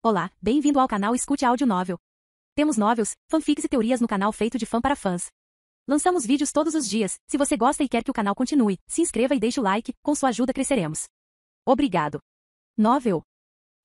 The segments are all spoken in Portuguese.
Olá, bem-vindo ao canal Escute Áudio Novel. Temos novels, fanfics e teorias no canal feito de fã para fãs. Lançamos vídeos todos os dias. Se você gosta e quer que o canal continue, se inscreva e deixe o like, com sua ajuda cresceremos. Obrigado. Novel.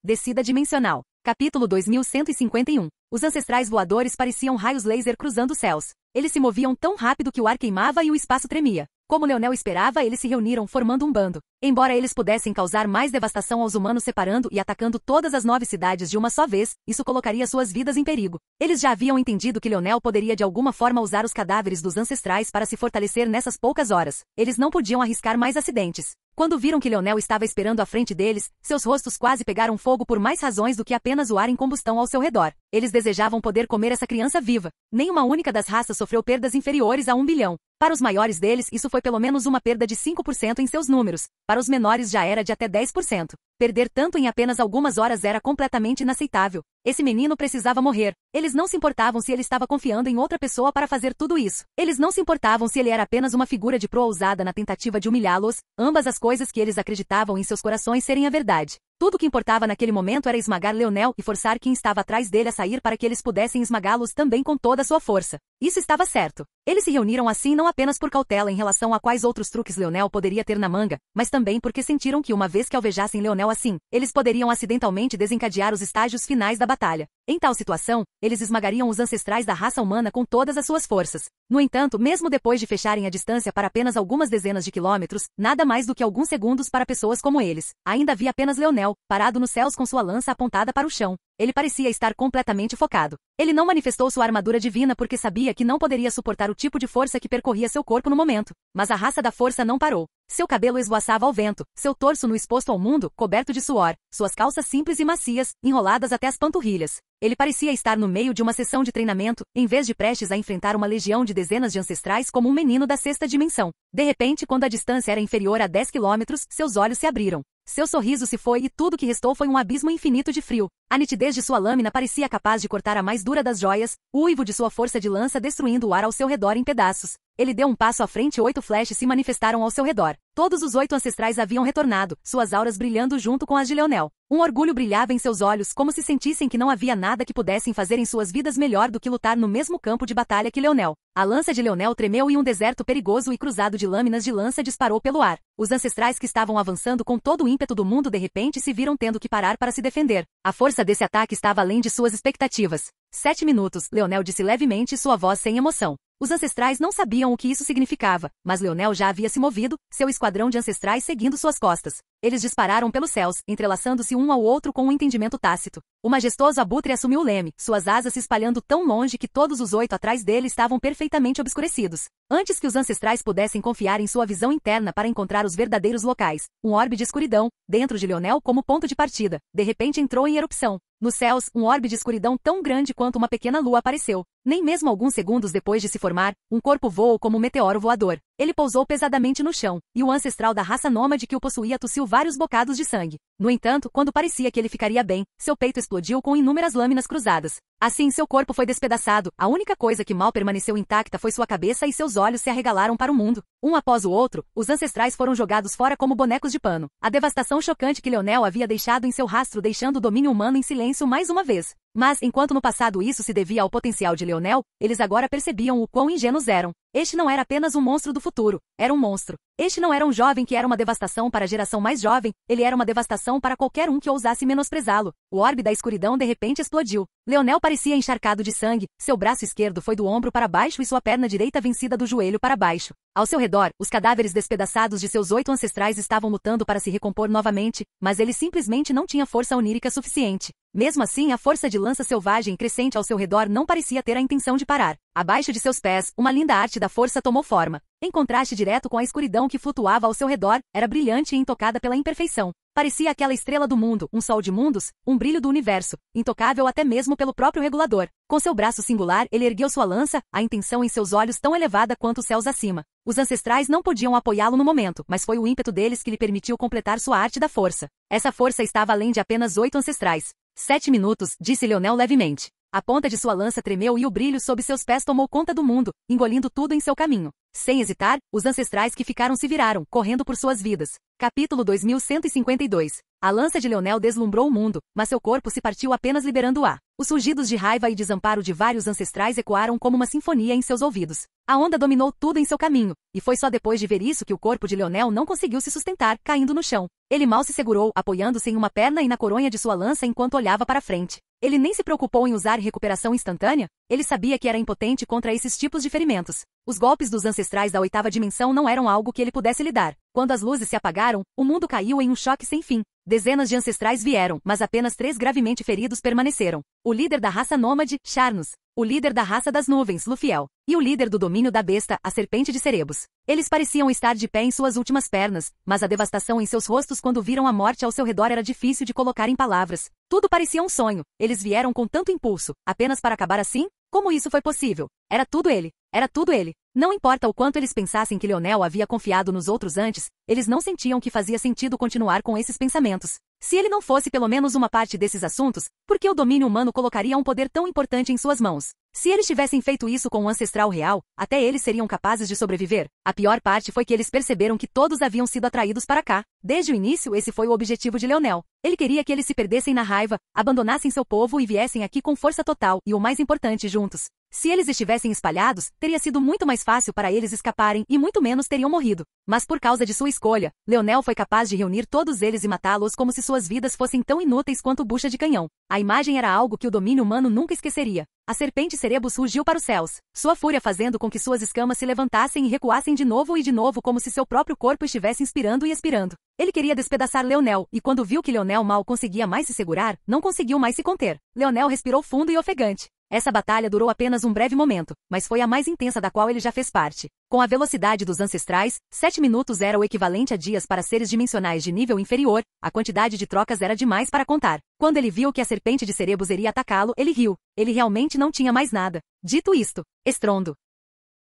Descida Dimensional. Capítulo 2151. Os ancestrais voadores pareciam raios laser cruzando os céus. Eles se moviam tão rápido que o ar queimava e o espaço tremia. Como Leonel esperava, eles se reuniram formando um bando. Embora eles pudessem causar mais devastação aos humanos separando e atacando todas as 9 cidades de uma só vez, isso colocaria suas vidas em perigo. Eles já haviam entendido que Leonel poderia de alguma forma usar os cadáveres dos ancestrais para se fortalecer nessas poucas horas. Eles não podiam arriscar mais acidentes. Quando viram que Leonel estava esperando à frente deles, seus rostos quase pegaram fogo por mais razões do que apenas o ar em combustão ao seu redor. Eles desejavam poder comer essa criança viva. Nenhuma única das raças sofreu perdas inferiores a 1 bilhão. Para os maiores deles, isso foi pelo menos uma perda de 5% em seus números. Para os menores já era de até 10%. Perder tanto em apenas algumas horas era completamente inaceitável. Esse menino precisava morrer. Eles não se importavam se ele estava confiando em outra pessoa para fazer tudo isso. Eles não se importavam se ele era apenas uma figura de proa usada na tentativa de humilhá-los, ambas as coisas que eles acreditavam em seus corações serem a verdade. Tudo o que importava naquele momento era esmagar Leonel e forçar quem estava atrás dele a sair para que eles pudessem esmagá-los também com toda a sua força. Isso estava certo. Eles se reuniram assim não apenas por cautela em relação a quais outros truques Leonel poderia ter na manga, mas também porque sentiram que uma vez que alvejassem Leonel assim, eles poderiam acidentalmente desencadear os estágios finais da batalha. Em tal situação, eles esmagariam os ancestrais da raça humana com todas as suas forças. No entanto, mesmo depois de fecharem a distância para apenas algumas dezenas de quilômetros, nada mais do que alguns segundos para pessoas como eles, ainda havia apenas Leonel, parado nos céus com sua lança apontada para o chão. Ele parecia estar completamente focado. Ele não manifestou sua armadura divina porque sabia que não poderia suportar o tipo de força que percorria seu corpo no momento. Mas a raça da força não parou. Seu cabelo esvoaçava ao vento, seu torso nu exposto ao mundo, coberto de suor, suas calças simples e macias, enroladas até as panturrilhas. Ele parecia estar no meio de uma sessão de treinamento, em vez de prestes a enfrentar uma legião de dezenas de ancestrais como um menino da sexta dimensão. De repente, quando a distância era inferior a 10 quilômetros, seus olhos se abriram. Seu sorriso se foi e tudo que restou foi um abismo infinito de frio. A nitidez de sua lâmina parecia capaz de cortar a mais dura das joias, o uivo de sua força de lança destruindo o ar ao seu redor em pedaços. Ele deu um passo à frente e 8 flashes se manifestaram ao seu redor. Todos os 8 ancestrais haviam retornado, suas auras brilhando junto com as de Leonel. Um orgulho brilhava em seus olhos, como se sentissem que não havia nada que pudessem fazer em suas vidas melhor do que lutar no mesmo campo de batalha que Leonel. A lança de Leonel tremeu e um deserto perigoso e cruzado de lâminas de lança disparou pelo ar. Os ancestrais que estavam avançando com todo o ímpeto do mundo de repente se viram tendo que parar para se defender. A força desse ataque estava além de suas expectativas. 7 minutos, Leonel disse levemente, sua voz sem emoção. Os ancestrais não sabiam o que isso significava, mas Leonel já havia se movido, seu esquadrão de ancestrais seguindo suas costas. Eles dispararam pelos céus, entrelaçando-se um ao outro com um entendimento tácito. O majestoso abutre assumiu o leme, suas asas se espalhando tão longe que todos os 8 atrás dele estavam perfeitamente obscurecidos. Antes que os ancestrais pudessem confiar em sua visão interna para encontrar os verdadeiros locais, um orbe de escuridão, dentro de Leonel como ponto de partida, de repente entrou em erupção. Nos céus, um orbe de escuridão tão grande quanto uma pequena lua apareceu. Nem mesmo alguns segundos depois de se formar, um corpo voou como um meteoro voador. Ele pousou pesadamente no chão, e o ancestral da raça nômade que o possuía tossiu vários bocados de sangue. No entanto, quando parecia que ele ficaria bem, seu peito explodiu com inúmeras lâminas cruzadas. Assim, seu corpo foi despedaçado. A única coisa que mal permaneceu intacta foi sua cabeça e seus olhos se arregalaram para o mundo. Um após o outro, os ancestrais foram jogados fora como bonecos de pano. A devastação chocante que Leonel havia deixado em seu rastro deixando o domínio humano em silêncio mais uma vez. Mas, enquanto no passado isso se devia ao potencial de Leonel, eles agora percebiam o quão ingênuos eram. Este não era apenas um monstro do futuro, era um monstro. Este não era um jovem que era uma devastação para a geração mais jovem, ele era uma devastação para qualquer um que ousasse menosprezá-lo. O orbe da escuridão de repente explodiu. Leonel parecia encharcado de sangue, seu braço esquerdo foi do ombro para baixo e sua perna direita vencida do joelho para baixo. Ao seu redor, os cadáveres despedaçados de seus 8 ancestrais estavam lutando para se recompor novamente, mas ele simplesmente não tinha força onírica suficiente. Mesmo assim, a força de lança selvagem crescente ao seu redor não parecia ter a intenção de parar. Abaixo de seus pés, uma linda arte da força tomou forma. Em contraste direto com a escuridão que flutuava ao seu redor, era brilhante e intocada pela imperfeição. Parecia aquela estrela do mundo, um sol de mundos, um brilho do universo, intocável até mesmo pelo próprio regulador. Com seu braço singular, ele ergueu sua lança, a intenção em seus olhos tão elevada quanto os céus acima. Os ancestrais não podiam apoiá-lo no momento, mas foi o ímpeto deles que lhe permitiu completar sua arte da força. Essa força estava além de apenas 8 ancestrais. 7 minutos, disse Leonel levemente. A ponta de sua lança tremeu e o brilho sob seus pés tomou conta do mundo, engolindo tudo em seu caminho. Sem hesitar, os ancestrais que ficaram se viraram, correndo por suas vidas. Capítulo 2152. A lança de Leonel deslumbrou o mundo, mas seu corpo se partiu apenas liberando-a. Os rugidos de raiva e desamparo de vários ancestrais ecoaram como uma sinfonia em seus ouvidos. A onda dominou tudo em seu caminho, e foi só depois de ver isso que o corpo de Leonel não conseguiu se sustentar, caindo no chão. Ele mal se segurou, apoiando-se em uma perna e na coronha de sua lança enquanto olhava para frente. Ele nem se preocupou em usar recuperação instantânea, ele sabia que era impotente contra esses tipos de ferimentos. Os golpes dos ancestrais da oitava dimensão não eram algo que ele pudesse lidar. Quando as luzes se apagaram, o mundo caiu em um choque sem fim. Dezenas de ancestrais vieram, mas apenas 3 gravemente feridos permaneceram. O líder da raça nômade, Charnus. O líder da raça das nuvens, Lufiel. E o líder do domínio da besta, a serpente de Cerebos. Eles pareciam estar de pé em suas últimas pernas, mas a devastação em seus rostos quando viram a morte ao seu redor era difícil de colocar em palavras. Tudo parecia um sonho. Eles vieram com tanto impulso, apenas para acabar assim? Como isso foi possível? Era tudo ele. Era tudo ele. Não importa o quanto eles pensassem que Leonel havia confiado nos outros antes, eles não sentiam que fazia sentido continuar com esses pensamentos. Se ele não fosse pelo menos uma parte desses assuntos, por que o domínio humano colocaria um poder tão importante em suas mãos? Se eles tivessem feito isso com um ancestral real, até eles seriam capazes de sobreviver. A pior parte foi que eles perceberam que todos haviam sido atraídos para cá. Desde o início, esse foi o objetivo de Leonel. Ele queria que eles se perdessem na raiva, abandonassem seu povo e viessem aqui com força total e, o mais importante, juntos. Se eles estivessem espalhados, teria sido muito mais fácil para eles escaparem e muito menos teriam morrido. Mas por causa de sua escolha, Leonel foi capaz de reunir todos eles e matá-los como se suas vidas fossem tão inúteis quanto bucha de canhão. A imagem era algo que o domínio humano nunca esqueceria. A serpente Cerebos rugiu para os céus, sua fúria fazendo com que suas escamas se levantassem e recuassem de novo e de novo como se seu próprio corpo estivesse inspirando e expirando. Ele queria despedaçar Leonel, e quando viu que Leonel mal conseguia mais se segurar, não conseguiu mais se conter. Leonel respirou fundo e ofegante. Essa batalha durou apenas um breve momento, mas foi a mais intensa da qual ele já fez parte. Com a velocidade dos ancestrais, 7 minutos era o equivalente a dias para seres dimensionais de nível inferior, a quantidade de trocas era demais para contar. Quando ele viu que a serpente de Cerebos iria atacá-lo, ele riu. Ele realmente não tinha mais nada. Dito isto, estrondo.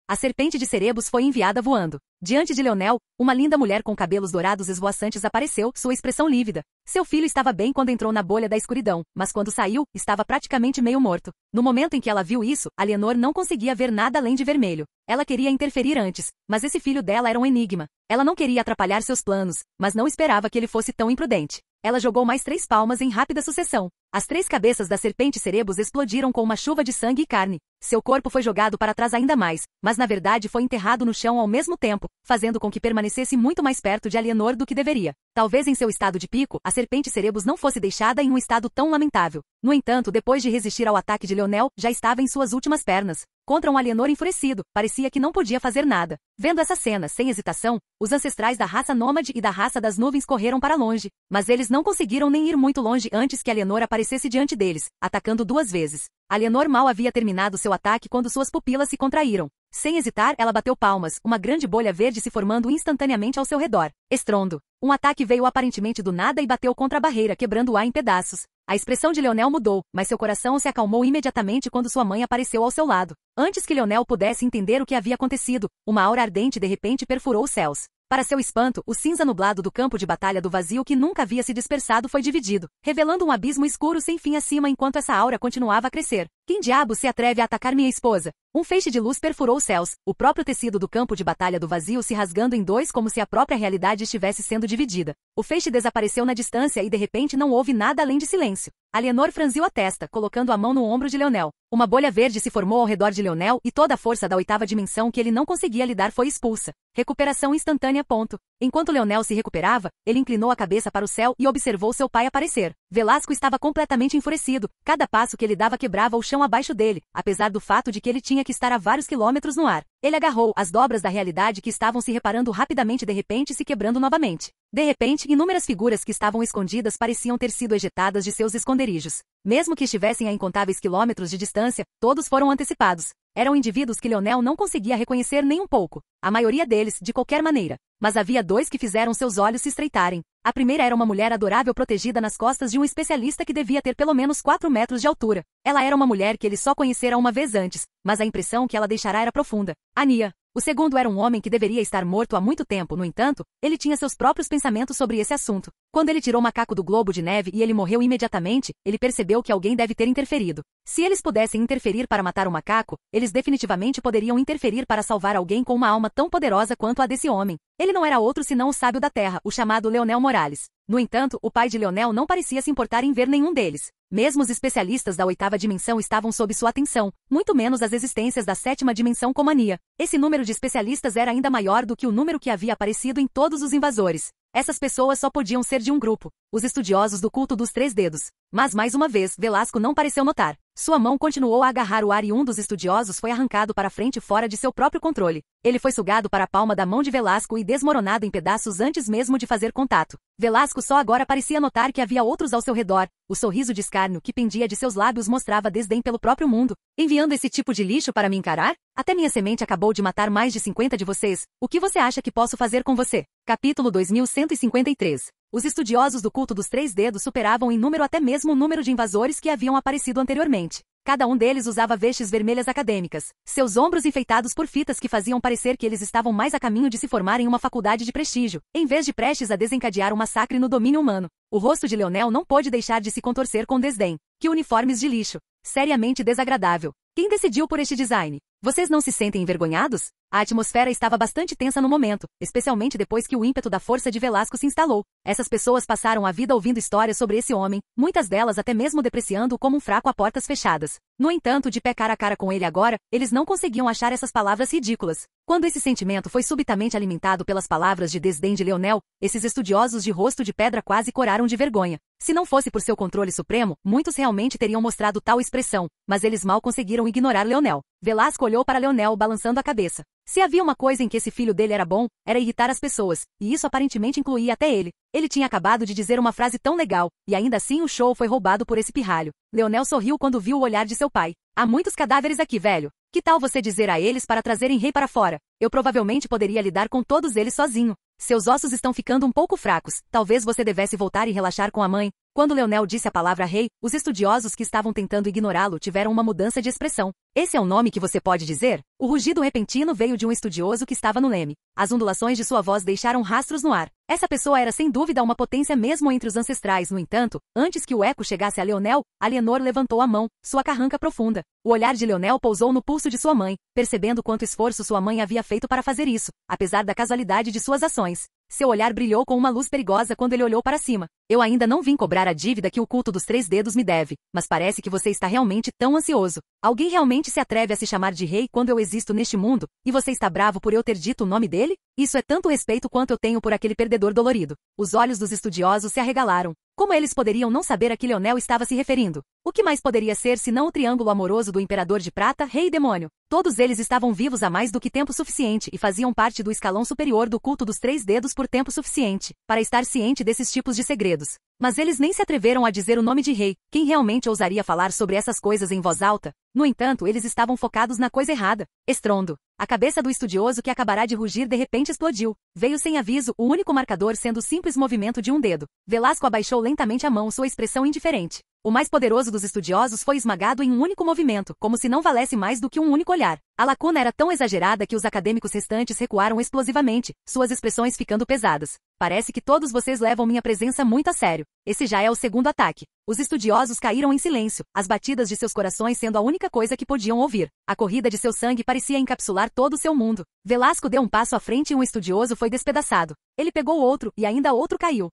A serpente de Cerebos foi enviada voando. Diante de Leonel, uma linda mulher com cabelos dourados esvoaçantes apareceu, sua expressão lívida. Seu filho estava bem quando entrou na bolha da escuridão, mas quando saiu, estava praticamente meio morto. No momento em que ela viu isso, Alienor não conseguia ver nada além de vermelho. Ela queria interferir antes, mas esse filho dela era um enigma. Ela não queria atrapalhar seus planos, mas não esperava que ele fosse tão imprudente. Ela jogou mais 3 palmas em rápida sucessão. As 3 cabeças da serpente Cerebos explodiram com uma chuva de sangue e carne. Seu corpo foi jogado para trás ainda mais, mas na verdade foi enterrado no chão ao mesmo tempo, fazendo com que permanecesse muito mais perto de Alienor do que deveria. Talvez em seu estado de pico, a serpente Cerebos não fosse deixada em um estado tão lamentável. No entanto, depois de resistir ao ataque de Leonel, já estava em suas últimas pernas. Contra um Alienor enfurecido, parecia que não podia fazer nada. Vendo essa cena, sem hesitação, os ancestrais da raça nômade e da raça das nuvens correram para longe, mas eles não conseguiram nem ir muito longe antes que Alienor aparecesse diante deles, atacando 2 vezes. Alienor mal havia terminado seu ataque quando suas pupilas se contraíram. Sem hesitar, ela bateu palmas, uma grande bolha verde se formando instantaneamente ao seu redor. Estrondo. Um ataque veio aparentemente do nada e bateu contra a barreira, quebrando-a em pedaços. A expressão de Leonel mudou, mas seu coração se acalmou imediatamente quando sua mãe apareceu ao seu lado. Antes que Leonel pudesse entender o que havia acontecido, uma aura ardente de repente perfurou os céus. Para seu espanto, o cinza nublado do campo de batalha do vazio que nunca havia se dispersado foi dividido, revelando um abismo escuro sem fim acima enquanto essa aura continuava a crescer. Quem diabo se atreve a atacar minha esposa? Um feixe de luz perfurou os céus, o próprio tecido do campo de batalha do vazio se rasgando em 2 como se a própria realidade estivesse sendo dividida. O feixe desapareceu na distância e de repente não houve nada além de silêncio. Alienor franziu a testa, colocando a mão no ombro de Leonel. Uma bolha verde se formou ao redor de Leonel e toda a força da oitava dimensão que ele não conseguia lidar foi expulsa. Recuperação instantânea. Enquanto Leonel se recuperava, ele inclinou a cabeça para o céu e observou seu pai aparecer. Velasco estava completamente enfurecido. Cada passo que ele dava quebrava o chão abaixo dele, apesar do fato de que ele tinha que estar a vários quilômetros no ar. Ele agarrou as dobras da realidade que estavam se reparando rapidamente de repente se quebrando novamente. De repente, inúmeras figuras que estavam escondidas pareciam ter sido ejetadas de seus esconderijos. Mesmo que estivessem a incontáveis quilômetros de distância, todos foram antecipados. Eram indivíduos que Leonel não conseguia reconhecer nem um pouco. A maioria deles, de qualquer maneira. Mas havia 2 que fizeram seus olhos se estreitarem. A primeira era uma mulher adorável protegida nas costas de um especialista que devia ter pelo menos 4 metros de altura. Ela era uma mulher que ele só conhecera uma vez antes, mas a impressão que ela deixará era profunda. Ania. O segundo era um homem que deveria estar morto há muito tempo, no entanto, ele tinha seus próprios pensamentos sobre esse assunto. Quando ele tirou o macaco do globo de neve e ele morreu imediatamente, ele percebeu que alguém deve ter interferido. Se eles pudessem interferir para matar o macaco, eles definitivamente poderiam interferir para salvar alguém com uma alma tão poderosa quanto a desse homem. Ele não era outro senão o sábio da terra, o chamado Leonel Morales. No entanto, o pai de Leonel não parecia se importar em ver nenhum deles. Mesmo os especialistas da 8ª dimensão estavam sob sua atenção, muito menos as existências da 7ª dimensão com mania. Esse número de especialistas era ainda maior do que o número que havia aparecido em todos os invasores. Essas pessoas só podiam ser de um grupo, os estudiosos do culto dos 3 dedos. Mas mais uma vez, Velasco não pareceu notar. Sua mão continuou a agarrar o ar e um dos estudiosos foi arrancado para frente fora de seu próprio controle. Ele foi sugado para a palma da mão de Velasco e desmoronado em pedaços antes mesmo de fazer contato. Velasco só agora parecia notar que havia outros ao seu redor. O sorriso de escárnio que pendia de seus lábios mostrava desdém pelo próprio mundo. Enviando esse tipo de lixo para me encarar? Até minha semente acabou de matar mais de 50 de vocês. O que você acha que posso fazer com você? Capítulo 2153. Os estudiosos do culto dos 3 dedos superavam em número até mesmo o número de invasores que haviam aparecido anteriormente. Cada um deles usava vestes vermelhas acadêmicas, seus ombros enfeitados por fitas que faziam parecer que eles estavam mais a caminho de se formar em uma faculdade de prestígio, em vez de prestes a desencadear um massacre no domínio humano. O rosto de Leonel não pôde deixar de se contorcer com desdém. Que uniformes de lixo! Seriamente desagradável. Quem decidiu por este design? Vocês não se sentem envergonhados? A atmosfera estava bastante tensa no momento, especialmente depois que o ímpeto da força de Velasco se instalou. Essas pessoas passaram a vida ouvindo histórias sobre esse homem, muitas delas até mesmo depreciando-o como um fraco a portas fechadas. No entanto, de pé cara a cara com ele agora, eles não conseguiam achar essas palavras ridículas. Quando esse sentimento foi subitamente alimentado pelas palavras de desdém de Leonel, esses estudiosos de rosto de pedra quase coraram de vergonha. Se não fosse por seu controle supremo, muitos realmente teriam mostrado tal expressão, mas eles mal conseguiram ignorar Leonel. Velasco olhou para Leonel balançando a cabeça. Se havia uma coisa em que esse filho dele era bom, era irritar as pessoas, e isso aparentemente incluía até ele. Ele tinha acabado de dizer uma frase tão legal, e ainda assim o show foi roubado por esse pirralho. Leonel sorriu quando viu o olhar de seu pai. Há muitos cadáveres aqui, velho. Que tal você dizer a eles para trazerem Rei para fora? Eu provavelmente poderia lidar com todos eles sozinho. Seus ossos estão ficando um pouco fracos. Talvez você devesse voltar e relaxar com a mãe. Quando Leonel disse a palavra rei, os estudiosos que estavam tentando ignorá-lo tiveram uma mudança de expressão. Esse é o nome que você pode dizer? O rugido repentino veio de um estudioso que estava no leme. As ondulações de sua voz deixaram rastros no ar. Essa pessoa era sem dúvida uma potência mesmo entre os ancestrais. No entanto, antes que o eco chegasse a Leonel, Alienor levantou a mão, sua carranca profunda. O olhar de Leonel pousou no pulso de sua mãe, percebendo quanto esforço sua mãe havia feito para fazer isso, apesar da casualidade de suas ações. Seu olhar brilhou com uma luz perigosa quando ele olhou para cima. Eu ainda não vim cobrar a dívida que o culto dos 3 dedos me deve, mas parece que você está realmente tão ansioso. Alguém realmente se atreve a se chamar de rei quando eu existo neste mundo, e você está bravo por eu ter dito o nome dele? Isso é tanto respeito quanto eu tenho por aquele perdedor dolorido. Os olhos dos estudiosos se arregalaram. Como eles poderiam não saber a que Leonel estava se referindo? O que mais poderia ser senão o triângulo amoroso do Imperador de Prata, Rei e Demônio? Todos eles estavam vivos há mais do que tempo suficiente e faziam parte do escalão superior do culto dos 3 dedos por tempo suficiente para estar ciente desses tipos de segredos. Mas eles nem se atreveram a dizer o nome de rei. Quem realmente ousaria falar sobre essas coisas em voz alta? No entanto, eles estavam focados na coisa errada. Estrondo. A cabeça do estudioso que acabará de rugir de repente explodiu. Veio sem aviso, o único marcador sendo o simples movimento de um dedo. Velasco abaixou lentamente a mão, sua expressão indiferente. O mais poderoso dos estudiosos foi esmagado em um único movimento, como se não valesse mais do que um único olhar. A lacuna era tão exagerada que os acadêmicos restantes recuaram explosivamente, suas expressões ficando pesadas. Parece que todos vocês levam minha presença muito a sério. Esse já é o segundo ataque. Os estudiosos caíram em silêncio, as batidas de seus corações sendo a única coisa que podiam ouvir. A corrida de seu sangue parecia encapsular todo o seu mundo. Velasco deu um passo à frente e um estudioso foi despedaçado. Ele pegou outro, e ainda outro caiu.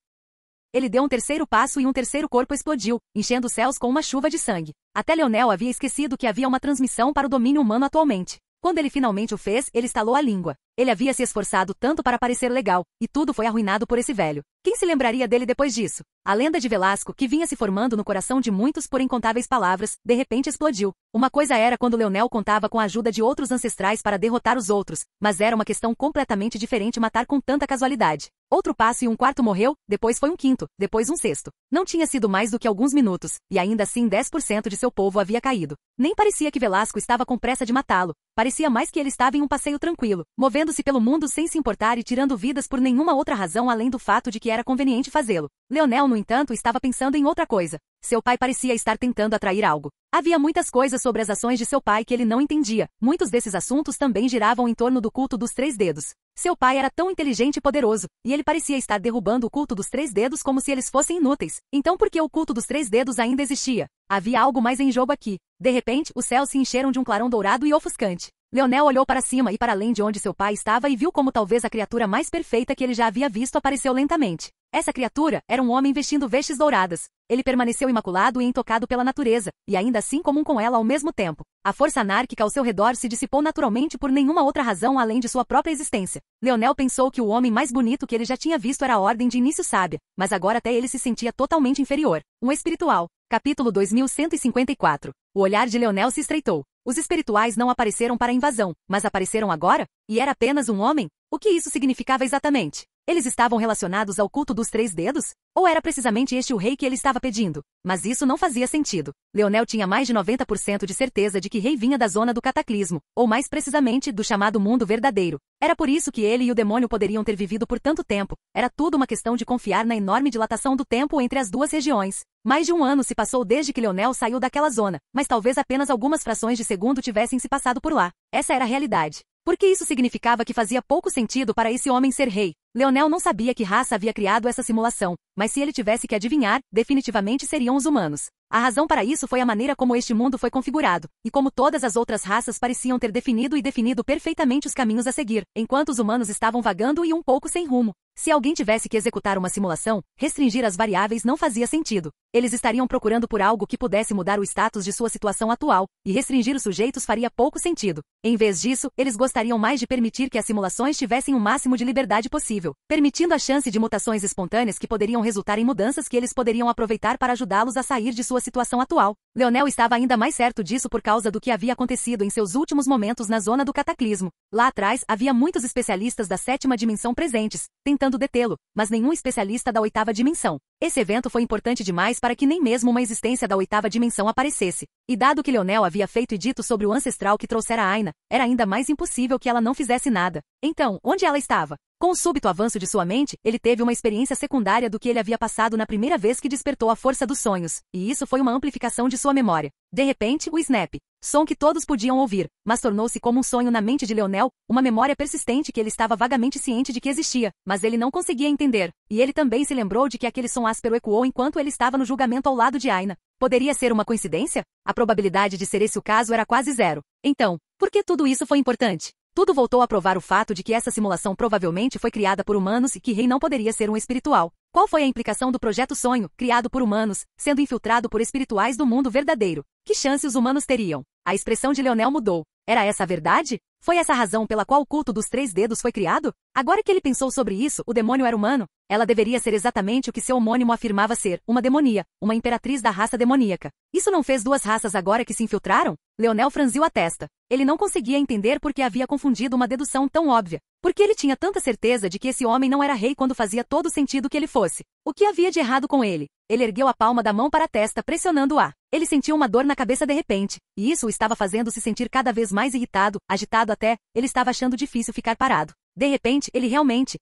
Ele deu um terceiro passo e um terceiro corpo explodiu, enchendo os céus com uma chuva de sangue. Até Leonel havia esquecido que havia uma transmissão para o domínio humano atualmente. Quando ele finalmente o fez, ele estalou a língua. Ele havia se esforçado tanto para parecer legal, e tudo foi arruinado por esse velho. Quem se lembraria dele depois disso? A lenda de Velasco, que vinha se formando no coração de muitos por incontáveis palavras, de repente explodiu. Uma coisa era quando Leonel contava com a ajuda de outros ancestrais para derrotar os outros, mas era uma questão completamente diferente matar com tanta casualidade. Outro passo e um quarto morreu, depois foi um quinto, depois um sexto. Não tinha sido mais do que alguns minutos, e ainda assim 10% de seu povo havia caído. Nem parecia que Velasco estava com pressa de matá-lo. Parecia mais que ele estava em um passeio tranquilo, movendo movendo-se pelo mundo sem se importar e tirando vidas por nenhuma outra razão além do fato de que era conveniente fazê-lo. Leonel, no entanto, estava pensando em outra coisa. Seu pai parecia estar tentando atrair algo. Havia muitas coisas sobre as ações de seu pai que ele não entendia. Muitos desses assuntos também giravam em torno do culto dos 3 dedos. Seu pai era tão inteligente e poderoso, e ele parecia estar derrubando o culto dos 3 dedos como se eles fossem inúteis. Então por que o culto dos 3 dedos ainda existia? Havia algo mais em jogo aqui. De repente, os céus se encheram de um clarão dourado e ofuscante. Leonel olhou para cima e para além de onde seu pai estava e viu como talvez a criatura mais perfeita que ele já havia visto apareceu lentamente. Essa criatura era um homem vestindo vestes douradas. Ele permaneceu imaculado e intocado pela natureza, e ainda assim comum com ela ao mesmo tempo. A força anárquica ao seu redor se dissipou naturalmente por nenhuma outra razão além de sua própria existência. Leonel pensou que o homem mais bonito que ele já tinha visto era a ordem de início sábia, mas agora até ele se sentia totalmente inferior. Um espiritual. Capítulo 2154. O olhar de Leonel se estreitou. Os espirituais não apareceram para a invasão, mas apareceram agora? E era apenas um homem? O que isso significava exatamente? Eles estavam relacionados ao culto dos 3 dedos? Ou era precisamente este o rei que ele estava pedindo? Mas isso não fazia sentido. Leonel tinha mais de 90% de certeza de que rei vinha da zona do cataclismo, ou mais precisamente, do chamado mundo verdadeiro. Era por isso que ele e o demônio poderiam ter vivido por tanto tempo. Era tudo uma questão de confiar na enorme dilatação do tempo entre as duas regiões. Mais de um ano se passou desde que Leonel saiu daquela zona, mas talvez apenas algumas frações de segundo tivessem se passado por lá. Essa era a realidade. Porque isso significava que fazia pouco sentido para esse homem ser rei. Leonel não sabia que raça havia criado essa simulação, mas se ele tivesse que adivinhar, definitivamente seriam os humanos. A razão para isso foi a maneira como este mundo foi configurado, e como todas as outras raças pareciam ter definido perfeitamente os caminhos a seguir, enquanto os humanos estavam vagando e um pouco sem rumo. Se alguém tivesse que executar uma simulação, restringir as variáveis não fazia sentido. Eles estariam procurando por algo que pudesse mudar o status de sua situação atual, e restringir os sujeitos faria pouco sentido. Em vez disso, eles gostariam mais de permitir que as simulações tivessem o máximo de liberdade possível, permitindo a chance de mutações espontâneas que poderiam resultar em mudanças que eles poderiam aproveitar para ajudá-los a sair de sua situação atual. Leonel estava ainda mais certo disso por causa do que havia acontecido em seus últimos momentos na zona do cataclismo. Lá atrás, havia muitos especialistas da 7ª dimensão presentes, tentando detê-lo, mas nenhum especialista da 8ª dimensão. Esse evento foi importante demais para que nem mesmo uma existência da 8ª dimensão aparecesse. E dado que Leonel havia feito e dito sobre o ancestral que trouxera Aina, era ainda mais impossível que ela não fizesse nada. Então, onde ela estava? Com o súbito avanço de sua mente, ele teve uma experiência secundária do que ele havia passado na primeira vez que despertou a força dos sonhos, e isso foi uma amplificação de sua memória. De repente, o snap. Som que todos podiam ouvir, mas tornou-se como um sonho na mente de Leonel, uma memória persistente que ele estava vagamente ciente de que existia, mas ele não conseguia entender. E ele também se lembrou de que aquele som áspero ecoou enquanto ele estava no julgamento ao lado de Aina. Poderia ser uma coincidência? A probabilidade de ser esse o caso era quase zero. Então, por que tudo isso foi importante? Tudo voltou a provar o fato de que essa simulação provavelmente foi criada por humanos e que Rei não poderia ser um espiritual. Qual foi a implicação do projeto Sonho, criado por humanos, sendo infiltrado por espirituais do mundo verdadeiro? Que chance os humanos teriam? A expressão de Leonel mudou. Era essa a verdade? Foi essa a razão pela qual o culto dos 3 dedos foi criado? Agora que ele pensou sobre isso, o demônio era humano? Ela deveria ser exatamente o que seu homônimo afirmava ser, uma demonia, uma imperatriz da raça demoníaca. Isso não fez 2 raças agora que se infiltraram? Leonel franziu a testa. Ele não conseguia entender por que havia confundido uma dedução tão óbvia. Porque ele tinha tanta certeza de que esse homem não era rei quando fazia todo sentido que ele fosse. O que havia de errado com ele? Ele ergueu a palma da mão para a testa, pressionando-a. Ele sentiu uma dor na cabeça de repente, e isso o estava fazendo se sentir cada vez mais irritado, agitado até, ele estava achando difícil ficar parado. De repente, ele realmente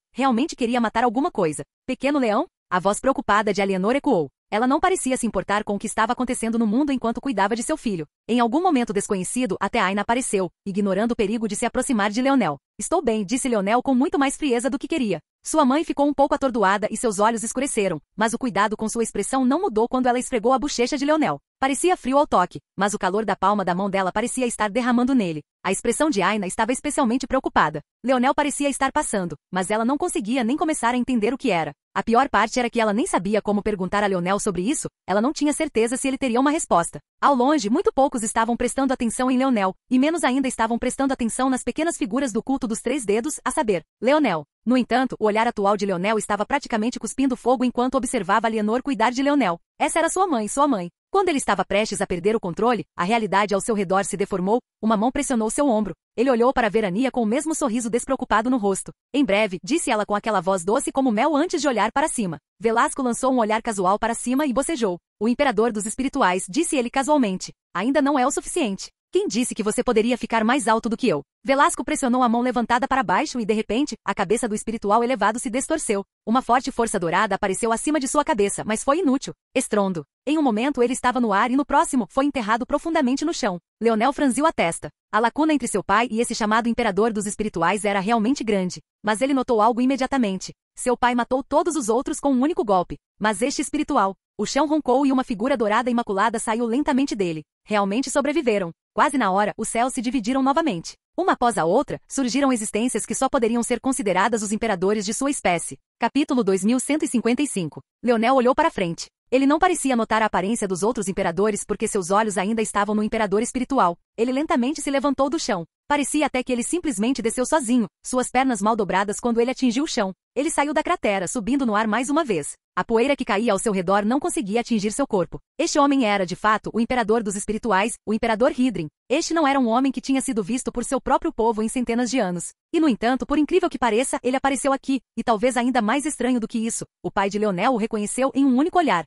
queria matar alguma coisa. Pequeno leão? A voz preocupada de Alienor ecoou. Ela não parecia se importar com o que estava acontecendo no mundo enquanto cuidava de seu filho. Em algum momento desconhecido, até Aina apareceu, ignorando o perigo de se aproximar de Leonel. Estou bem, disse Leonel com muito mais frieza do que queria. Sua mãe ficou um pouco atordoada e seus olhos escureceram, mas o cuidado com sua expressão não mudou quando ela esfregou a bochecha de Leonel. Parecia frio ao toque, mas o calor da palma da mão dela parecia estar derramando nele. A expressão de Aina estava especialmente preocupada. Leonel parecia estar passando, mas ela não conseguia nem começar a entender o que era. A pior parte era que ela nem sabia como perguntar a Leonel sobre isso, ela não tinha certeza se ele teria uma resposta. Ao longe, muito poucos estavam prestando atenção em Leonel, e menos ainda estavam prestando atenção nas pequenas figuras do culto dos 3 dedos, a saber, Leonel. No entanto, o olhar atual de Leonel estava praticamente cuspindo fogo enquanto observava Alienor cuidar de Leonel. Essa era sua mãe. Quando ele estava prestes a perder o controle, a realidade ao seu redor se deformou, uma mão pressionou seu ombro. Ele olhou para Verania com o mesmo sorriso despreocupado no rosto. Em breve, disse ela com aquela voz doce como mel antes de olhar para cima. Velasco lançou um olhar casual para cima e bocejou. O imperador dos espirituais, disse ele casualmente. Ainda não é o suficiente. Quem disse que você poderia ficar mais alto do que eu? Velasco pressionou a mão levantada para baixo e, de repente, a cabeça do espiritual elevado se distorceu. Uma forte força dourada apareceu acima de sua cabeça, mas foi inútil. Estrondo. Em um momento ele estava no ar e no próximo, foi enterrado profundamente no chão. Leonel franziu a testa. A lacuna entre seu pai e esse chamado imperador dos espirituais era realmente grande. Mas ele notou algo imediatamente. Seu pai matou todos os outros com um único golpe. Mas este espiritual... O chão roncou e uma figura dourada imaculada saiu lentamente dele. Realmente sobreviveram. Quase na hora, os céus se dividiram novamente. Uma após a outra, surgiram existências que só poderiam ser consideradas os imperadores de sua espécie. Capítulo 2155. Leonel olhou para frente. Ele não parecia notar a aparência dos outros imperadores porque seus olhos ainda estavam no imperador espiritual. Ele lentamente se levantou do chão. Parecia até que ele simplesmente desceu sozinho, suas pernas mal dobradas quando ele atingiu o chão. Ele saiu da cratera, subindo no ar mais uma vez. A poeira que caía ao seu redor não conseguia atingir seu corpo. Este homem era, de fato, o imperador dos espirituais, o imperador Hidrin. Este não era um homem que tinha sido visto por seu próprio povo em centenas de anos. E, no entanto, por incrível que pareça, ele apareceu aqui, e talvez ainda mais estranho do que isso, o pai de Leonel o reconheceu em um único olhar.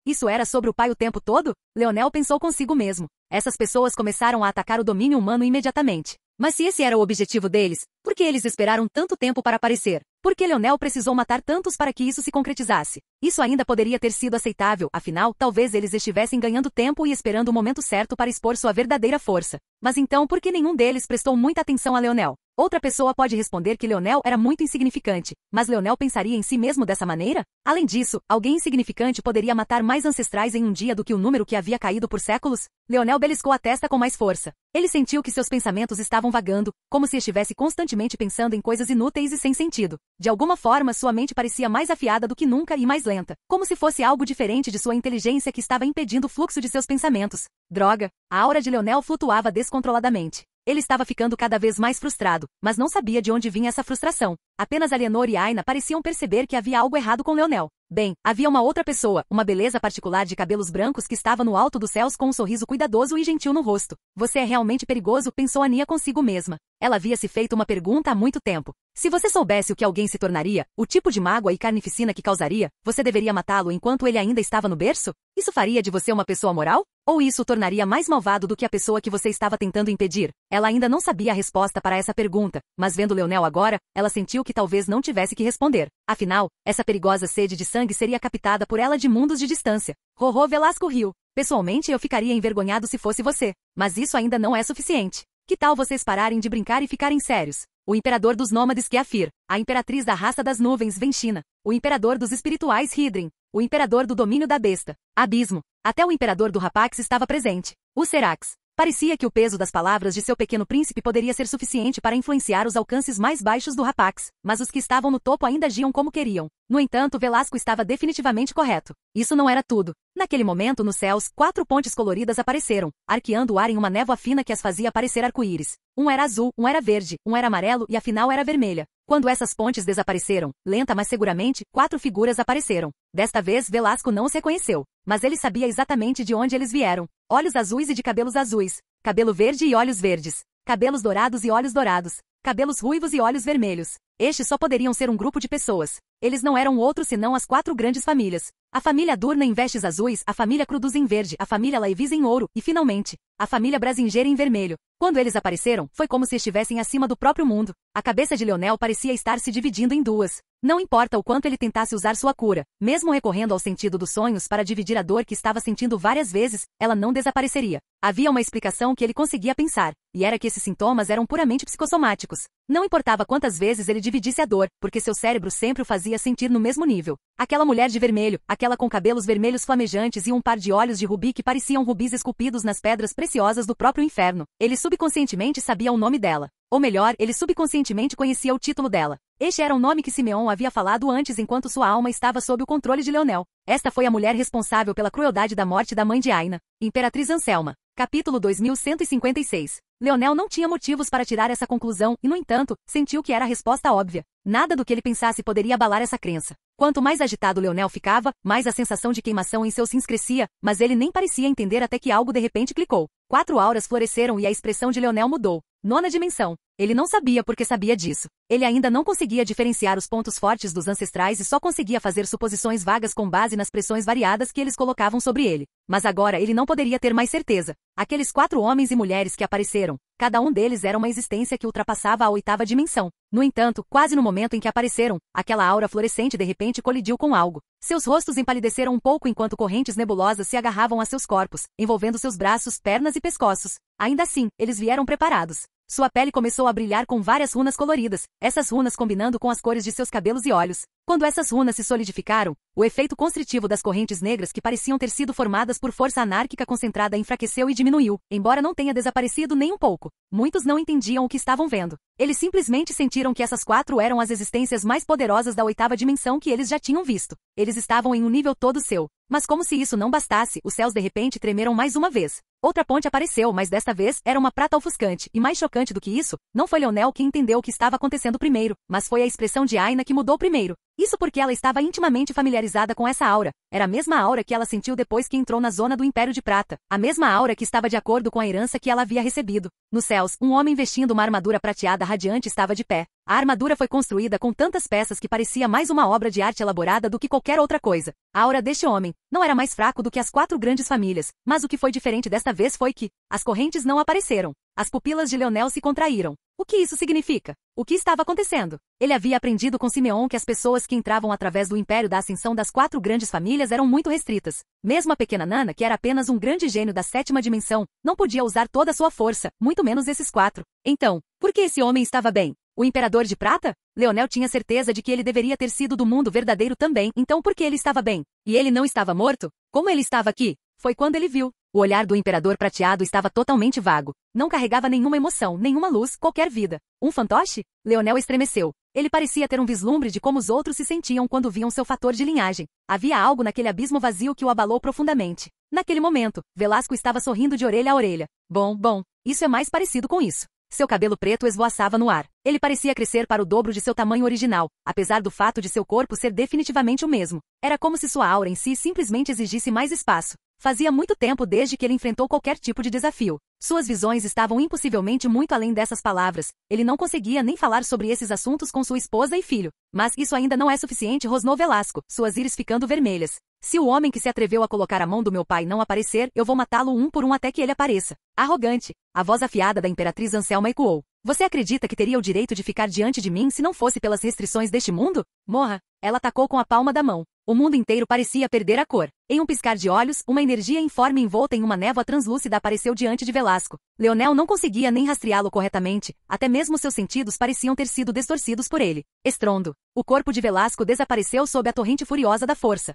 Isso era sobre o pai o tempo todo? Leonel pensou consigo mesmo. Essas pessoas começaram a atacar o domínio humano imediatamente. Mas se esse era o objetivo deles, por que eles esperaram tanto tempo para aparecer? Por que Leonel precisou matar tantos para que isso se concretizasse? Isso ainda poderia ter sido aceitável, afinal, talvez eles estivessem ganhando tempo e esperando o momento certo para expor sua verdadeira força. Mas então, por que nenhum deles prestou muita atenção a Leonel? Outra pessoa pode responder que Leonel era muito insignificante, mas Leonel pensaria em si mesmo dessa maneira? Além disso, alguém insignificante poderia matar mais ancestrais em um dia do que o número que havia caído por séculos? Leonel beliscou a testa com mais força. Ele sentiu que seus pensamentos estavam vagando, como se estivesse constantemente pensando em coisas inúteis e sem sentido. De alguma forma, sua mente parecia mais afiada do que nunca e mais lenta, como se fosse algo diferente de sua inteligência que estava impedindo o fluxo de seus pensamentos. Droga! A aura de Leonel flutuava descontroladamente. Ele estava ficando cada vez mais frustrado, mas não sabia de onde vinha essa frustração. Apenas Alienor e Aina pareciam perceber que havia algo errado com Leonel. Bem, havia uma outra pessoa, uma beleza particular de cabelos brancos que estava no alto dos céus com um sorriso cuidadoso e gentil no rosto. Você é realmente perigoso, pensou Ania consigo mesma. Ela havia se feito uma pergunta há muito tempo. Se você soubesse o que alguém se tornaria, o tipo de mágoa e carnificina que causaria, você deveria matá-lo enquanto ele ainda estava no berço? Isso faria de você uma pessoa moral? Ou isso o tornaria mais malvado do que a pessoa que você estava tentando impedir? Ela ainda não sabia a resposta para essa pergunta, mas vendo Leonel agora, ela sentiu que talvez não tivesse que responder. Afinal, essa perigosa sede de sangue seria captada por ela de mundos de distância. Rorô Velasco riu. Pessoalmente eu ficaria envergonhado se fosse você, mas isso ainda não é suficiente. Que tal vocês pararem de brincar e ficarem sérios? O imperador dos nômades Kiafir, a imperatriz da raça das nuvens Venchina, o imperador dos espirituais Hidrin, o imperador do domínio da besta, Abismo, até o imperador do Rapax estava presente, o Serax. Parecia que o peso das palavras de seu pequeno príncipe poderia ser suficiente para influenciar os alcances mais baixos do Rapax, mas os que estavam no topo ainda agiam como queriam. No entanto, Velasco estava definitivamente correto. Isso não era tudo. Naquele momento, nos céus, 4 pontes coloridas apareceram, arqueando o ar em uma névoa fina que as fazia parecer arco-íris. Um era azul, um era verde, um era amarelo e afinal era vermelha. Quando essas pontes desapareceram, lenta mas seguramente, 4 figuras apareceram. Desta vez, Velasco não os reconheceu, mas ele sabia exatamente de onde eles vieram. Olhos azuis e de cabelos azuis, cabelo verde e olhos verdes, cabelos dourados e olhos dourados, cabelos ruivos e olhos vermelhos. Estes só poderiam ser um grupo de pessoas. Eles não eram outros senão as 4 grandes famílias. A família Durna em vestes azuis, a família Cruduz em verde, a família Laivis em ouro e, finalmente, a família Brasingeira em vermelho. Quando eles apareceram, foi como se estivessem acima do próprio mundo. A cabeça de Leonel parecia estar se dividindo em duas. Não importa o quanto ele tentasse usar sua cura, mesmo recorrendo ao sentido dos sonhos para dividir a dor que estava sentindo várias vezes, ela não desapareceria. Havia uma explicação que ele conseguia pensar, e era que esses sintomas eram puramente psicossomáticos. Não importava quantas vezes ele dividisse a dor, porque seu cérebro sempre o fazia sentir no mesmo nível. Aquela mulher de vermelho, aquela com cabelos vermelhos flamejantes e um par de olhos de rubi que pareciam rubis esculpidos nas pedras preciosas do próprio inferno. Ele subconscientemente sabia o nome dela. Ou melhor, ele subconscientemente conhecia o título dela. Este era um nome que Simeon havia falado antes enquanto sua alma estava sob o controle de Leonel. Esta foi a mulher responsável pela crueldade da morte da mãe de Aina, Imperatriz Anselma. Capítulo 2156. Leonel não tinha motivos para tirar essa conclusão e, no entanto, sentiu que era a resposta óbvia. Nada do que ele pensasse poderia abalar essa crença. Quanto mais agitado Leonel ficava, mais a sensação de queimação em seus rins crescia, mas ele nem parecia entender até que algo de repente clicou. 4 auras floresceram e a expressão de Leonel mudou. 9ª dimensão. Ele não sabia porque sabia disso. Ele ainda não conseguia diferenciar os pontos fortes dos ancestrais e só conseguia fazer suposições vagas com base nas pressões variadas que eles colocavam sobre ele. Mas agora ele não poderia ter mais certeza. Aqueles 4 homens e mulheres que apareceram, cada um deles era uma existência que ultrapassava a 8ª dimensão. No entanto, quase no momento em que apareceram, aquela aura fluorescente de repente colidiu com algo. Seus rostos empalideceram um pouco enquanto correntes nebulosas se agarravam a seus corpos, envolvendo seus braços, pernas e pescoços. Ainda assim, eles vieram preparados. Sua pele começou a brilhar com várias runas coloridas, essas runas combinando com as cores de seus cabelos e olhos. Quando essas runas se solidificaram, o efeito constritivo das correntes negras que pareciam ter sido formadas por força anárquica concentrada enfraqueceu e diminuiu, embora não tenha desaparecido nem um pouco. Muitos não entendiam o que estavam vendo. Eles simplesmente sentiram que essas 4 eram as existências mais poderosas da 8ª dimensão que eles já tinham visto. Eles estavam em um nível todo seu. Mas como se isso não bastasse, os céus de repente tremeram mais uma vez. Outra ponte apareceu, mas desta vez era uma prata ofuscante, e mais chocante do que isso, não foi Leonel que entendeu o que estava acontecendo primeiro, mas foi a expressão de Aina que mudou primeiro. Isso porque ela estava intimamente familiarizada com essa aura. Era a mesma aura que ela sentiu depois que entrou na zona do Império de Prata. A mesma aura que estava de acordo com a herança que ela havia recebido. Nos céus, um homem vestindo uma armadura prateada radiante estava de pé. A armadura foi construída com tantas peças que parecia mais uma obra de arte elaborada do que qualquer outra coisa. A aura deste homem não era mais fraco do que as 4 grandes famílias, mas o que foi diferente desta vez foi que as correntes não apareceram. As pupilas de Leonel se contraíram. O que isso significa? O que estava acontecendo? Ele havia aprendido com Simeon que as pessoas que entravam através do Império da Ascensão das 4 grandes famílias eram muito restritas. Mesmo a pequena Nana, que era apenas um grande gênio da 7ª dimensão, não podia usar toda a sua força, muito menos esses 4. Então, por que esse homem estava bem? O Imperador de Prata? Leonel tinha certeza de que ele deveria ter sido do mundo verdadeiro também, então por que ele estava bem? E ele não estava morto? Como ele estava aqui? Foi quando ele viu. O olhar do Imperador Prateado estava totalmente vago. Não carregava nenhuma emoção, nenhuma luz, qualquer vida. Um fantoche? Leonel estremeceu. Ele parecia ter um vislumbre de como os outros se sentiam quando viam seu fator de linhagem. Havia algo naquele abismo vazio que o abalou profundamente. Naquele momento, Velasco estava sorrindo de orelha a orelha. Bom, isso é mais parecido com isso. Seu cabelo preto esvoaçava no ar. Ele parecia crescer para o dobro de seu tamanho original, apesar do fato de seu corpo ser definitivamente o mesmo. Era como se sua aura em si simplesmente exigisse mais espaço. Fazia muito tempo desde que ele enfrentou qualquer tipo de desafio. Suas visões estavam impossivelmente muito além dessas palavras. Ele não conseguia nem falar sobre esses assuntos com sua esposa e filho. Mas isso ainda não é suficiente, rosnou Velasco, suas íris ficando vermelhas. Se o homem que se atreveu a colocar a mão do meu pai não aparecer, eu vou matá-lo um por um até que ele apareça. Arrogante. A voz afiada da Imperatriz Anselma ecoou. Você acredita que teria o direito de ficar diante de mim se não fosse pelas restrições deste mundo? Morra. Ela tacou com a palma da mão. O mundo inteiro parecia perder a cor. Em um piscar de olhos, uma energia informe envolta em uma névoa translúcida apareceu diante de Velasco. Leonel não conseguia nem rastreá-lo corretamente, até mesmo seus sentidos pareciam ter sido distorcidos por ele. Estrondo. O corpo de Velasco desapareceu sob a torrente furiosa da força.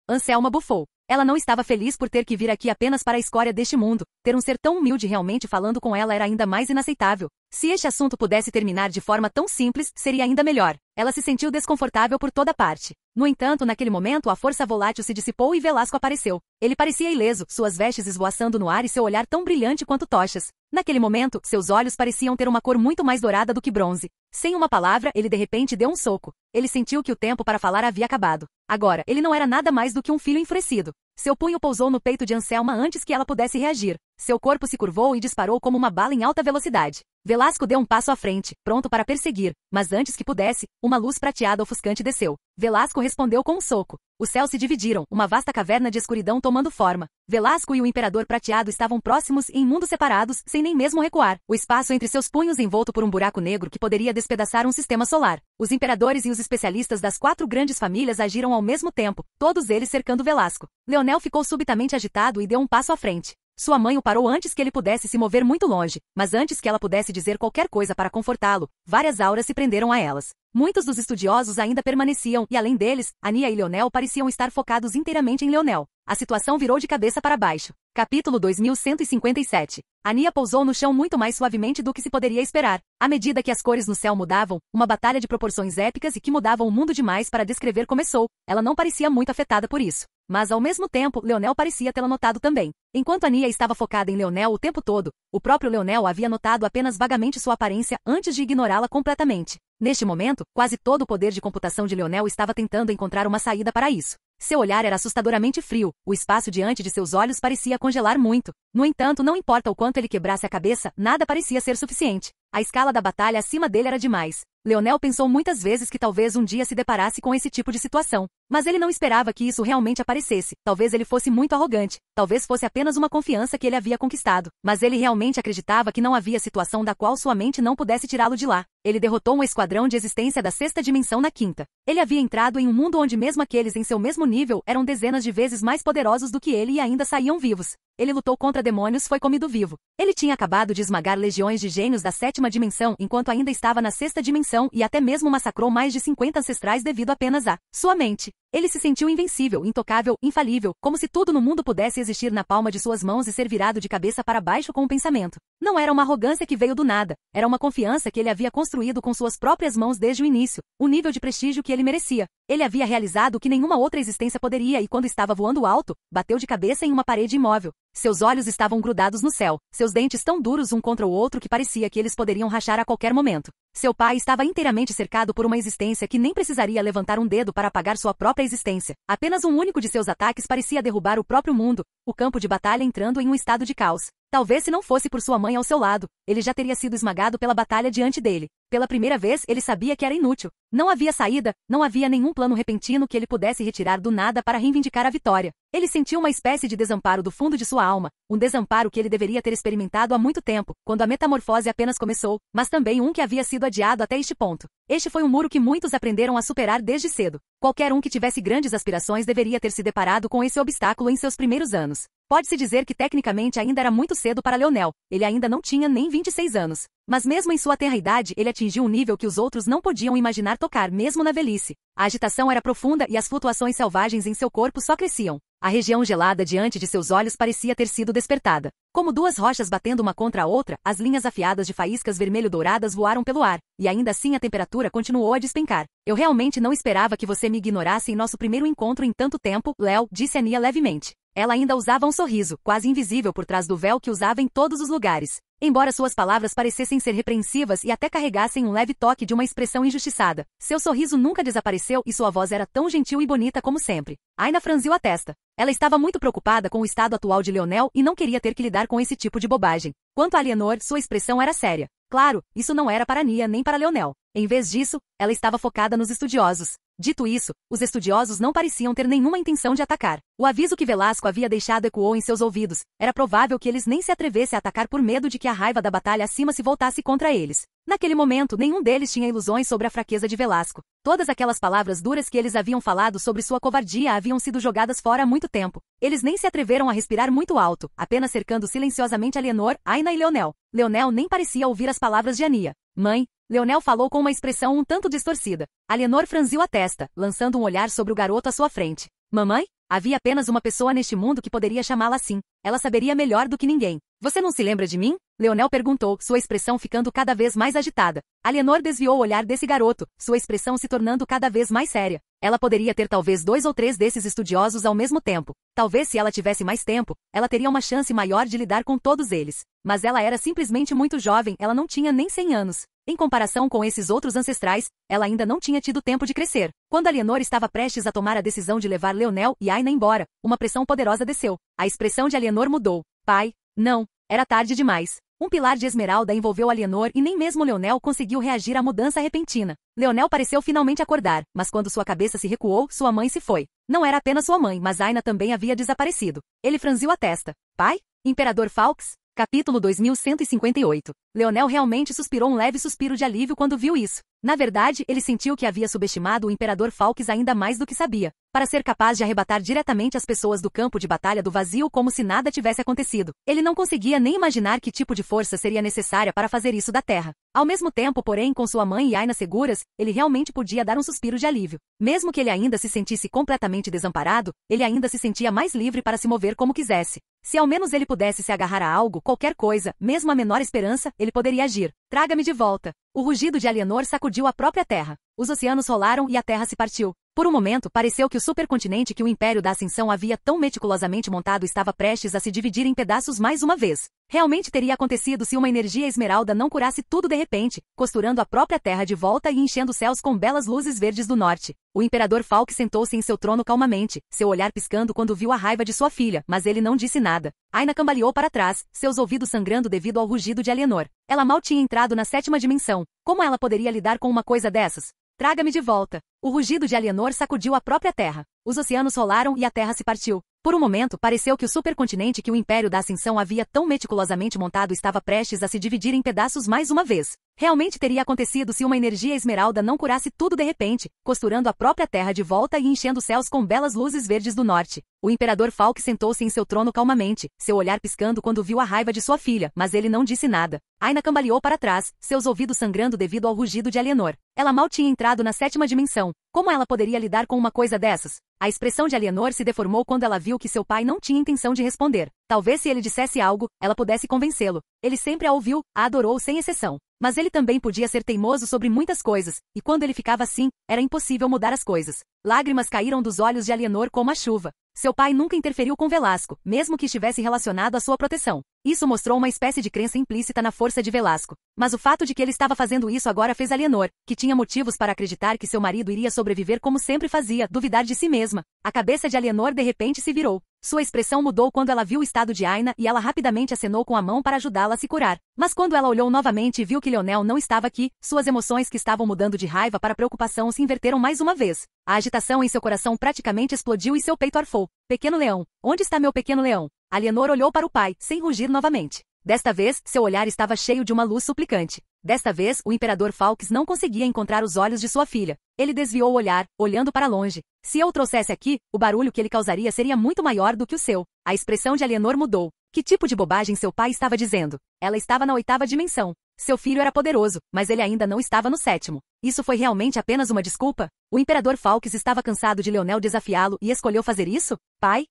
Anselma bufou. Ela não estava feliz por ter que vir aqui apenas para a escória deste mundo. Ter um ser tão humilde realmente falando com ela era ainda mais inaceitável. Se este assunto pudesse terminar de forma tão simples, seria ainda melhor. Ela se sentiu desconfortável por toda parte. No entanto, naquele momento a força volátil se dissipou e Velasco apareceu. Ele parecia ileso, suas vestes esvoaçando no ar e seu olhar tão brilhante quanto tochas. Naquele momento, seus olhos pareciam ter uma cor muito mais dourada do que bronze. Sem uma palavra, ele de repente deu um soco. Ele sentiu que o tempo para falar havia acabado. Agora, ele não era nada mais do que um filho enfurecido. Seu punho pousou no peito de Anselma antes que ela pudesse reagir. Seu corpo se curvou e disparou como uma bala em alta velocidade. Velasco deu um passo à frente, pronto para perseguir, mas antes que pudesse, uma luz prateada ofuscante desceu. Velasco respondeu com um soco. Os céus se dividiram, uma vasta caverna de escuridão tomando forma. Velasco e o Imperador Prateado estavam próximos e em mundos separados, sem nem mesmo recuar. O espaço entre seus punhos envolto por um buraco negro que poderia despedaçar um sistema solar. Os imperadores e os especialistas das 4 grandes famílias agiram ao mesmo tempo, todos eles cercando Velasco. Leonel ficou subitamente agitado e deu um passo à frente. Sua mãe o parou antes que ele pudesse se mover muito longe, mas antes que ela pudesse dizer qualquer coisa para confortá-lo, várias auras se prenderam a elas. Muitos dos estudiosos ainda permaneciam, e além deles, Ania e Leonel pareciam estar focados inteiramente em Leonel. A situação virou de cabeça para baixo. Capítulo 2157. Ania pousou no chão muito mais suavemente do que se poderia esperar. À medida que as cores no céu mudavam, uma batalha de proporções épicas e que mudavam o mundo demais para descrever começou. Ela não parecia muito afetada por isso. Mas ao mesmo tempo, Leonel parecia tê-la notado também. Enquanto Ania estava focada em Leonel o tempo todo, o próprio Leonel havia notado apenas vagamente sua aparência antes de ignorá-la completamente. Neste momento, quase todo o poder de computação de Leonel estava tentando encontrar uma saída para isso. Seu olhar era assustadoramente frio, o espaço diante de seus olhos parecia congelar muito. No entanto, não importa o quanto ele quebrasse a cabeça, nada parecia ser suficiente. A escala da batalha acima dele era demais. Leonel pensou muitas vezes que talvez um dia se deparasse com esse tipo de situação. Mas ele não esperava que isso realmente aparecesse. Talvez ele fosse muito arrogante. Talvez fosse apenas uma confiança que ele havia conquistado. Mas ele realmente acreditava que não havia situação da qual sua mente não pudesse tirá-lo de lá. Ele derrotou um esquadrão de existência da sexta dimensão na quinta. Ele havia entrado em um mundo onde mesmo aqueles em seu mesmo nível eram dezenas de vezes mais poderosos do que ele e ainda saíam vivos. Ele lutou contra demônios, foi comido vivo. Ele tinha acabado de esmagar legiões de gênios da sétima dimensão enquanto ainda estava na sexta dimensão e até mesmo massacrou mais de 50 ancestrais devido apenas a sua mente. Ele se sentiu invencível, intocável, infalível, como se tudo no mundo pudesse existir na palma de suas mãos e ser virado de cabeça para baixo com o pensamento. Não era uma arrogância que veio do nada, era uma confiança que ele havia construído com suas próprias mãos desde o início, o nível de prestígio que ele merecia. Ele havia realizado o que nenhuma outra existência poderia e quando estava voando alto, bateu de cabeça em uma parede imóvel. Seus olhos estavam grudados no céu, seus dentes tão duros um contra o outro que parecia que eles poderiam rachar a qualquer momento. Seu pai estava inteiramente cercado por uma existência que nem precisaria levantar um dedo para apagar sua própria existência. Apenas um único de seus ataques parecia derrubar o próprio mundo, o campo de batalha entrando em um estado de caos. Talvez se não fosse por sua mãe ao seu lado, ele já teria sido esmagado pela batalha diante dele. Pela primeira vez, ele sabia que era inútil. Não havia saída, não havia nenhum plano repentino que ele pudesse retirar do nada para reivindicar a vitória. Ele sentiu uma espécie de desamparo do fundo de sua alma, um desamparo que ele deveria ter experimentado há muito tempo, quando a metamorfose apenas começou, mas também um que havia sido adiado até este ponto. Este foi um muro que muitos aprenderam a superar desde cedo. Qualquer um que tivesse grandes aspirações deveria ter se deparado com esse obstáculo em seus primeiros anos. Pode-se dizer que tecnicamente ainda era muito cedo para Leonel, ele ainda não tinha nem 26 anos. Mas mesmo em sua tenra idade ele atingiu um nível que os outros não podiam imaginar tocar mesmo na velhice. A agitação era profunda e as flutuações selvagens em seu corpo só cresciam. A região gelada diante de seus olhos parecia ter sido despertada. Como duas rochas batendo uma contra a outra, as linhas afiadas de faíscas vermelho-douradas voaram pelo ar, e ainda assim a temperatura continuou a despencar. Eu realmente não esperava que você me ignorasse em nosso primeiro encontro em tanto tempo, Léo, disse Ania levemente. Ela ainda usava um sorriso, quase invisível por trás do véu que usava em todos os lugares. Embora suas palavras parecessem ser repreensivas e até carregassem um leve toque de uma expressão injustiçada, seu sorriso nunca desapareceu e sua voz era tão gentil e bonita como sempre. Aina franziu a testa. Ela estava muito preocupada com o estado atual de Leonel e não queria ter que lidar com esse tipo de bobagem. Quanto a Alienor, sua expressão era séria. Claro, isso não era para Nia nem para Leonel. Em vez disso, ela estava focada nos estudiosos. Dito isso, os estudiosos não pareciam ter nenhuma intenção de atacar. O aviso que Velasco havia deixado ecoou em seus ouvidos. Era provável que eles nem se atrevessem a atacar por medo de que a raiva da batalha acima se voltasse contra eles. Naquele momento, nenhum deles tinha ilusões sobre a fraqueza de Velasco. Todas aquelas palavras duras que eles haviam falado sobre sua covardia haviam sido jogadas fora há muito tempo. Eles nem se atreveram a respirar muito alto, apenas cercando silenciosamente Alienor, Aina e Leonel. Leonel nem parecia ouvir as palavras de Ania. Mãe, Leonel falou com uma expressão um tanto distorcida. Alienor franziu a testa, lançando um olhar sobre o garoto à sua frente. Mamãe? Havia apenas uma pessoa neste mundo que poderia chamá-la assim. Ela saberia melhor do que ninguém. Você não se lembra de mim? Leonel perguntou, sua expressão ficando cada vez mais agitada. Alienor desviou o olhar desse garoto, sua expressão se tornando cada vez mais séria. Ela poderia ter talvez 2 ou 3 desses estudiosos ao mesmo tempo. Talvez se ela tivesse mais tempo, ela teria uma chance maior de lidar com todos eles. Mas ela era simplesmente muito jovem, ela não tinha nem 100 anos. Em comparação com esses outros ancestrais, ela ainda não tinha tido tempo de crescer. Quando Alienor estava prestes a tomar a decisão de levar Leonel e Aina embora, uma pressão poderosa desceu. A expressão de Alienor mudou. Pai, não. Era tarde demais. Um pilar de esmeralda envolveu Alienor e nem mesmo Leonel conseguiu reagir à mudança repentina. Leonel pareceu finalmente acordar, mas quando sua cabeça se recuou, sua mãe se foi. Não era apenas sua mãe, mas Aina também havia desaparecido. Ele franziu a testa. Pai? Imperador Falx? Capítulo 2158. Leonel realmente suspirou um leve suspiro de alívio quando viu isso. Na verdade, ele sentiu que havia subestimado o Imperador Falx ainda mais do que sabia. Para ser capaz de arrebatar diretamente as pessoas do campo de batalha do vazio como se nada tivesse acontecido. Ele não conseguia nem imaginar que tipo de força seria necessária para fazer isso da Terra. Ao mesmo tempo, porém, com sua mãe e Aina seguras, ele realmente podia dar um suspiro de alívio. Mesmo que ele ainda se sentisse completamente desamparado, ele ainda se sentia mais livre para se mover como quisesse. Se ao menos ele pudesse se agarrar a algo, qualquer coisa, mesmo a menor esperança, ele poderia agir. Traga-me de volta. O rugido de Alienor sacudiu a própria terra. Os oceanos rolaram e a terra se partiu. Por um momento, pareceu que o supercontinente que o Império da Ascensão havia tão meticulosamente montado estava prestes a se dividir em pedaços mais uma vez. Realmente teria acontecido se uma energia esmeralda não curasse tudo de repente, costurando a própria Terra de volta e enchendo os céus com belas luzes verdes do norte. O Imperador Falk sentou-se em seu trono calmamente, seu olhar piscando quando viu a raiva de sua filha, mas ele não disse nada. Aina cambaleou para trás, seus ouvidos sangrando devido ao rugido de Alienor. Ela mal tinha entrado na 7ª dimensão. Como ela poderia lidar com uma coisa dessas? Traga-me de volta. O rugido de Alienor sacudiu a própria Terra. Os oceanos rolaram e a Terra se partiu. Por um momento, pareceu que o supercontinente que o Império da Ascensão havia tão meticulosamente montado estava prestes a se dividir em pedaços mais uma vez. Realmente teria acontecido se uma energia esmeralda não curasse tudo de repente, costurando a própria Terra de volta e enchendo os céus com belas luzes verdes do norte. O Imperador Falk sentou-se em seu trono calmamente, seu olhar piscando quando viu a raiva de sua filha, mas ele não disse nada. Aina cambaleou para trás, seus ouvidos sangrando devido ao rugido de Alienor. Ela mal tinha entrado na 7ª dimensão. Como ela poderia lidar com uma coisa dessas? A expressão de Alienor se deformou quando ela viu que seu pai não tinha intenção de responder. Talvez se ele dissesse algo, ela pudesse convencê-lo. Ele sempre a ouviu, a adorou sem exceção. Mas ele também podia ser teimoso sobre muitas coisas, e quando ele ficava assim, era impossível mudar as coisas. Lágrimas caíram dos olhos de Alienor como a chuva. Seu pai nunca interferiu com Velasco, mesmo que estivesse relacionado à sua proteção. Isso mostrou uma espécie de crença implícita na força de Velasco. Mas o fato de que ele estava fazendo isso agora fez Alienor, que tinha motivos para acreditar que seu marido iria sobreviver como sempre fazia, duvidar de si mesma. A cabeça de Alienor de repente se virou. Sua expressão mudou quando ela viu o estado de Aina e ela rapidamente acenou com a mão para ajudá-la a se curar. Mas quando ela olhou novamente e viu que Leonel não estava aqui, suas emoções que estavam mudando de raiva para preocupação se inverteram mais uma vez. A agitação em seu coração praticamente explodiu e seu peito arfou. Pequeno leão, onde está meu pequeno leão? Alienor olhou para o pai, sem rugir novamente. Desta vez, seu olhar estava cheio de uma luz suplicante. Desta vez, o Imperador Falks não conseguia encontrar os olhos de sua filha. Ele desviou o olhar, olhando para longe. Se eu o trouxesse aqui, o barulho que ele causaria seria muito maior do que o seu. A expressão de Alienor mudou. Que tipo de bobagem seu pai estava dizendo? Ela estava na 8ª dimensão. Seu filho era poderoso, mas ele ainda não estava no 7º. Isso foi realmente apenas uma desculpa? O Imperador Falks estava cansado de Leonel desafiá-lo e escolheu fazer isso? Pai,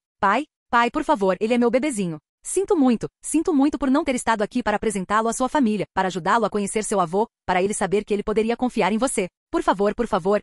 por favor, ele é meu bebezinho. Sinto muito por não ter estado aqui para apresentá-lo à sua família, para ajudá-lo a conhecer seu avô, para ele saber que ele poderia confiar em você. Por favor,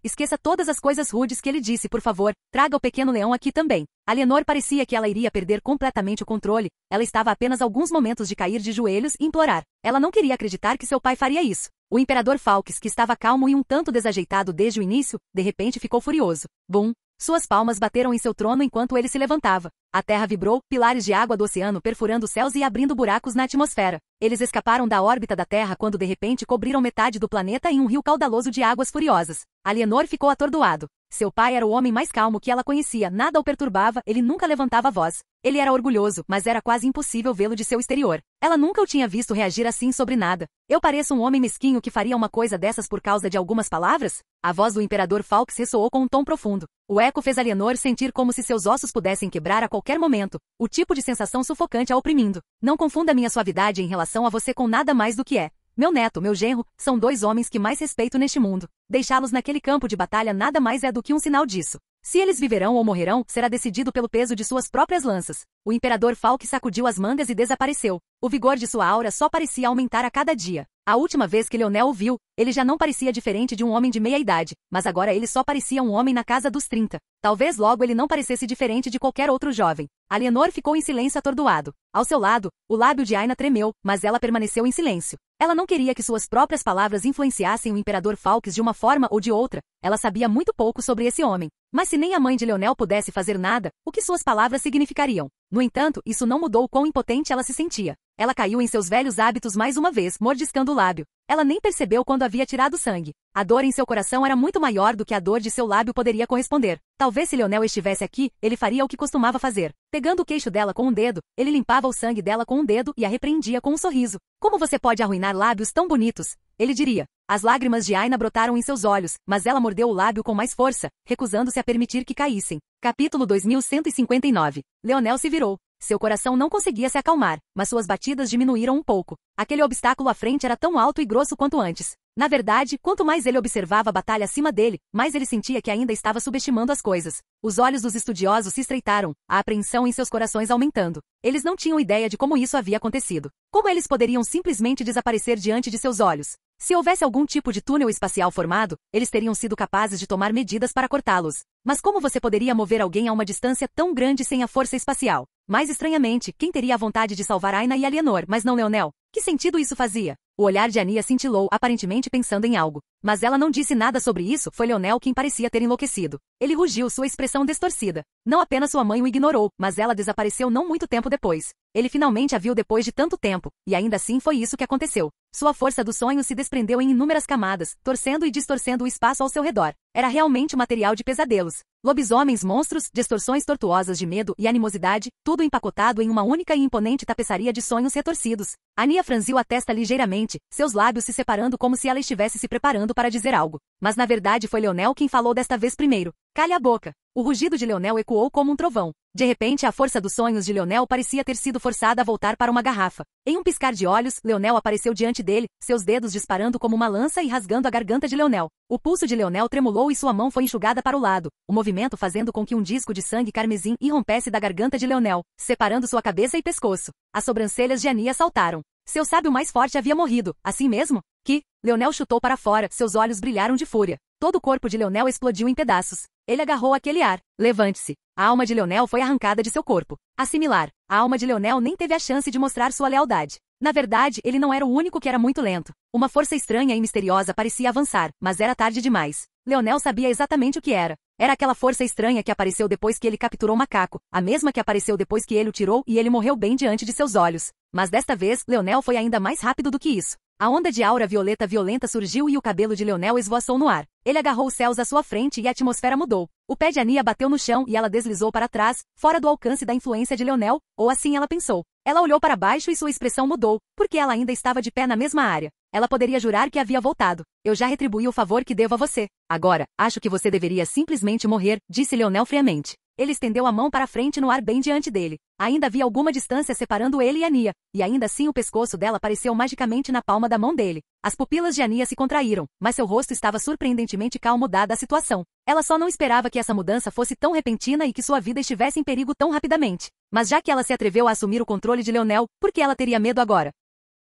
esqueça todas as coisas rudes que ele disse, por favor, traga o pequeno leão aqui também. Alienor parecia que ela iria perder completamente o controle, ela estava a apenas alguns momentos de cair de joelhos e implorar. Ela não queria acreditar que seu pai faria isso. O Imperador Falks, que estava calmo e um tanto desajeitado desde o início, de repente ficou furioso. Bum! Suas palmas bateram em seu trono enquanto ele se levantava. A terra vibrou, pilares de água do oceano perfurando os céus e abrindo buracos na atmosfera. Eles escaparam da órbita da Terra quando de repente cobriram metade do planeta em um rio caudaloso de águas furiosas. Alienor ficou atordoado. Seu pai era o homem mais calmo que ela conhecia, nada o perturbava, ele nunca levantava a voz. Ele era orgulhoso, mas era quase impossível vê-lo de seu exterior. Ela nunca o tinha visto reagir assim sobre nada. Eu pareço um homem mesquinho que faria uma coisa dessas por causa de algumas palavras? A voz do Imperador Falks ressoou com um tom profundo. O eco fez Alienor sentir como se seus ossos pudessem quebrar a qualquer momento, o tipo de sensação sufocante a oprimindo. Não confunda minha suavidade em relação a você com nada mais do que é. Meu neto, meu genro, são 2 homens que mais respeito neste mundo. Deixá-los naquele campo de batalha nada mais é do que um sinal disso. Se eles viverão ou morrerão, será decidido pelo peso de suas próprias lanças. O Imperador Falk sacudiu as mangas e desapareceu. O vigor de sua aura só parecia aumentar a cada dia. A última vez que Leonel o viu, ele já não parecia diferente de um homem de meia idade, mas agora ele só parecia um homem na casa dos 30. Talvez logo ele não parecesse diferente de qualquer outro jovem. Alienor ficou em silêncio atordoado. Ao seu lado, o lábio de Aina tremeu, mas ela permaneceu em silêncio. Ela não queria que suas próprias palavras influenciassem o Imperador Falks de uma forma ou de outra. Ela sabia muito pouco sobre esse homem. Mas se nem a mãe de Leonel pudesse fazer nada, o que suas palavras significariam? No entanto, isso não mudou o quão impotente ela se sentia. Ela caiu em seus velhos hábitos mais uma vez, mordiscando o lábio. Ela nem percebeu quando havia tirado sangue. A dor em seu coração era muito maior do que a dor de seu lábio poderia corresponder. Talvez se Leonel estivesse aqui, ele faria o que costumava fazer. Pegando o queixo dela com um dedo, ele limpava o sangue dela com um dedo e a repreendia com um sorriso. Como você pode arruinar lábios tão bonitos? Ele diria. As lágrimas de Aina brotaram em seus olhos, mas ela mordeu o lábio com mais força, recusando-se a permitir que caíssem. Capítulo 2159. Leonel se virou. Seu coração não conseguia se acalmar, mas suas batidas diminuíram um pouco. Aquele obstáculo à frente era tão alto e grosso quanto antes. Na verdade, quanto mais ele observava a batalha acima dele, mais ele sentia que ainda estava subestimando as coisas. Os olhos dos estudiosos se estreitaram, a apreensão em seus corações aumentando. Eles não tinham ideia de como isso havia acontecido. Como eles poderiam simplesmente desaparecer diante de seus olhos? Se houvesse algum tipo de túnel espacial formado, eles teriam sido capazes de tomar medidas para cortá-los. Mas como você poderia mover alguém a uma distância tão grande sem a força espacial? Mais estranhamente, quem teria a vontade de salvar Aina e Alienor, mas não Leonel? Que sentido isso fazia? O olhar de Ania cintilou, aparentemente pensando em algo. Mas ela não disse nada sobre isso, foi Leonel quem parecia ter enlouquecido. Ele rugiu, sua expressão distorcida. Não apenas sua mãe o ignorou, mas ela desapareceu não muito tempo depois. Ele finalmente a viu depois de tanto tempo, e ainda assim foi isso que aconteceu. Sua força do sonho se desprendeu em inúmeras camadas, torcendo e distorcendo o espaço ao seu redor. Era realmente material de pesadelos. Lobisomens, monstros, distorções tortuosas de medo e animosidade, tudo empacotado em uma única e imponente tapeçaria de sonhos retorcidos. Ania franziu a testa ligeiramente, seus lábios se separando como se ela estivesse se preparando para dizer algo. Mas na verdade foi Leonel quem falou desta vez primeiro. Calhe a boca. O rugido de Leonel ecoou como um trovão. De repente, a força dos sonhos de Leonel parecia ter sido forçada a voltar para uma garrafa. Em um piscar de olhos, Leonel apareceu diante dele, seus dedos disparando como uma lança e rasgando a garganta de Leonel. O pulso de Leonel tremulou e sua mão foi enxugada para o lado, o movimento fazendo com que um disco de sangue carmesim irrompesse da garganta de Leonel, separando sua cabeça e pescoço. As sobrancelhas de Ania saltaram. Seu sábio mais forte havia morrido, assim mesmo? Que? Leonel chutou para fora, seus olhos brilharam de fúria. Todo o corpo de Leonel explodiu em pedaços. Ele agarrou aquele ar. Levante-se. A alma de Leonel foi arrancada de seu corpo. Assimilar. A alma de Leonel nem teve a chance de mostrar sua lealdade. Na verdade, ele não era o único que era muito lento. Uma força estranha e misteriosa parecia avançar, mas era tarde demais. Leonel sabia exatamente o que era. Era aquela força estranha que apareceu depois que ele capturou o macaco, a mesma que apareceu depois que ele o tirou e ele morreu bem diante de seus olhos. Mas desta vez, Leonel foi ainda mais rápido do que isso. A onda de aura violeta violenta surgiu e o cabelo de Leonel esvoaçou no ar. Ele agarrou os céus à sua frente e a atmosfera mudou. O pé de Ania bateu no chão e ela deslizou para trás, fora do alcance da influência de Leonel, ou assim ela pensou. Ela olhou para baixo e sua expressão mudou, porque ela ainda estava de pé na mesma área. Ela poderia jurar que havia voltado. Eu já retribuí o favor que devo a você. Agora, acho que você deveria simplesmente morrer, disse Leonel friamente. Ele estendeu a mão para frente no ar bem diante dele. Ainda havia alguma distância separando ele e Ania, e ainda assim o pescoço dela apareceu magicamente na palma da mão dele. As pupilas de Ania se contraíram, mas seu rosto estava surpreendentemente calmo dada a situação. Ela só não esperava que essa mudança fosse tão repentina e que sua vida estivesse em perigo tão rapidamente. Mas já que ela se atreveu a assumir o controle de Leonel, por que ela teria medo agora?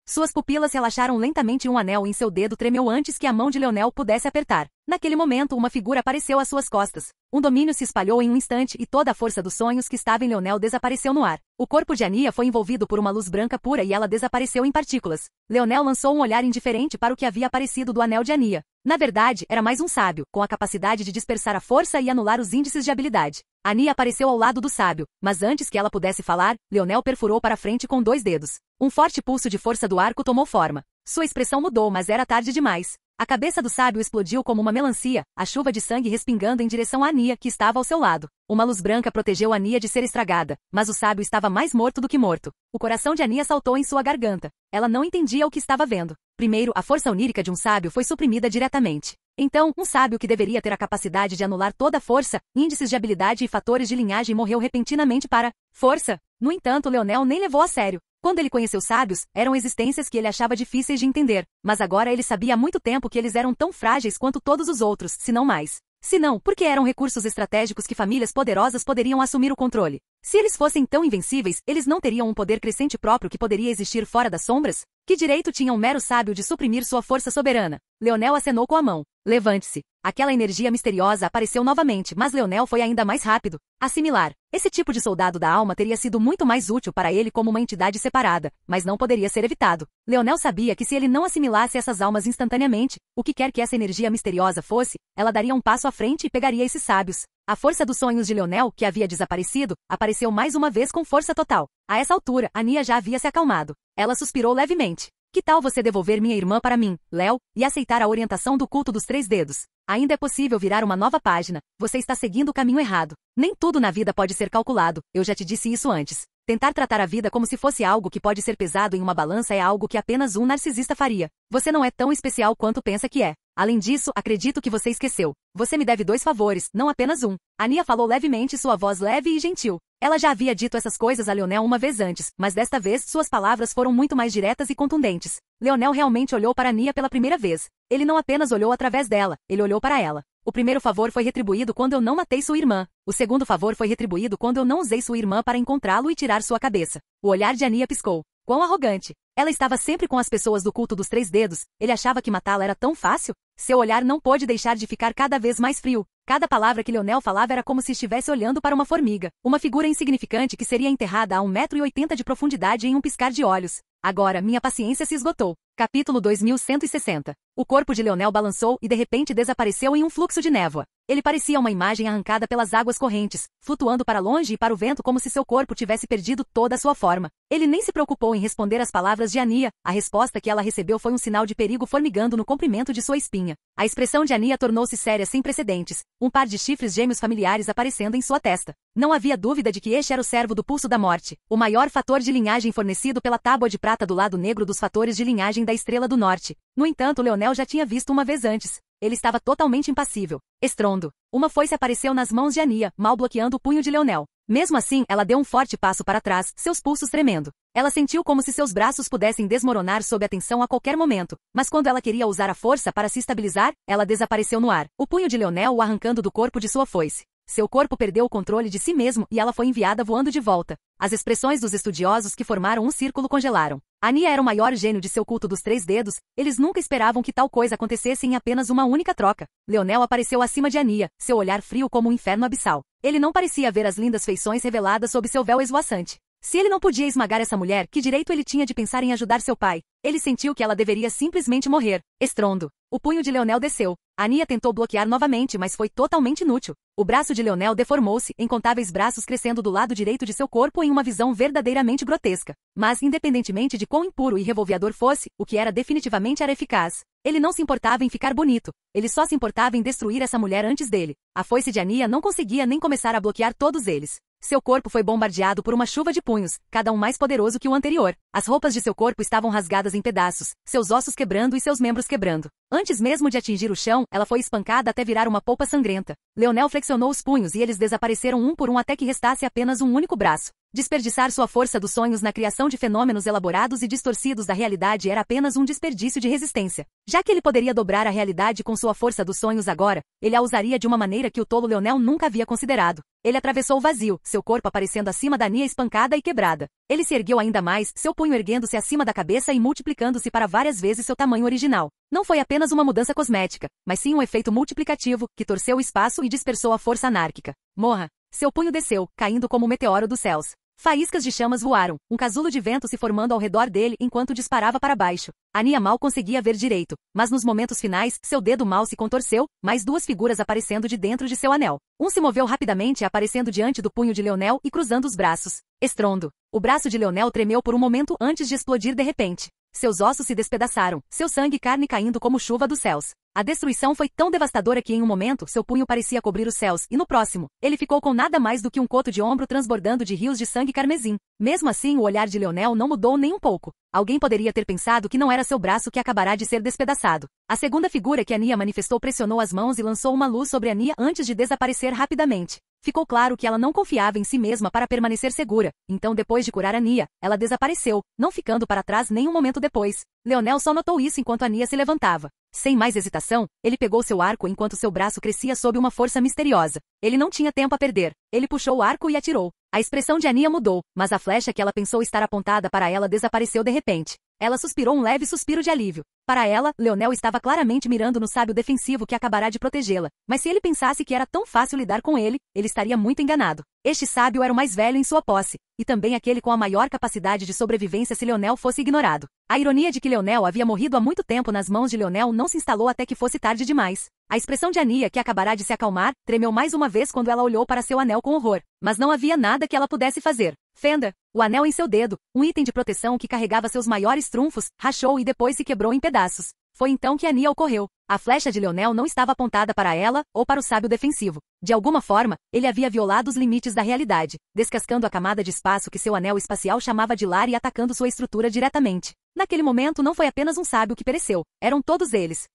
Suas pupilas relaxaram lentamente e um anel em seu dedo tremeu antes que a mão de Leonel pudesse apertar. Naquele momento, uma figura apareceu às suas costas. Um domínio se espalhou em um instante e toda a força dos sonhos que estava em Leonel desapareceu no ar. O corpo de Ania foi envolvido por uma luz branca pura e ela desapareceu em partículas. Leonel lançou um olhar indiferente para o que havia aparecido do anel de Ania. Na verdade, era mais um sábio, com a capacidade de dispersar a força e anular os índices de habilidade. Ania apareceu ao lado do sábio, mas antes que ela pudesse falar, Leonel perfurou para frente com 2 dedos. Um forte pulso de força do arco tomou forma. Sua expressão mudou, mas era tarde demais. A cabeça do sábio explodiu como uma melancia, a chuva de sangue respingando em direção a Ania, que estava ao seu lado. Uma luz branca protegeu Ania de ser estragada, mas o sábio estava mais morto do que morto. O coração de Ania saltou em sua garganta. Ela não entendia o que estava vendo. Primeiro, a força onírica de um sábio foi suprimida diretamente. Então, um sábio que deveria ter a capacidade de anular toda a força, índices de habilidade e fatores de linhagem morreu repentinamente para força. No entanto, Leonel nem levou a sério. Quando ele conheceu sábios, eram existências que ele achava difíceis de entender, mas agora ele sabia há muito tempo que eles eram tão frágeis quanto todos os outros, se não mais. Se não, porque eram recursos estratégicos que famílias poderosas poderiam assumir o controle. Se eles fossem tão invencíveis, eles não teriam um poder crescente próprio que poderia existir fora das sombras? Que direito tinha um mero sábio de suprimir sua força soberana? Leonel acenou com a mão. Levante-se. Aquela energia misteriosa apareceu novamente, mas Leonel foi ainda mais rápido. Assimilar. Esse tipo de soldado da alma teria sido muito mais útil para ele como uma entidade separada, mas não poderia ser evitado. Leonel sabia que se ele não assimilasse essas almas instantaneamente, o que quer que essa energia misteriosa fosse, ela daria um passo à frente e pegaria esses sábios. A força dos sonhos de Leonel, que havia desaparecido, apareceu mais uma vez com força total. A essa altura, Ania já havia se acalmado. Ela suspirou levemente. Que tal você devolver minha irmã para mim, Léo, e aceitar a orientação do culto dos 3 dedos? Ainda é possível virar uma nova página. Você está seguindo o caminho errado. Nem tudo na vida pode ser calculado. Eu já te disse isso antes. Tentar tratar a vida como se fosse algo que pode ser pesado em uma balança é algo que apenas um narcisista faria. Você não é tão especial quanto pensa que é. Além disso, acredito que você esqueceu. Você me deve 2 favores, não apenas um. Ania falou levemente, sua voz leve e gentil. Ela já havia dito essas coisas a Leonel uma vez antes, mas desta vez suas palavras foram muito mais diretas e contundentes. Leonel realmente olhou para Ania pela primeira vez. Ele não apenas olhou através dela, ele olhou para ela. O primeiro favor foi retribuído quando eu não matei sua irmã. O segundo favor foi retribuído quando eu não usei sua irmã para encontrá-lo e tirar sua cabeça. O olhar de Ania piscou. quão arrogante. Ela estava sempre com as pessoas do culto dos 3 dedos, ele achava que matá-la era tão fácil? Seu olhar não pôde deixar de ficar cada vez mais frio. Cada palavra que Leonel falava era como se estivesse olhando para uma formiga, uma figura insignificante que seria enterrada a 1,80 m de profundidade em um piscar de olhos. Agora, minha paciência se esgotou. Capítulo 2160. O corpo de Leonel balançou e de repente desapareceu em um fluxo de névoa. Ele parecia uma imagem arrancada pelas águas correntes, flutuando para longe e para o vento como se seu corpo tivesse perdido toda a sua forma. Ele nem se preocupou em responder às palavras de Ania. A resposta que ela recebeu foi um sinal de perigo formigando no comprimento de sua espinha. A expressão de Ania tornou-se séria sem precedentes, um par de chifres gêmeos familiares aparecendo em sua testa. Não havia dúvida de que este era o servo do pulso da morte, o maior fator de linhagem fornecido pela tábua de prata do lado negro dos fatores de linhagem da Estrela do Norte. No entanto, Leonel já tinha visto uma vez antes. Ele estava totalmente impassível. Estrondo. Uma foice apareceu nas mãos de Ania, mal bloqueando o punho de Leonel. Mesmo assim, ela deu um forte passo para trás, seus pulsos tremendo. Ela sentiu como se seus braços pudessem desmoronar sob a tensão a qualquer momento, mas quando ela queria usar a força para se estabilizar, ela desapareceu no ar, o punho de Leonel o arrancando do corpo de sua foice. Seu corpo perdeu o controle de si mesmo e ela foi enviada voando de volta. As expressões dos estudiosos que formaram um círculo congelaram. Ania era o maior gênio de seu culto dos 3 dedos, eles nunca esperavam que tal coisa acontecesse em apenas uma única troca. Leonel apareceu acima de Ania, seu olhar frio como um inferno abissal. Ele não parecia ver as lindas feições reveladas sob seu véu esvoaçante. Se ele não podia esmagar essa mulher, que direito ele tinha de pensar em ajudar seu pai? Ele sentiu que ela deveria simplesmente morrer. Estrondo. O punho de Leonel desceu. Ania tentou bloquear novamente, mas foi totalmente inútil. O braço de Leonel deformou-se, incontáveis braços crescendo do lado direito de seu corpo em uma visão verdadeiramente grotesca. Mas, independentemente de quão impuro e revolvedor fosse, o que era definitivamente era eficaz. Ele não se importava em ficar bonito. Ele só se importava em destruir essa mulher antes dele. A foice de Ania não conseguia nem começar a bloquear todos eles. Seu corpo foi bombardeado por uma chuva de punhos, cada um mais poderoso que o anterior. As roupas de seu corpo estavam rasgadas em pedaços, seus ossos quebrando e seus membros quebrando. Antes mesmo de atingir o chão, ela foi espancada até virar uma polpa sangrenta. Leonel flexionou os punhos e eles desapareceram um por um até que restasse apenas um único braço. Desperdiçar sua força dos sonhos na criação de fenômenos elaborados e distorcidos da realidade era apenas um desperdício de resistência. Já que ele poderia dobrar a realidade com sua força dos sonhos agora, ele a usaria de uma maneira que o tolo Leonel nunca havia considerado. Ele atravessou o vazio, seu corpo aparecendo acima da Ania espancada e quebrada. Ele se ergueu ainda mais, seu punho erguendo-se acima da cabeça e multiplicando-se para várias vezes seu tamanho original. Não foi apenas uma mudança cosmética, mas sim um efeito multiplicativo, que torceu o espaço e dispersou a força anárquica. Morra! Seu punho desceu, caindo como um meteoro dos céus. Faíscas de chamas voaram, um casulo de vento se formando ao redor dele enquanto disparava para baixo. Ania mal conseguia ver direito, mas nos momentos finais, seu dedo mal se contorceu, mais 2 figuras aparecendo de dentro de seu anel. Um se moveu rapidamente aparecendo diante do punho de Leonel e cruzando os braços. Estrondo. O braço de Leonel tremeu por um momento antes de explodir de repente. Seus ossos se despedaçaram, seu sangue e carne caindo como chuva dos céus. A destruição foi tão devastadora que em um momento seu punho parecia cobrir os céus e no próximo, ele ficou com nada mais do que um coto de ombro transbordando de rios de sangue carmesim. Mesmo assim, o olhar de Leonel não mudou nem um pouco. Alguém poderia ter pensado que não era seu braço que acabará de ser despedaçado. A segunda figura que Ania manifestou pressionou as mãos e lançou uma luz sobre Ania antes de desaparecer rapidamente. Ficou claro que ela não confiava em si mesma para permanecer segura, então depois de curar Ania, ela desapareceu, não ficando para trás nem um momento depois. Leonel só notou isso enquanto Ania se levantava. Sem mais hesitação, ele pegou seu arco enquanto seu braço crescia sob uma força misteriosa. Ele não tinha tempo a perder. Ele puxou o arco e atirou. A expressão de Ania mudou, mas a flecha que ela pensou estar apontada para ela desapareceu de repente. Ela suspirou um leve suspiro de alívio. Para ela, Leonel estava claramente mirando no sábio defensivo que acabará de protegê-la. Mas se ele pensasse que era tão fácil lidar com ele, ele estaria muito enganado. Este sábio era o mais velho em sua posse, e também aquele com a maior capacidade de sobrevivência se Leonel fosse ignorado. A ironia de que Leonel havia morrido há muito tempo nas mãos de Leonel não se instalou até que fosse tarde demais. A expressão de Ania, que acabará de se acalmar, tremeu mais uma vez quando ela olhou para seu anel com horror. Mas não havia nada que ela pudesse fazer. Fenda, o anel em seu dedo, um item de proteção que carregava seus maiores trunfos, rachou e depois se quebrou em pedaços. Foi então que Ania ocorreu. A flecha de Leonel não estava apontada para ela, ou para o sábio defensivo. De alguma forma, ele havia violado os limites da realidade, descascando a camada de espaço que seu anel espacial chamava de lar e atacando sua estrutura diretamente. Naquele momento não foi apenas um sábio que pereceu, eram todos eles.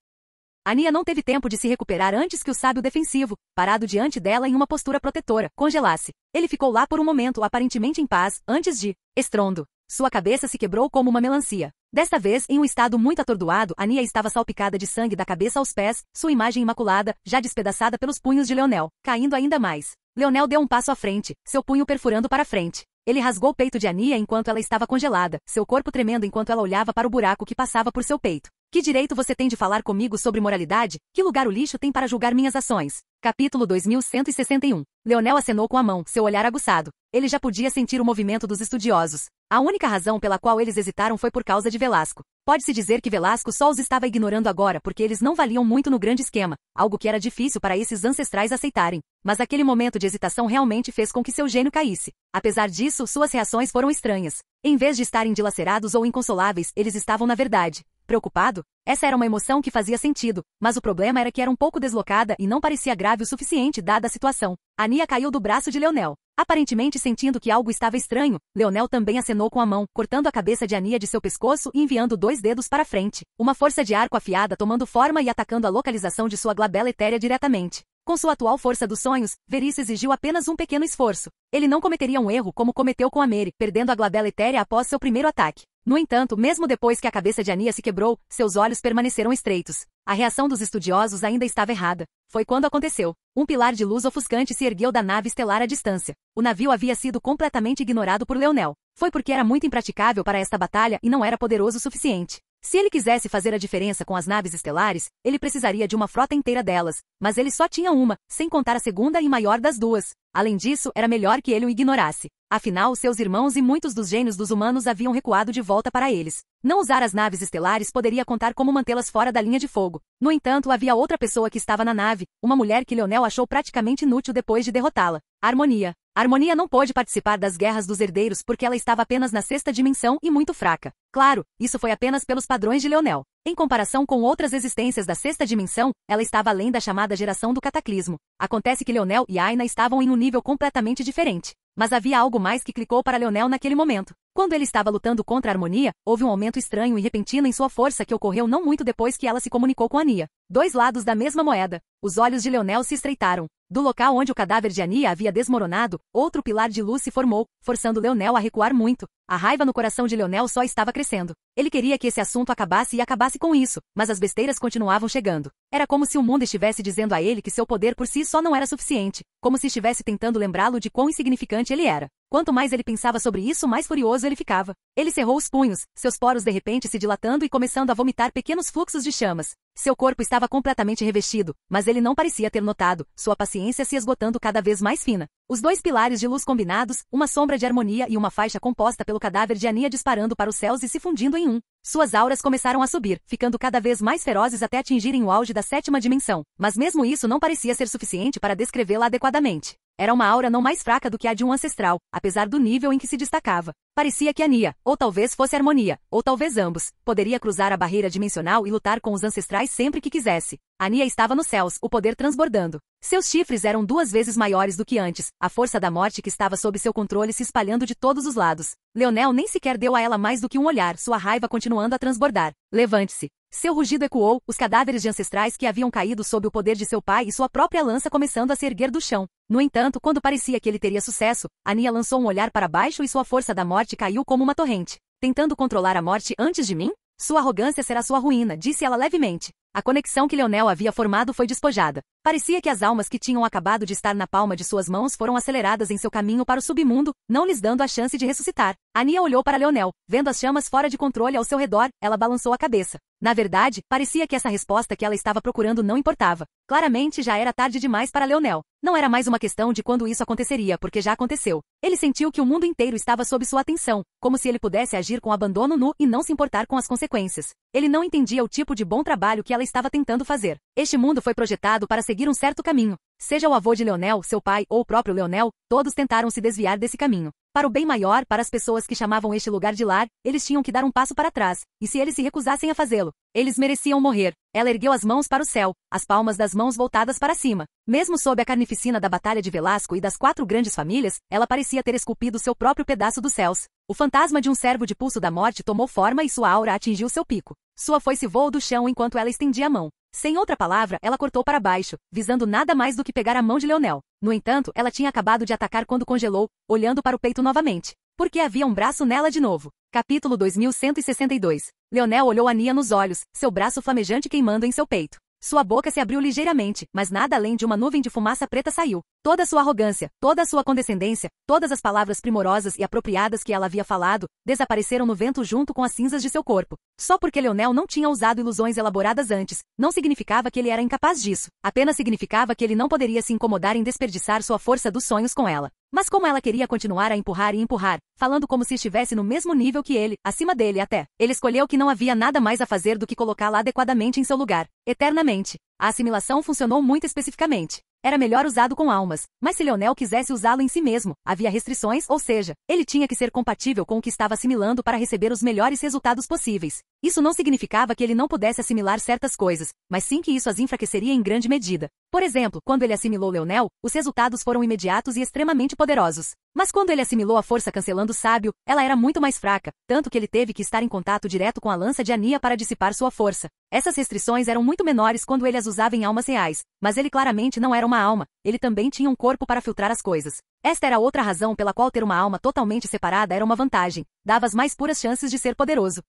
Ania não teve tempo de se recuperar antes que o sábio defensivo, parado diante dela em uma postura protetora, congelasse. Ele ficou lá por um momento aparentemente em paz, antes de... estrondo. Sua cabeça se quebrou como uma melancia. Desta vez, em um estado muito atordoado, Ania estava salpicada de sangue da cabeça aos pés, sua imagem imaculada, já despedaçada pelos punhos de Leonel, caindo ainda mais. Leonel deu um passo à frente, seu punho perfurando para frente. Ele rasgou o peito de Ania enquanto ela estava congelada, seu corpo tremendo enquanto ela olhava para o buraco que passava por seu peito. Que direito você tem de falar comigo sobre moralidade? Que lugar o lixo tem para julgar minhas ações? Capítulo 2161. Leonel acenou com a mão, seu olhar aguçado. Ele já podia sentir o movimento dos estudiosos. A única razão pela qual eles hesitaram foi por causa de Velasco. Pode-se dizer que Velasco só os estava ignorando agora porque eles não valiam muito no grande esquema, algo que era difícil para esses ancestrais aceitarem. Mas aquele momento de hesitação realmente fez com que seu gênio caísse. Apesar disso, suas reações foram estranhas. Em vez de estarem dilacerados ou inconsoláveis, eles estavam na verdade preocupado? Essa era uma emoção que fazia sentido, mas o problema era que era um pouco deslocada e não parecia grave o suficiente dada a situação. Ania caiu do braço de Leonel. Aparentemente sentindo que algo estava estranho, Leonel também acenou com a mão, cortando a cabeça de Ania de seu pescoço e enviando 2 dedos para frente. Uma força de arco afiada tomando forma e atacando a localização de sua glabela etérea diretamente. Com sua atual força dos sonhos, Verice exigiu apenas um pequeno esforço. Ele não cometeria um erro como cometeu com a Mary, perdendo a glabela etérea após seu primeiro ataque. No entanto, mesmo depois que a cabeça de Ania se quebrou, seus olhos permaneceram estreitos. A reação dos estudiosos ainda estava errada. Foi quando aconteceu. Um pilar de luz ofuscante se ergueu da nave estelar à distância. O navio havia sido completamente ignorado por Leonel. Foi porque era muito impraticável para esta batalha e não era poderoso o suficiente. Se ele quisesse fazer a diferença com as naves estelares, ele precisaria de uma frota inteira delas, mas ele só tinha uma, sem contar a segunda e maior das duas. Além disso, era melhor que ele o ignorasse. Afinal, seus irmãos e muitos dos gênios dos humanos haviam recuado de volta para eles. Não usar as naves estelares poderia contar como mantê-las fora da linha de fogo. No entanto, havia outra pessoa que estava na nave, uma mulher que Leonel achou praticamente inútil depois de derrotá-la. Harmonia. Harmonia não pôde participar das guerras dos herdeiros porque ela estava apenas na 6ª dimensão e muito fraca. Claro, isso foi apenas pelos padrões de Leonel. Em comparação com outras existências da 6ª dimensão, ela estava além da chamada geração do cataclismo. Acontece que Leonel e Aina estavam em um nível completamente diferente. Mas havia algo mais que clicou para Leonel naquele momento. Quando ele estava lutando contra a Harmonia, houve um aumento estranho e repentino em sua força que ocorreu não muito depois que ela se comunicou com Ania. 2 lados da mesma moeda. Os olhos de Leonel se estreitaram. Do local onde o cadáver de Ania havia desmoronado, outro pilar de luz se formou, forçando Leonel a recuar muito. A raiva no coração de Leonel só estava crescendo. Ele queria que esse assunto acabasse e acabasse com isso, mas as besteiras continuavam chegando. Era como se o mundo estivesse dizendo a ele que seu poder por si só não era suficiente, como se estivesse tentando lembrá-lo de quão insignificante ele era. Quanto mais ele pensava sobre isso, mais furioso ele ficava. Ele cerrou os punhos, seus poros de repente se dilatando e começando a vomitar pequenos fluxos de chamas. Seu corpo estava completamente revestido, mas ele não parecia ter notado, sua paciência se esgotando cada vez mais fina. Os 2 pilares de luz combinados, uma sombra de harmonia e uma faixa composta pelo cadáver de Ania disparando para os céus e se fundindo em um. Suas auras começaram a subir, ficando cada vez mais ferozes até atingirem o auge da 7ª dimensão. Mas mesmo isso não parecia ser suficiente para descrevê-la adequadamente. Era uma aura não mais fraca do que a de um ancestral, apesar do nível em que se destacava. Parecia que Ania, ou talvez fosse Harmonia, ou talvez ambos, poderia cruzar a barreira dimensional e lutar com os ancestrais sempre que quisesse. Ania estava nos céus, o poder transbordando. Seus chifres eram 2 vezes maiores do que antes, a força da morte que estava sob seu controle se espalhando de todos os lados. Leonel nem sequer deu a ela mais do que um olhar, sua raiva continuando a transbordar. Levante-se. Seu rugido ecoou, os cadáveres de ancestrais que haviam caído sob o poder de seu pai e sua própria lança começando a se erguer do chão. No entanto, quando parecia que ele teria sucesso, Ania lançou um olhar para baixo e sua força da morte caiu como uma torrente. Tentando controlar a morte antes de mim? Sua arrogância será sua ruína, disse ela levemente. A conexão que Leonel havia formado foi despojada. Parecia que as almas que tinham acabado de estar na palma de suas mãos foram aceleradas em seu caminho para o submundo, não lhes dando a chance de ressuscitar. Ania olhou para Leonel. Vendo as chamas fora de controle ao seu redor, ela balançou a cabeça. Na verdade, parecia que essa resposta que ela estava procurando não importava. Claramente já era tarde demais para Leonel. Não era mais uma questão de quando isso aconteceria, porque já aconteceu. Ele sentiu que o mundo inteiro estava sob sua atenção, como se ele pudesse agir com abandono nu e não se importar com as consequências. Ele não entendia o tipo de bom trabalho que ela estava tentando fazer. Este mundo foi projetado para seguir um certo caminho. Seja o avô de Leonel, seu pai ou o próprio Leonel, todos tentaram se desviar desse caminho. Para o bem maior, para as pessoas que chamavam este lugar de lar, eles tinham que dar um passo para trás, e se eles se recusassem a fazê-lo, eles mereciam morrer. Ela ergueu as mãos para o céu, as palmas das mãos voltadas para cima. Mesmo sob a carnificina da batalha de Velasco e das 4 grandes famílias, ela parecia ter esculpido seu próprio pedaço dos céus. O fantasma de um servo de pulso da morte tomou forma e sua aura atingiu seu pico. Sua foice voou do chão enquanto ela estendia a mão. Sem outra palavra, ela cortou para baixo, visando nada mais do que pegar a mão de Leonel. No entanto, ela tinha acabado de atacar quando congelou, olhando para o peito novamente. Porque havia um braço nela de novo. Capítulo 2162. Leonel olhou Ania nos olhos, seu braço flamejante queimando em seu peito. Sua boca se abriu ligeiramente, mas nada além de uma nuvem de fumaça preta saiu. Toda sua arrogância, toda a sua condescendência, todas as palavras primorosas e apropriadas que ela havia falado, desapareceram no vento junto com as cinzas de seu corpo. Só porque Leonel não tinha usado ilusões elaboradas antes, não significava que ele era incapaz disso. Apenas significava que ele não poderia se incomodar em desperdiçar sua força dos sonhos com ela. Mas como ela queria continuar a empurrar e empurrar, falando como se estivesse no mesmo nível que ele, acima dele até, ele escolheu que não havia nada mais a fazer do que colocá-la adequadamente em seu lugar, eternamente. A assimilação funcionou muito especificamente. Era melhor usado com almas, mas se Leonel quisesse usá-lo em si mesmo, havia restrições, ou seja, ele tinha que ser compatível com o que estava assimilando para receber os melhores resultados possíveis. Isso não significava que ele não pudesse assimilar certas coisas, mas sim que isso as enfraqueceria em grande medida. Por exemplo, quando ele assimilou Leonel, os resultados foram imediatos e extremamente poderosos. Mas quando ele assimilou a força cancelando o sábio, ela era muito mais fraca, tanto que ele teve que estar em contato direto com a lança de Ania para dissipar sua força. Essas restrições eram muito menores quando ele as usava em almas reais, mas ele claramente não era uma alma, ele também tinha um corpo para filtrar as coisas. Esta era outra razão pela qual ter uma alma totalmente separada era uma vantagem, dava as mais puras chances de ser poderoso.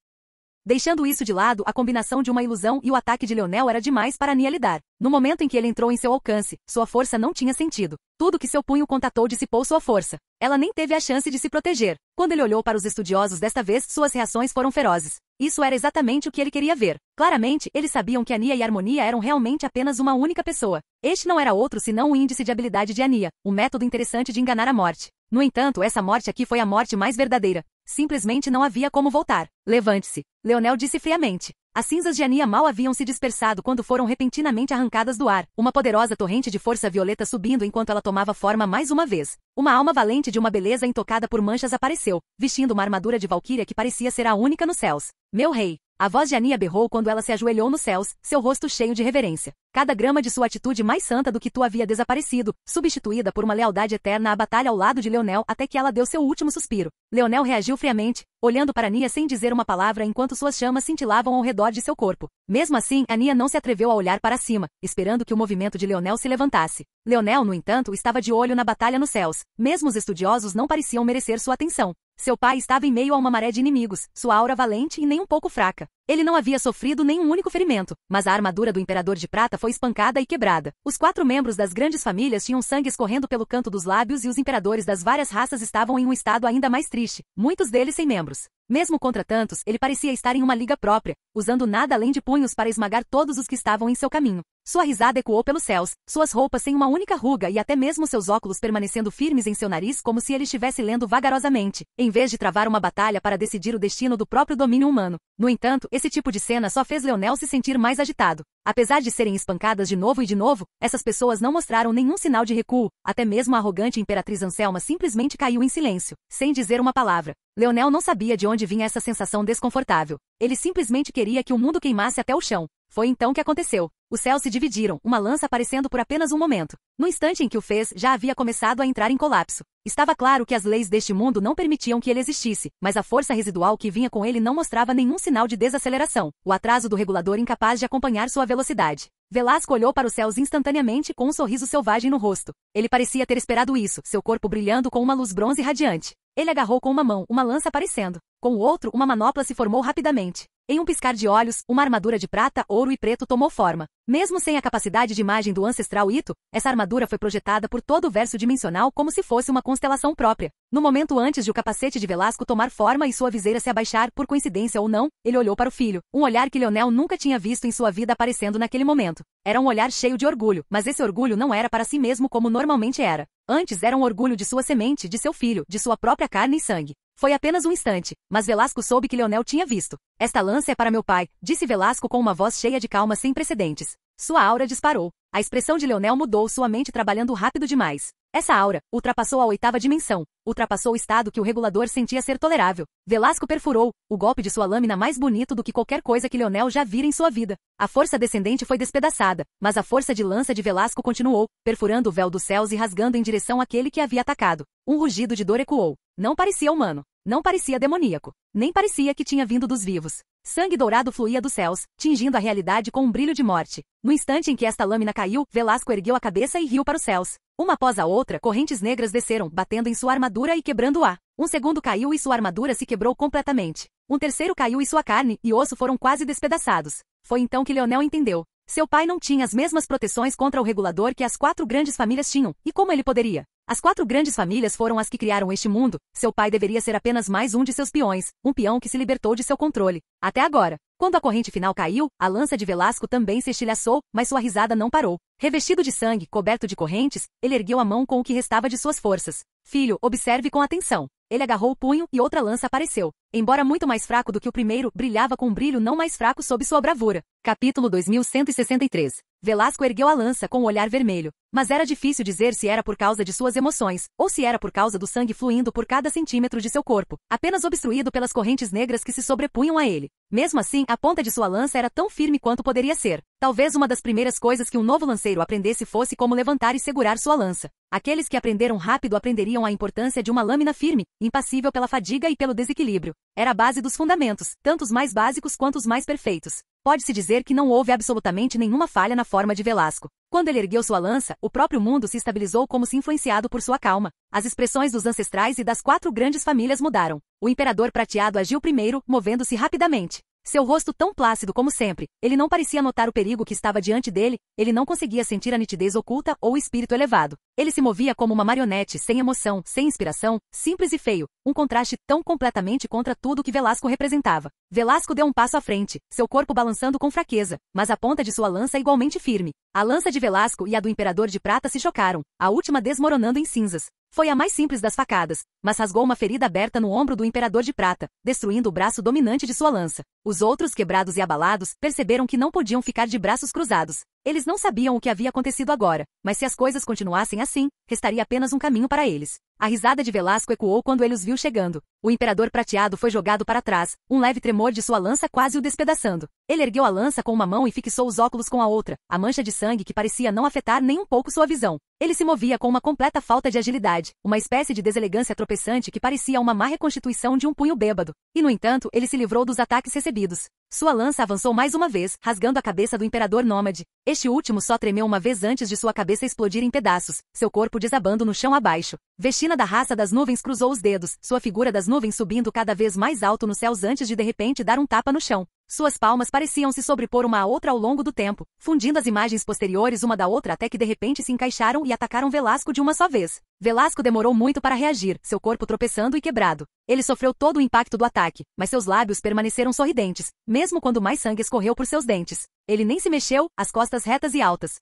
Deixando isso de lado, a combinação de uma ilusão e o ataque de Leonel era demais para Ania lidar. No momento em que ele entrou em seu alcance, sua força não tinha sentido. Tudo que seu punho contatou dissipou sua força. Ela nem teve a chance de se proteger. Quando ele olhou para os estudiosos desta vez, suas reações foram ferozes. Isso era exatamente o que ele queria ver. Claramente, eles sabiam que Ania e Harmonia eram realmente apenas uma única pessoa. Este não era outro senão o índice de habilidade de Ania, um método interessante de enganar a morte. No entanto, essa morte aqui foi a morte mais verdadeira. Simplesmente não havia como voltar. Levante-se, Leonel disse friamente. As cinzas de Ania mal haviam se dispersado quando foram repentinamente arrancadas do ar, uma poderosa torrente de força violeta subindo enquanto ela tomava forma mais uma vez. Uma alma valente de uma beleza intocada por manchas apareceu, vestindo uma armadura de valquíria que parecia ser a única nos céus. Meu rei! A voz de Ania berrou quando ela se ajoelhou nos céus, seu rosto cheio de reverência. Cada grama de sua atitude mais santa do que tu havia desaparecido, substituída por uma lealdade eterna à batalha ao lado de Leonel até que ela deu seu último suspiro. Leonel reagiu friamente, olhando para Ania sem dizer uma palavra enquanto suas chamas cintilavam ao redor de seu corpo. Mesmo assim, Ania não se atreveu a olhar para cima, esperando que o movimento de Leonel se levantasse. Leonel, no entanto, estava de olho na batalha nos céus. Mesmo os estudiosos não pareciam merecer sua atenção. Seu pai estava em meio a uma maré de inimigos, sua aura valente e nem um pouco fraca. Ele não havia sofrido nenhum único ferimento, mas a armadura do Imperador de Prata foi espancada e quebrada. Os 4 membros das grandes famílias tinham sangue escorrendo pelo canto dos lábios e os imperadores das várias raças estavam em um estado ainda mais triste, muitos deles sem membros. Mesmo contra tantos, ele parecia estar em uma liga própria, usando nada além de punhos para esmagar todos os que estavam em seu caminho. Sua risada ecoou pelos céus, suas roupas sem uma única ruga e até mesmo seus óculos permanecendo firmes em seu nariz como se ele estivesse lendo vagarosamente, em vez de travar uma batalha para decidir o destino do próprio domínio humano. No entanto, esse tipo de cena só fez Leonel se sentir mais agitado. Apesar de serem espancadas de novo, essas pessoas não mostraram nenhum sinal de recuo, até mesmo a arrogante imperatriz Anselma simplesmente caiu em silêncio, sem dizer uma palavra. Leonel não sabia de onde vinha essa sensação desconfortável. Ele simplesmente queria que o mundo queimasse até o chão. Foi então que aconteceu. Os céus se dividiram, uma lança aparecendo por apenas um momento. No instante em que o fez, já havia começado a entrar em colapso. Estava claro que as leis deste mundo não permitiam que ele existisse, mas a força residual que vinha com ele não mostrava nenhum sinal de desaceleração, o atraso do regulador incapaz de acompanhar sua velocidade. Velasco olhou para os céus instantaneamente com um sorriso selvagem no rosto. Ele parecia ter esperado isso, seu corpo brilhando com uma luz bronze radiante. Ele agarrou com uma mão, uma lança aparecendo. Com o outro, uma manopla se formou rapidamente. Em um piscar de olhos, uma armadura de prata, ouro e preto tomou forma. Mesmo sem a capacidade de imagem do ancestral Ito, essa armadura foi projetada por todo o verso dimensional como se fosse uma constelação própria. No momento antes de o capacete de Velasco tomar forma e sua viseira se abaixar, por coincidência ou não, ele olhou para o filho. Um olhar que Leonel nunca tinha visto em sua vida aparecendo naquele momento. Era um olhar cheio de orgulho, mas esse orgulho não era para si mesmo como normalmente era. Antes era um orgulho de sua semente, de seu filho, de sua própria carne e sangue. Foi apenas um instante, mas Velasco soube que Leonel tinha visto. Esta lança é para meu pai, disse Velasco com uma voz cheia de calma sem precedentes. Sua aura disparou. A expressão de Leonel mudou, sua mente trabalhando rápido demais. Essa aura ultrapassou a 8ª dimensão, ultrapassou o estado que o regulador sentia ser tolerável. Velasco perfurou, o golpe de sua lâmina mais bonito do que qualquer coisa que Leonel já vira em sua vida. A força descendente foi despedaçada, mas a força de lança de Velasco continuou, perfurando o véu dos céus e rasgando em direção àquele que havia atacado. Um rugido de dor ecoou. Não parecia humano, não parecia demoníaco, nem parecia que tinha vindo dos vivos. Sangue dourado fluía dos céus, tingindo a realidade com um brilho de morte. No instante em que esta lâmina caiu, Velasco ergueu a cabeça e riu para os céus. Uma após a outra, correntes negras desceram, batendo em sua armadura e quebrando-a. Um segundo caiu e sua armadura se quebrou completamente. Um terceiro caiu e sua carne e osso foram quase despedaçados. Foi então que Leonel entendeu. Seu pai não tinha as mesmas proteções contra o regulador que as 4 grandes famílias tinham, e como ele poderia? As 4 grandes famílias foram as que criaram este mundo, seu pai deveria ser apenas mais um de seus peões, um peão que se libertou de seu controle. Até agora. Quando a corrente final caiu, a lança de Velasco também se estilhaçou, mas sua risada não parou. Revestido de sangue, coberto de correntes, ele ergueu a mão com o que restava de suas forças. Filho, observe com atenção. Ele agarrou o punho e outra lança apareceu. Embora muito mais fraco do que o primeiro, brilhava com um brilho não mais fraco sob sua bravura. Capítulo 2163. Velasco ergueu a lança com o olhar vermelho. Mas era difícil dizer se era por causa de suas emoções, ou se era por causa do sangue fluindo por cada centímetro de seu corpo, apenas obstruído pelas correntes negras que se sobrepunham a ele. Mesmo assim, a ponta de sua lança era tão firme quanto poderia ser. Talvez uma das primeiras coisas que um novo lanceiro aprendesse fosse como levantar e segurar sua lança. Aqueles que aprenderam rápido aprenderiam a importância de uma lâmina firme, impassível pela fadiga e pelo desequilíbrio. Era a base dos fundamentos, tanto os mais básicos quanto os mais perfeitos. Pode-se dizer que não houve absolutamente nenhuma falha na forma de Velasco. Quando ele ergueu sua lança, o próprio mundo se estabilizou como se influenciado por sua calma. As expressões dos ancestrais e das 4 grandes famílias mudaram. O imperador prateado agiu primeiro, movendo-se rapidamente. Seu rosto tão plácido como sempre, ele não parecia notar o perigo que estava diante dele, ele não conseguia sentir a nitidez oculta ou o espírito elevado. Ele se movia como uma marionete, sem emoção, sem inspiração, simples e feio, um contraste tão completamente contra tudo que Velasco representava. Velasco deu um passo à frente, seu corpo balançando com fraqueza, mas a ponta de sua lança igualmente firme. A lança de Velasco e a do Imperador de Prata se chocaram, a última desmoronando em cinzas. Foi a mais simples das facadas, mas rasgou uma ferida aberta no ombro do Imperador de Prata, destruindo o braço dominante de sua lança. Os outros, quebrados e abalados, perceberam que não podiam ficar de braços cruzados. Eles não sabiam o que havia acontecido agora, mas se as coisas continuassem assim, restaria apenas um caminho para eles. A risada de Velasco ecoou quando ele os viu chegando. O Imperador prateado foi jogado para trás, um leve tremor de sua lança quase o despedaçando. Ele ergueu a lança com uma mão e fixou os óculos com a outra, a mancha de sangue que parecia não afetar nem um pouco sua visão. Ele se movia com uma completa falta de agilidade, uma espécie de deselegância tropeçante que parecia uma má reconstituição de um punho bêbado. E no entanto, ele se livrou dos ataques recebidos. Sua lança avançou mais uma vez, rasgando a cabeça do Imperador Nômade. Este último só tremeu uma vez antes de sua cabeça explodir em pedaços, seu corpo desabando no chão abaixo. Vestina da raça das nuvens cruzou os dedos, sua figura das nuvens subindo cada vez mais alto nos céus antes de repente dar um tapa no chão. Suas palmas pareciam se sobrepor uma à outra ao longo do tempo, fundindo as imagens posteriores uma da outra até que de repente se encaixaram e atacaram Velasco de uma só vez. Velasco demorou muito para reagir, seu corpo tropeçando e quebrado. Ele sofreu todo o impacto do ataque, mas seus lábios permaneceram sorridentes, mesmo quando mais sangue escorreu por seus dentes. Ele nem se mexeu, as costas retas e altas.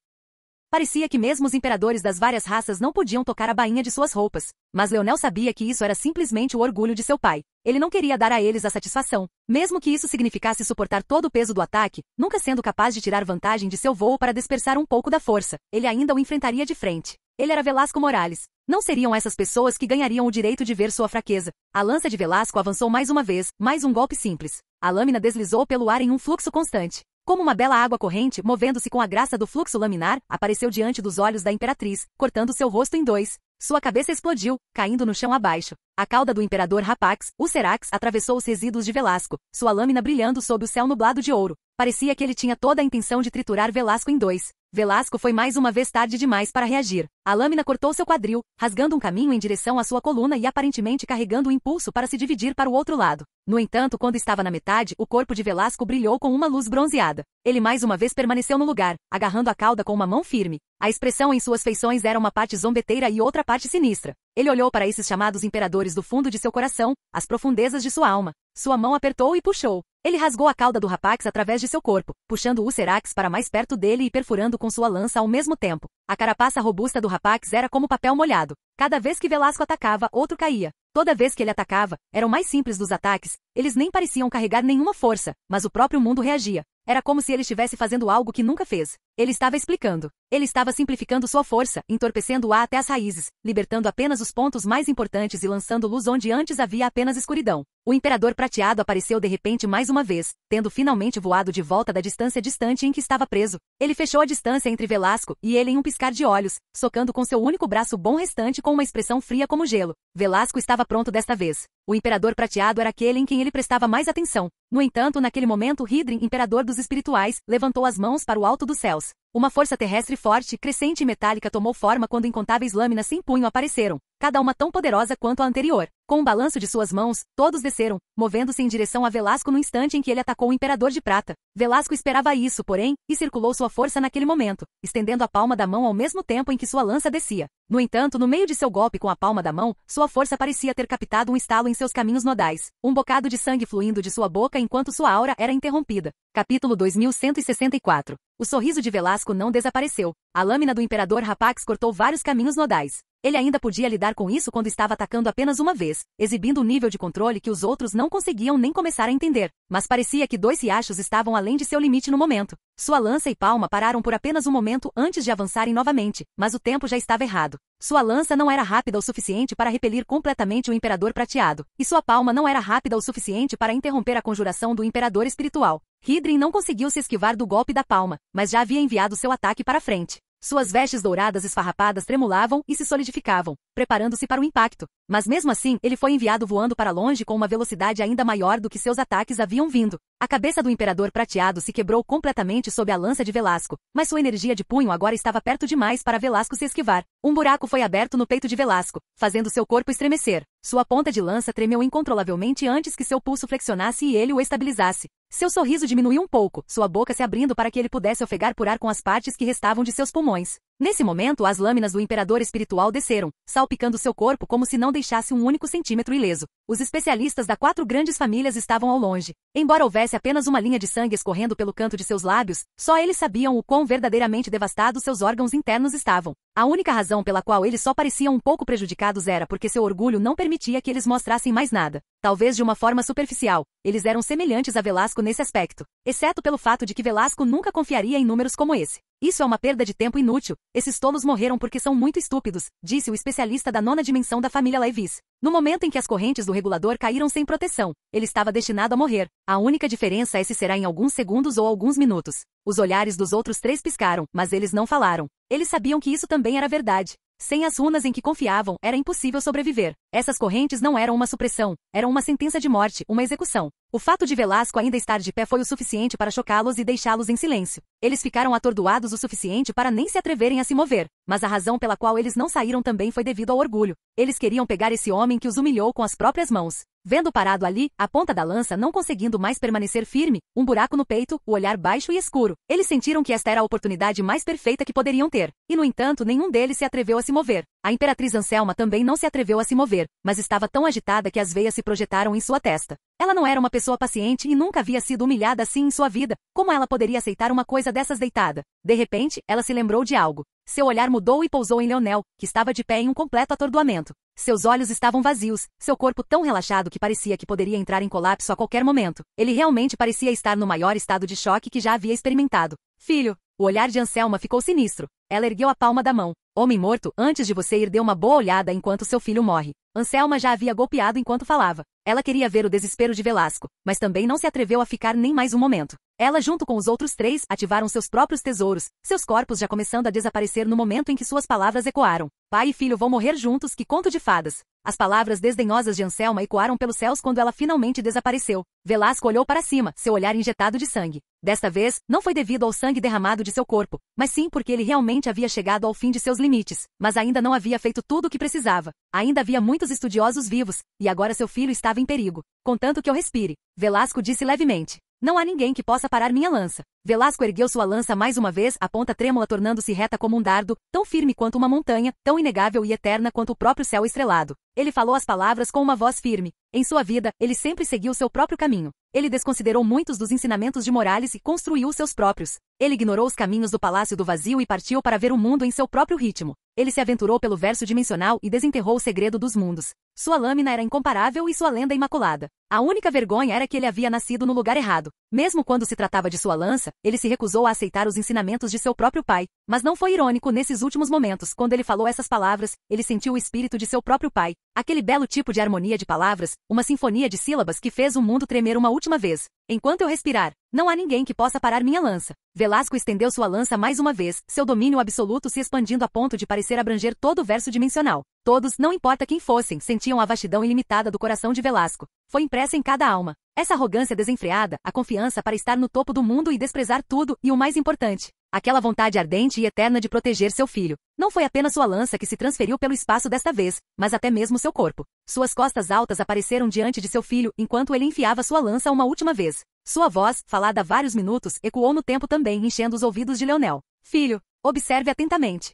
Parecia que mesmo os imperadores das várias raças não podiam tocar a bainha de suas roupas. Mas Leonel sabia que isso era simplesmente o orgulho de seu pai. Ele não queria dar a eles a satisfação, mesmo que isso significasse suportar todo o peso do ataque, nunca sendo capaz de tirar vantagem de seu voo para dispersar um pouco da força. Ele ainda o enfrentaria de frente. Ele era Velasco Morales. Não seriam essas pessoas que ganhariam o direito de ver sua fraqueza. A lança de Velasco avançou mais uma vez, mais um golpe simples. A lâmina deslizou pelo ar em um fluxo constante. Como uma bela água corrente, movendo-se com a graça do fluxo laminar, apareceu diante dos olhos da imperatriz, cortando seu rosto em 2. Sua cabeça explodiu, caindo no chão abaixo. A cauda do Imperador Rapax, o Serax, atravessou os resíduos de Velasco, sua lâmina brilhando sob o céu nublado de ouro. Parecia que ele tinha toda a intenção de triturar Velasco em 2. Velasco foi mais uma vez tarde demais para reagir. A lâmina cortou seu quadril, rasgando um caminho em direção à sua coluna e aparentemente carregando o impulso para se dividir para o outro lado. No entanto, quando estava na metade, o corpo de Velasco brilhou com uma luz bronzeada. Ele mais uma vez permaneceu no lugar, agarrando a cauda com uma mão firme. A expressão em suas feições era uma parte zombeteira e outra parte sinistra. Ele olhou para esses chamados imperadores do fundo de seu coração, as profundezas de sua alma. Sua mão apertou e puxou. Ele rasgou a cauda do Rapax através de seu corpo, puxando o Serax para mais perto dele e perfurando com sua lança ao mesmo tempo. A carapaça robusta do Rapax era como papel molhado. Cada vez que Velasco atacava, outro caía. Toda vez que ele atacava, era o mais simples dos ataques, eles nem pareciam carregar nenhuma força, mas o próprio mundo reagia. Era como se ele estivesse fazendo algo que nunca fez. Ele estava explicando. Ele estava simplificando sua força, entorpecendo-a até as raízes, libertando apenas os pontos mais importantes e lançando luz onde antes havia apenas escuridão. O Imperador Prateado apareceu de repente mais uma vez, tendo finalmente voado de volta da distância distante em que estava preso. Ele fechou a distância entre Velasco e ele em um piscar de olhos, socando com seu único braço bom restante com uma expressão fria como gelo. Velasco estava pronto desta vez. O Imperador Prateado era aquele em quem ele prestava mais atenção. No entanto, naquele momento, Hidrin, Imperador dos Espirituais, levantou as mãos para o alto dos céus. Uma força terrestre forte, crescente e metálica tomou forma quando incontáveis lâminas sem punho apareceram, cada uma tão poderosa quanto a anterior. Com um balanço de suas mãos, todos desceram, movendo-se em direção a Velasco no instante em que ele atacou o Imperador de Prata. Velasco esperava isso, porém, e circulou sua força naquele momento, estendendo a palma da mão ao mesmo tempo em que sua lança descia. No entanto, no meio de seu golpe com a palma da mão, sua força parecia ter captado um estalo em seus caminhos nodais, um bocado de sangue fluindo de sua boca enquanto sua aura era interrompida. Capítulo 2164. O sorriso de Velasco não desapareceu. A lâmina do Imperador Rapax cortou vários caminhos nodais. Ele ainda podia lidar com isso quando estava atacando apenas uma vez, exibindo um nível de controle que os outros não conseguiam nem começar a entender. Mas parecia que 2 riachos estavam além de seu limite no momento. Sua lança e palma pararam por apenas um momento antes de avançarem novamente, mas o tempo já estava errado. Sua lança não era rápida o suficiente para repelir completamente o Imperador Prateado, e sua palma não era rápida o suficiente para interromper a conjuração do Imperador Espiritual. Hidrin não conseguiu se esquivar do golpe da palma, mas já havia enviado seu ataque para frente. Suas vestes douradas esfarrapadas tremulavam e se solidificavam, preparando-se para o impacto. Mas mesmo assim, ele foi enviado voando para longe com uma velocidade ainda maior do que seus ataques haviam vindo. A cabeça do Imperador Prateado se quebrou completamente sob a lança de Velasco, mas sua energia de punho agora estava perto demais para Velasco se esquivar. Um buraco foi aberto no peito de Velasco, fazendo seu corpo estremecer. Sua ponta de lança tremeu incontrolavelmente antes que seu pulso flexionasse e ele o estabilizasse. Seu sorriso diminuiu um pouco, sua boca se abrindo para que ele pudesse ofegar por ar com as partes que restavam de seus pulmões. Nesse momento, as lâminas do Imperador Espiritual desceram, salpicando seu corpo como se não deixasse um único centímetro ileso. Os especialistas das 4 grandes famílias estavam ao longe. Embora houvesse apenas uma linha de sangue escorrendo pelo canto de seus lábios, só eles sabiam o quão verdadeiramente devastados seus órgãos internos estavam. A única razão pela qual eles só pareciam um pouco prejudicados era porque seu orgulho não permitia que eles mostrassem mais nada. Talvez de uma forma superficial, eles eram semelhantes a Velasco nesse aspecto, exceto pelo fato de que Velasco nunca confiaria em números como esse. Isso é uma perda de tempo inútil. Esses tolos morreram porque são muito estúpidos, disse o especialista da 9ª dimensão da família Levis. No momento em que as correntes do regulador caíram sem proteção, ele estava destinado a morrer. A única diferença é se será em alguns segundos ou alguns minutos. Os olhares dos outros 3 piscaram, mas eles não falaram. Eles sabiam que isso também era verdade. Sem as runas em que confiavam, era impossível sobreviver. Essas correntes não eram uma supressão, eram uma sentença de morte, uma execução. O fato de Velasco ainda estar de pé foi o suficiente para chocá-los e deixá-los em silêncio. Eles ficaram atordoados o suficiente para nem se atreverem a se mover, mas a razão pela qual eles não saíram também foi devido ao orgulho. Eles queriam pegar esse homem que os humilhou com as próprias mãos. Vendo parado ali, a ponta da lança não conseguindo mais permanecer firme, um buraco no peito, o olhar baixo e escuro, eles sentiram que esta era a oportunidade mais perfeita que poderiam ter. E no entanto, nenhum deles se atreveu a se mover. A Imperatriz Anselma também não se atreveu a se mover, mas estava tão agitada que as veias se projetaram em sua testa. Ela não era uma pessoa paciente e nunca havia sido humilhada assim em sua vida. Como ela poderia aceitar uma coisa dessas deitada? De repente, ela se lembrou de algo. Seu olhar mudou e pousou em Leonel, que estava de pé em um completo atordoamento. Seus olhos estavam vazios, seu corpo tão relaxado que parecia que poderia entrar em colapso a qualquer momento. Ele realmente parecia estar no maior estado de choque que já havia experimentado. Filho, o olhar de Anselma ficou sinistro. Ela ergueu a palma da mão. Homem morto, antes de você ir dê uma boa olhada enquanto seu filho morre. Anselma já havia golpeado enquanto falava. Ela queria ver o desespero de Velasco, mas também não se atreveu a ficar nem mais um momento. Ela junto com os outros 3 ativaram seus próprios tesouros, seus corpos já começando a desaparecer no momento em que suas palavras ecoaram. Pai e filho vão morrer juntos, que conto de fadas. As palavras desdenhosas de Anselma ecoaram pelos céus quando ela finalmente desapareceu. Velasco olhou para cima, seu olhar injetado de sangue. Desta vez, não foi devido ao sangue derramado de seu corpo, mas sim porque ele realmente havia chegado ao fim de seus limites, mas ainda não havia feito tudo o que precisava. Ainda havia muitos estudiosos vivos, e agora seu filho estava em perigo. Contanto que eu respire. Velasco disse levemente. Não há ninguém que possa parar minha lança. Velasco ergueu sua lança mais uma vez, a ponta trêmula tornando-se reta como um dardo, tão firme quanto uma montanha, tão inegável e eterna quanto o próprio céu estrelado. Ele falou as palavras com uma voz firme. Em sua vida, ele sempre seguiu seu próprio caminho. Ele desconsiderou muitos dos ensinamentos de Morales e construiu os seus próprios. Ele ignorou os caminhos do Palácio do Vazio e partiu para ver o mundo em seu próprio ritmo. Ele se aventurou pelo verso dimensional e desenterrou o segredo dos mundos. Sua lâmina era incomparável e sua lenda imaculada. A única vergonha era que ele havia nascido no lugar errado. Mesmo quando se tratava de sua lança, ele se recusou a aceitar os ensinamentos de seu próprio pai. Mas não foi irônico nesses últimos momentos. Quando ele falou essas palavras, ele sentiu o espírito de seu próprio pai. Aquele belo tipo de harmonia de palavras, uma sinfonia de sílabas que fez o mundo tremer uma última vez. Enquanto eu respirar, não há ninguém que possa parar minha lança. Velasco estendeu sua lança mais uma vez, seu domínio absoluto se expandindo a ponto de parecer abranger todo o verso dimensional. Todos, não importa quem fossem, sentiam a vastidão ilimitada do coração de Velasco. Foi impressa em cada alma. Essa arrogância desenfreada, a confiança para estar no topo do mundo e desprezar tudo, e o mais importante, Aquela vontade ardente e eterna de proteger seu filho. Não foi apenas sua lança que se transferiu pelo espaço desta vez, mas até mesmo seu corpo. Suas costas altas apareceram diante de seu filho enquanto ele enfiava sua lança uma última vez. Sua voz, falada há vários minutos, ecoou no tempo também, enchendo os ouvidos de Leonel. Filho, observe atentamente.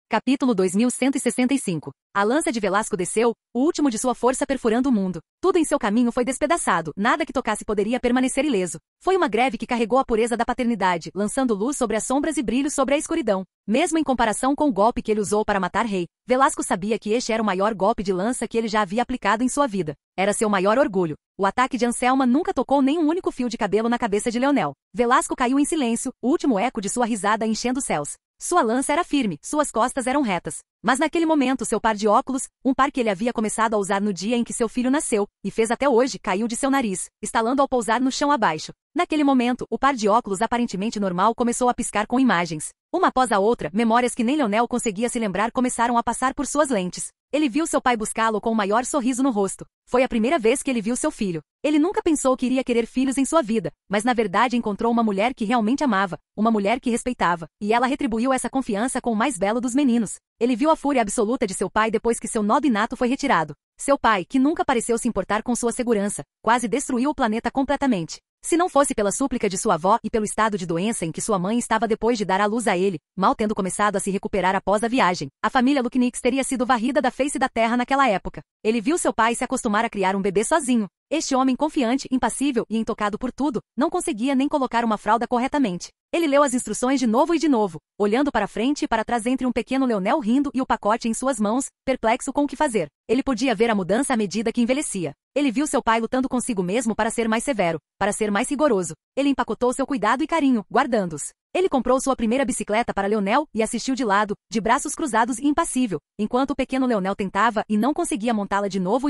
Capítulo 2165. A lança de Velasco desceu, o último de sua força perfurando o mundo. Tudo em seu caminho foi despedaçado, nada que tocasse poderia permanecer ileso. Foi uma greve que carregou a pureza da paternidade, lançando luz sobre as sombras e brilho sobre a escuridão. Mesmo em comparação com o golpe que ele usou para matar Rei, Velasco sabia que este era o maior golpe de lança que ele já havia aplicado em sua vida. Era seu maior orgulho. O ataque de Anselma nunca tocou nem um único fio de cabelo na cabeça de Leonel. Velasco caiu em silêncio, o último eco de sua risada enchendo os céus. Sua lança era firme, suas costas eram retas. Mas naquele momento seu par de óculos, um par que ele havia começado a usar no dia em que seu filho nasceu, e fez até hoje, caiu de seu nariz, estalando ao pousar no chão abaixo. Naquele momento, o par de óculos aparentemente normal começou a piscar com imagens. Uma após a outra, memórias que nem Leonel conseguia se lembrar começaram a passar por suas lentes. Ele viu seu pai buscá-lo com o maior sorriso no rosto. Foi a primeira vez que ele viu seu filho. Ele nunca pensou que iria querer filhos em sua vida, mas na verdade encontrou uma mulher que realmente amava, uma mulher que respeitava, e ela retribuiu essa confiança com o mais belo dos meninos. Ele viu a fúria absoluta de seu pai depois que seu nó inato foi retirado. Seu pai, que nunca pareceu se importar com sua segurança, quase destruiu o planeta completamente. Se não fosse pela súplica de sua avó e pelo estado de doença em que sua mãe estava depois de dar à luz a ele, mal tendo começado a se recuperar após a viagem, a família Lucknix teria sido varrida da face da terra naquela época. Ele viu seu pai se acostumar a criar um bebê sozinho. Este homem confiante, impassível e intocado por tudo, não conseguia nem colocar uma fralda corretamente. Ele leu as instruções de novo, olhando para frente e para trás entre um pequeno Leonel rindo e o pacote em suas mãos, perplexo com o que fazer. Ele podia ver a mudança à medida que envelhecia. Ele viu seu pai lutando consigo mesmo para ser mais severo, para ser mais rigoroso. Ele empacotou seu cuidado e carinho, guardando-os. Ele comprou sua primeira bicicleta para Leonel e assistiu de lado, de braços cruzados e impassível, enquanto o pequeno Leonel tentava e não conseguia montá-la de novo,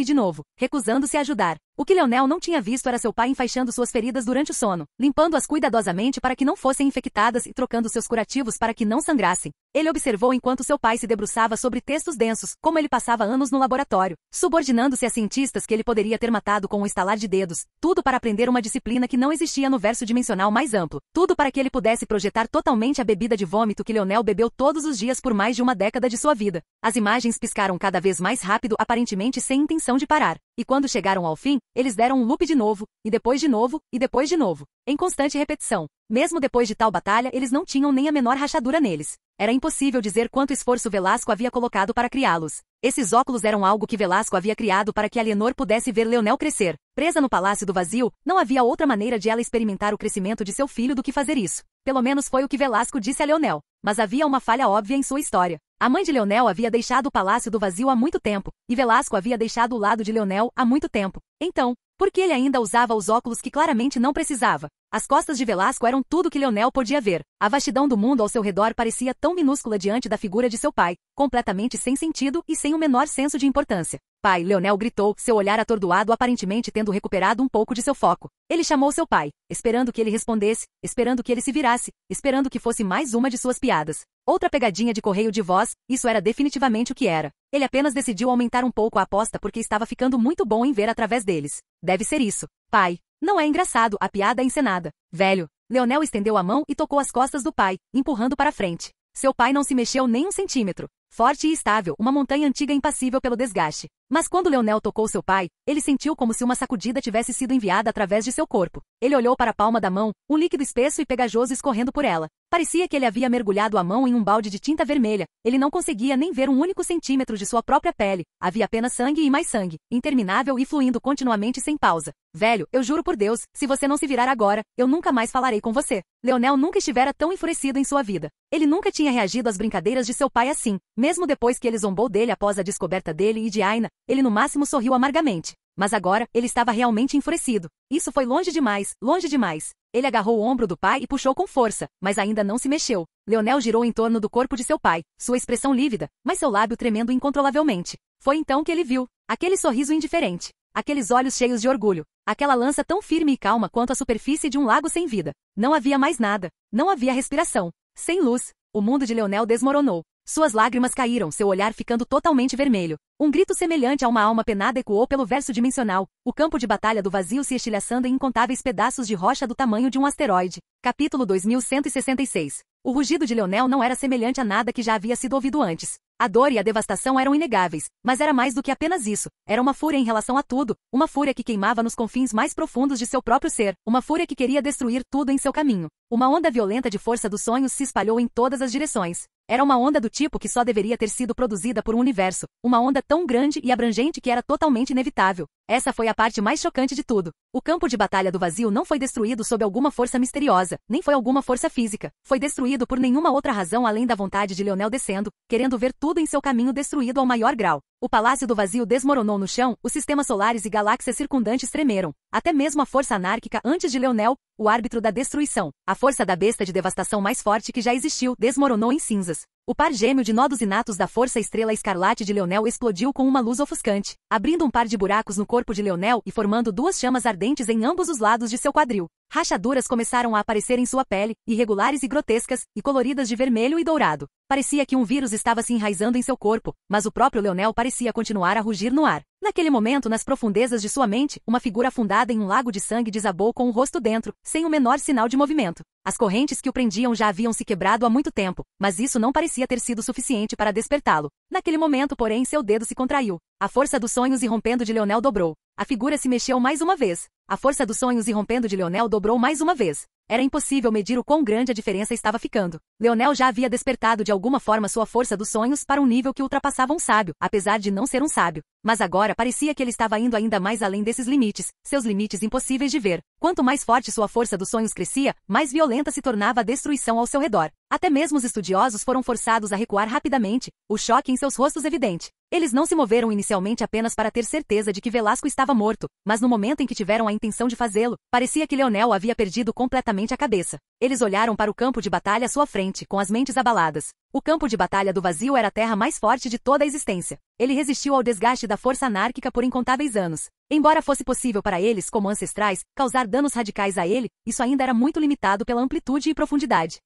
recusando-se a ajudar. O que Leonel não tinha visto era seu pai enfaixando suas feridas durante o sono, limpando-as cuidadosamente para que não fossem infectadas e trocando seus curativos para que não sangrassem. Ele observou enquanto seu pai se debruçava sobre textos densos, como ele passava anos no laboratório, subordinando-se a cientistas que ele poderia ter matado com um estalar de dedos, tudo para aprender uma disciplina que não existia no verso dimensional mais amplo, tudo para que ele pudesse projetar totalmente a bebida de vômito que Leonel bebeu todos os dias por mais de uma década de sua vida. As imagens piscaram cada vez mais rápido, aparentemente sem intenção de parar, e quando chegaram ao fim, eles deram um loop de novo, e depois de novo, e depois de novo, em constante repetição. Mesmo depois de tal batalha, eles não tinham nem a menor rachadura neles. Era impossível dizer quanto esforço Velasco havia colocado para criá-los. Esses óculos eram algo que Velasco havia criado para que Alienor pudesse ver Leonel crescer. Presa no Palácio do Vazio, não havia outra maneira de ela experimentar o crescimento de seu filho do que fazer isso. Pelo menos foi o que Velasco disse a Leonel. Mas havia uma falha óbvia em sua história. A mãe de Leonel havia deixado o Palácio do Vazio há muito tempo, e Velasco havia deixado o lado de Leonel há muito tempo. Então, por que ele ainda usava os óculos que claramente não precisava? As costas de Velasco eram tudo que Leonel podia ver. A vastidão do mundo ao seu redor parecia tão minúscula diante da figura de seu pai, completamente sem sentido e sem o menor senso de importância. Pai, Leonel gritou, seu olhar atordoado aparentemente tendo recuperado um pouco de seu foco. Ele chamou seu pai, esperando que ele respondesse, esperando que ele se virasse, esperando que fosse mais uma de suas piadas. Outra pegadinha de correio de voz, isso era definitivamente o que era. Ele apenas decidiu aumentar um pouco a aposta porque estava ficando muito bom em ver através deles. Deve ser isso. Pai. Não é engraçado, a piada é encenada. Velho. Leonel estendeu a mão e tocou as costas do pai, empurrando para frente. Seu pai não se mexeu nem um centímetro. Forte e estável, uma montanha antiga impassível pelo desgaste. Mas quando Leonel tocou seu pai, ele sentiu como se uma sacudida tivesse sido enviada através de seu corpo. Ele olhou para a palma da mão, um líquido espesso e pegajoso escorrendo por ela. Parecia que ele havia mergulhado a mão em um balde de tinta vermelha. Ele não conseguia nem ver um único centímetro de sua própria pele. Havia apenas sangue e mais sangue, interminável e fluindo continuamente sem pausa. Velho, eu juro por Deus, se você não se virar agora, eu nunca mais falarei com você. Leonel nunca estivera tão enfurecido em sua vida. Ele nunca tinha reagido às brincadeiras de seu pai assim, mesmo depois que ele zombou dele após a descoberta dele e de Aina, ele no máximo sorriu amargamente. Mas agora, ele estava realmente enfurecido. Isso foi longe demais, longe demais. Ele agarrou o ombro do pai e puxou com força, mas ainda não se mexeu. Leonel girou em torno do corpo de seu pai, sua expressão lívida, mas seu lábio tremendo incontrolavelmente. Foi então que ele viu aquele sorriso indiferente, aqueles olhos cheios de orgulho, aquela lança tão firme e calma quanto a superfície de um lago sem vida. Não havia mais nada, não havia respiração. Sem luz, o mundo de Leonel desmoronou. Suas lágrimas caíram, seu olhar ficando totalmente vermelho. Um grito semelhante a uma alma penada ecoou pelo verso dimensional, o campo de batalha do vazio se estilhaçando em incontáveis pedaços de rocha do tamanho de um asteroide. Capítulo 2166. O rugido de Leonel não era semelhante a nada que já havia sido ouvido antes. A dor e a devastação eram inegáveis, mas era mais do que apenas isso. Era uma fúria em relação a tudo, uma fúria que queimava nos confins mais profundos de seu próprio ser, uma fúria que queria destruir tudo em seu caminho. Uma onda violenta de força dos sonhos se espalhou em todas as direções. Era uma onda do tipo que só deveria ter sido produzida por um universo, uma onda tão grande e abrangente que era totalmente inevitável. Essa foi a parte mais chocante de tudo. O campo de batalha do vazio não foi destruído sob alguma força misteriosa, nem foi alguma força física. Foi destruído por nenhuma outra razão além da vontade de Leonel descendo, querendo ver tudo em seu caminho destruído ao maior grau. O Palácio do Vazio desmoronou no chão, os sistemas solares e galáxias circundantes tremeram. Até mesmo a força anárquica antes de Leonel, o árbitro da destruição, a força da besta de devastação mais forte que já existiu, desmoronou em cinzas. O par gêmeo de nodos inatos da força estrela escarlate de Leonel explodiu com uma luz ofuscante, abrindo um par de buracos no corpo de Leonel e formando duas chamas ardentes em ambos os lados de seu quadril. Rachaduras começaram a aparecer em sua pele, irregulares e grotescas, e coloridas de vermelho e dourado. Parecia que um vírus estava se enraizando em seu corpo, mas o próprio Leonel parecia continuar a rugir no ar. Naquele momento, nas profundezas de sua mente, uma figura afundada em um lago de sangue desabou com o rosto dentro, sem o menor sinal de movimento. As correntes que o prendiam já haviam se quebrado há muito tempo, mas isso não parecia ter sido suficiente para despertá-lo. Naquele momento, porém, seu dedo se contraiu. A força dos sonhos irrompendo de Leonel dobrou. A figura se mexeu mais uma vez. A força dos sonhos irrompendo de Leonel dobrou mais uma vez. Era impossível medir o quão grande a diferença estava ficando. Leonel já havia despertado de alguma forma sua força dos sonhos para um nível que ultrapassava um sábio, apesar de não ser um sábio. Mas agora parecia que ele estava indo ainda mais além desses limites, seus limites impossíveis de ver. Quanto mais forte sua força dos sonhos crescia, mais violenta se tornava a destruição ao seu redor. Até mesmo os estudiosos foram forçados a recuar rapidamente, o choque em seus rostos evidente. Eles não se moveram inicialmente apenas para ter certeza de que Velasco estava morto, mas no momento em que tiveram a intenção de fazê-lo, parecia que Leonel havia perdido completamente a cabeça. Eles olharam para o campo de batalha à sua frente, com as mentes abaladas. O campo de batalha do vazio era a terra mais forte de toda a existência. Ele resistiu ao desgaste da força anárquica por incontáveis anos. Embora fosse possível para eles, como ancestrais, causar danos radicais a ele, isso ainda era muito limitado pela amplitude e profundidade.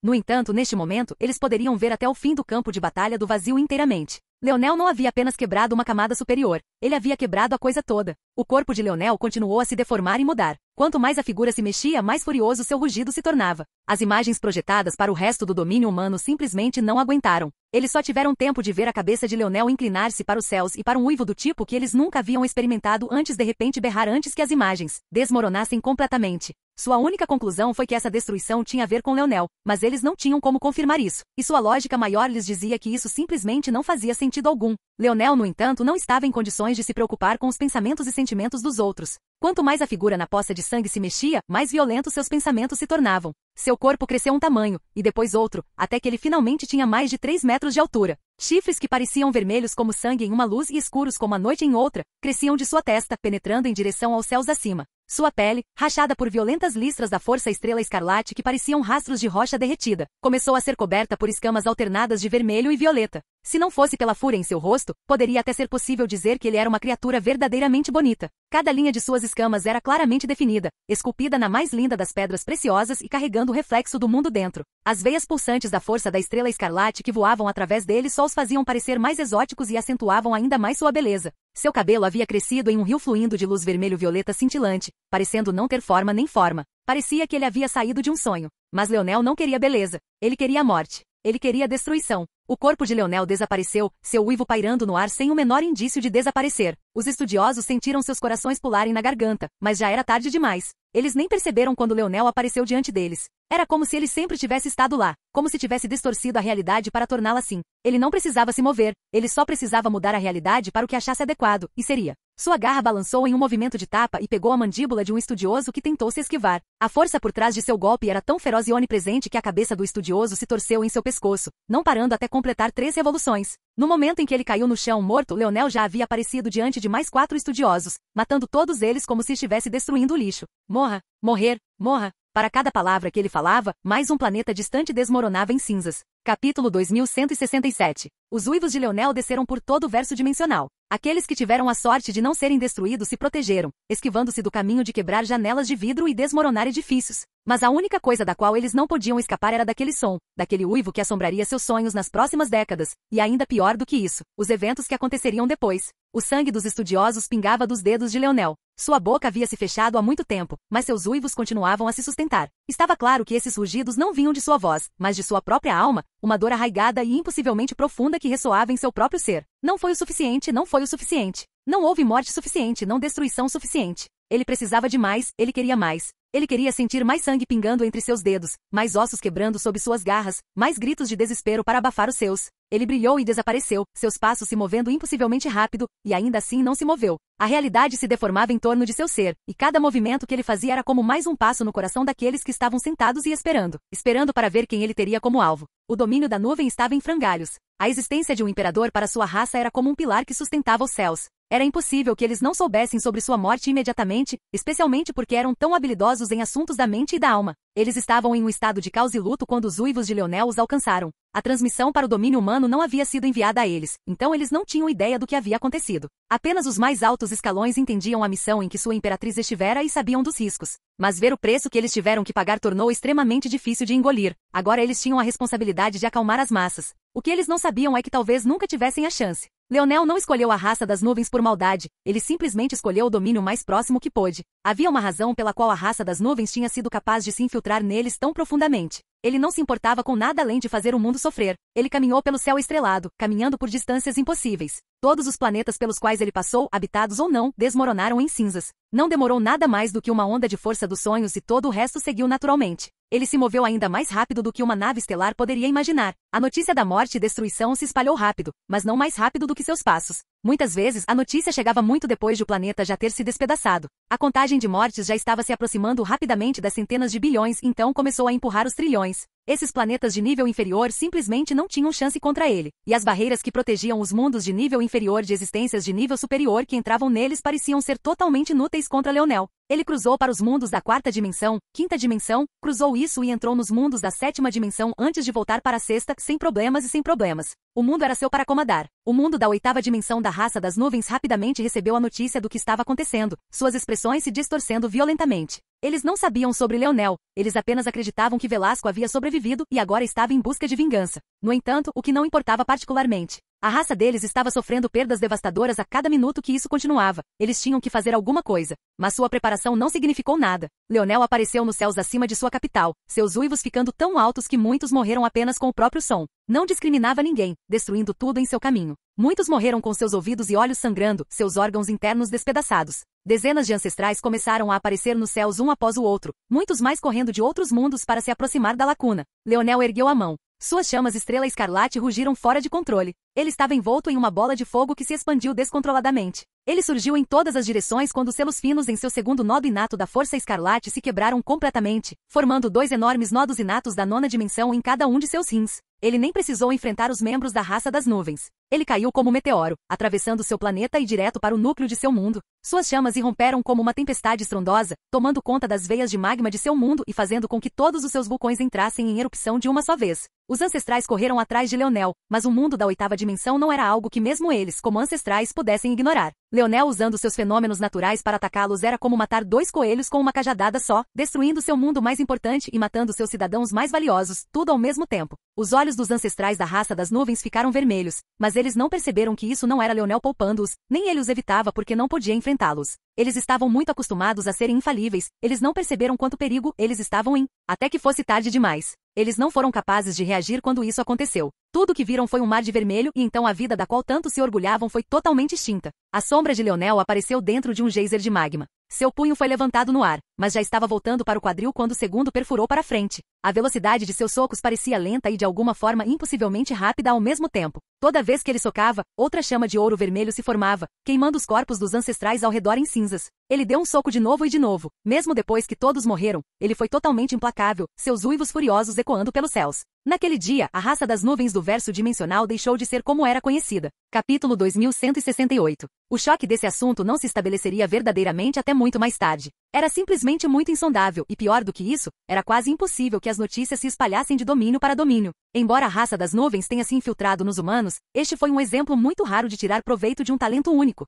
No entanto, neste momento, eles poderiam ver até o fim do campo de batalha do vazio inteiramente. Leonel não havia apenas quebrado uma camada superior, ele havia quebrado a coisa toda. O corpo de Leonel continuou a se deformar e mudar. Quanto mais a figura se mexia, mais furioso seu rugido se tornava. As imagens projetadas para o resto do domínio humano simplesmente não aguentaram. Eles só tiveram tempo de ver a cabeça de Leonel inclinar-se para os céus e para um uivo do tipo que eles nunca haviam experimentado antes de repente berrar antes que as imagens desmoronassem completamente. Sua única conclusão foi que essa destruição tinha a ver com Leonel, mas eles não tinham como confirmar isso, e sua lógica maior lhes dizia que isso simplesmente não fazia sentido algum. Leonel, no entanto, não estava em condições de se preocupar com os pensamentos e sentimentos dos outros. Quanto mais a figura na poça de sangue se mexia, mais violentos seus pensamentos se tornavam. Seu corpo cresceu um tamanho, e depois outro, até que ele finalmente tinha mais de 3 metros de altura. Chifres que pareciam vermelhos como sangue em uma luz e escuros como a noite em outra, cresciam de sua testa, penetrando em direção aos céus acima. Sua pele, rachada por violentas listras da força estrela escarlate que pareciam rastros de rocha derretida, começou a ser coberta por escamas alternadas de vermelho e violeta. Se não fosse pela fúria em seu rosto, poderia até ser possível dizer que ele era uma criatura verdadeiramente bonita. Cada linha de suas escamas era claramente definida, esculpida na mais linda das pedras preciosas e carregando o reflexo do mundo dentro. As veias pulsantes da força da estrela escarlate que voavam através dele só os faziam parecer mais exóticos e acentuavam ainda mais sua beleza. Seu cabelo havia crescido em um rio fluindo de luz vermelho-violeta cintilante, parecendo não ter forma nem forma. Parecia que ele havia saído de um sonho. Mas Leonel não queria beleza. Ele queria a morte. Ele queria destruição. O corpo de Leonel desapareceu, seu uivo pairando no ar sem o menor indício de desaparecer. Os estudiosos sentiram seus corações pularem na garganta, mas já era tarde demais. Eles nem perceberam quando Leonel apareceu diante deles. Era como se ele sempre tivesse estado lá, como se tivesse distorcido a realidade para torná-la assim. Ele não precisava se mover, ele só precisava mudar a realidade para o que achasse adequado, e seria. Sua garra balançou em um movimento de tapa e pegou a mandíbula de um estudioso que tentou se esquivar. A força por trás de seu golpe era tão feroz e onipresente que a cabeça do estudioso se torceu em seu pescoço, não parando até completar 3 revoluções. No momento em que ele caiu no chão morto, Leonel já havia aparecido diante de mais 4 estudiosos, matando todos eles como se estivesse destruindo o lixo. Morra, morrer, morra. Para cada palavra que ele falava, mais um planeta distante desmoronava em cinzas. Capítulo 2167. Os uivos de Leonel desceram por todo o verso dimensional. Aqueles que tiveram a sorte de não serem destruídos se protegeram, esquivando-se do caminho de quebrar janelas de vidro e desmoronar edifícios. Mas a única coisa da qual eles não podiam escapar era daquele som, daquele uivo que assombraria seus sonhos nas próximas décadas, e ainda pior do que isso, os eventos que aconteceriam depois. O sangue dos estudiosos pingava dos dedos de Leonel. Sua boca havia se fechado há muito tempo, mas seus uivos continuavam a se sustentar. Estava claro que esses rugidos não vinham de sua voz, mas de sua própria alma, uma dor arraigada e impossivelmente profunda que ressoava em seu próprio ser. Não foi o suficiente, não foi o suficiente. Não houve morte suficiente, não destruição suficiente. Ele precisava de mais, ele queria mais. Ele queria sentir mais sangue pingando entre seus dedos, mais ossos quebrando sob suas garras, mais gritos de desespero para abafar os seus. Ele brilhou e desapareceu, seus passos se movendo impossivelmente rápido, e ainda assim não se moveu. A realidade se deformava em torno de seu ser, e cada movimento que ele fazia era como mais um passo no coração daqueles que estavam sentados e esperando para ver quem ele teria como alvo. O domínio da nuvem estava em frangalhos. A existência de um imperador para sua raça era como um pilar que sustentava os céus. Era impossível que eles não soubessem sobre sua morte imediatamente, especialmente porque eram tão habilidosos em assuntos da mente e da alma. Eles estavam em um estado de caos e luto quando os uivos de Leonel os alcançaram. A transmissão para o domínio humano não havia sido enviada a eles, então eles não tinham ideia do que havia acontecido. Apenas os mais altos escalões entendiam a missão em que sua imperatriz estivera e sabiam dos riscos. Mas ver o preço que eles tiveram que pagar tornou extremamente difícil de engolir. Agora eles tinham a responsabilidade de acalmar as massas. O que eles não sabiam é que talvez nunca tivessem a chance. Leonel não escolheu a raça das nuvens por maldade, ele simplesmente escolheu o domínio mais próximo que pôde. Havia uma razão pela qual a raça das nuvens tinha sido capaz de se infiltrar neles tão profundamente. Ele não se importava com nada além de fazer o mundo sofrer. Ele caminhou pelo céu estrelado, caminhando por distâncias impossíveis. Todos os planetas pelos quais ele passou, habitados ou não, desmoronaram em cinzas. Não demorou nada mais do que uma onda de força dos sonhos e todo o resto seguiu naturalmente. Ele se moveu ainda mais rápido do que uma nave estelar poderia imaginar. A notícia da morte e destruição se espalhou rápido, mas não mais rápido do que seus passos. Muitas vezes, a notícia chegava muito depois de o planeta já ter se despedaçado. A contagem de mortes já estava se aproximando rapidamente das centenas de bilhões, então começou a empurrar os trilhões. Esses planetas de nível inferior simplesmente não tinham chance contra ele, e as barreiras que protegiam os mundos de nível inferior de existências de nível superior que entravam neles pareciam ser totalmente inúteis contra Leonel. Ele cruzou para os mundos da quarta dimensão, quinta dimensão, cruzou isso e entrou nos mundos da sétima dimensão antes de voltar para a sexta, sem problemas e sem problemas. O mundo era seu para comandar. O mundo da oitava dimensão da raça das nuvens rapidamente recebeu a notícia do que estava acontecendo, suas expressões se distorcendo violentamente. Eles não sabiam sobre Leonel, eles apenas acreditavam que Velasco havia sobrevivido e agora estava em busca de vingança. No entanto, o que não importava particularmente. A raça deles estava sofrendo perdas devastadoras a cada minuto que isso continuava. Eles tinham que fazer alguma coisa. Mas sua preparação não significou nada. Leonel apareceu nos céus acima de sua capital, seus uivos ficando tão altos que muitos morreram apenas com o próprio som. Não discriminava ninguém, destruindo tudo em seu caminho. Muitos morreram com seus ouvidos e olhos sangrando, seus órgãos internos despedaçados. Dezenas de ancestrais começaram a aparecer nos céus um após o outro, muitos mais correndo de outros mundos para se aproximar da lacuna. Leonel ergueu a mão. Suas chamas estrela escarlate rugiram fora de controle. Ele estava envolto em uma bola de fogo que se expandiu descontroladamente. Ele surgiu em todas as direções quando os selos finos em seu segundo nodo inato da força escarlate se quebraram completamente, formando dois enormes nodos inatos da nona dimensão em cada um de seus rins. Ele nem precisou enfrentar os membros da raça das nuvens. Ele caiu como um meteoro, atravessando seu planeta e direto para o núcleo de seu mundo. Suas chamas irromperam como uma tempestade estrondosa, tomando conta das veias de magma de seu mundo e fazendo com que todos os seus vulcões entrassem em erupção de uma só vez. Os ancestrais correram atrás de Leonel, mas o mundo da oitava dimensão não era algo que mesmo eles, como ancestrais, pudessem ignorar. Leonel usando seus fenômenos naturais para atacá-los era como matar dois coelhos com uma cajadada só, destruindo seu mundo mais importante e matando seus cidadãos mais valiosos, tudo ao mesmo tempo. Os olhos dos ancestrais da raça das nuvens ficaram vermelhos, mas eles não perceberam que isso não era Leonel poupando-os, nem ele os evitava porque não podia enfrentá-los. Eles estavam muito acostumados a serem infalíveis, eles não perceberam quanto perigo eles estavam em, até que fosse tarde demais. Eles não foram capazes de reagir quando isso aconteceu. Tudo o que viram foi um mar de vermelho e então a vida da qual tanto se orgulhavam foi totalmente extinta. A sombra de Leonel apareceu dentro de um geyser de magma. Seu punho foi levantado no ar, mas já estava voltando para o quadril quando o segundo perfurou para frente. A velocidade de seus socos parecia lenta e de alguma forma impossivelmente rápida ao mesmo tempo. Toda vez que ele socava, outra chama de ouro vermelho se formava, queimando os corpos dos ancestrais ao redor em cinzas. Ele deu um soco de novo e de novo. Mesmo depois que todos morreram, ele foi totalmente implacável, seus uivos furiosos ecoando pelos céus. Naquele dia, a raça das nuvens do verso dimensional deixou de ser como era conhecida. Capítulo 2168. O choque desse assunto não se estabeleceria verdadeiramente até muito mais tarde. Era simplesmente muito insondável, e pior do que isso, era quase impossível que as notícias se espalhassem de domínio para domínio. Embora a raça das nuvens tenha se infiltrado nos humanos, este foi um exemplo muito raro de tirar proveito de um talento único.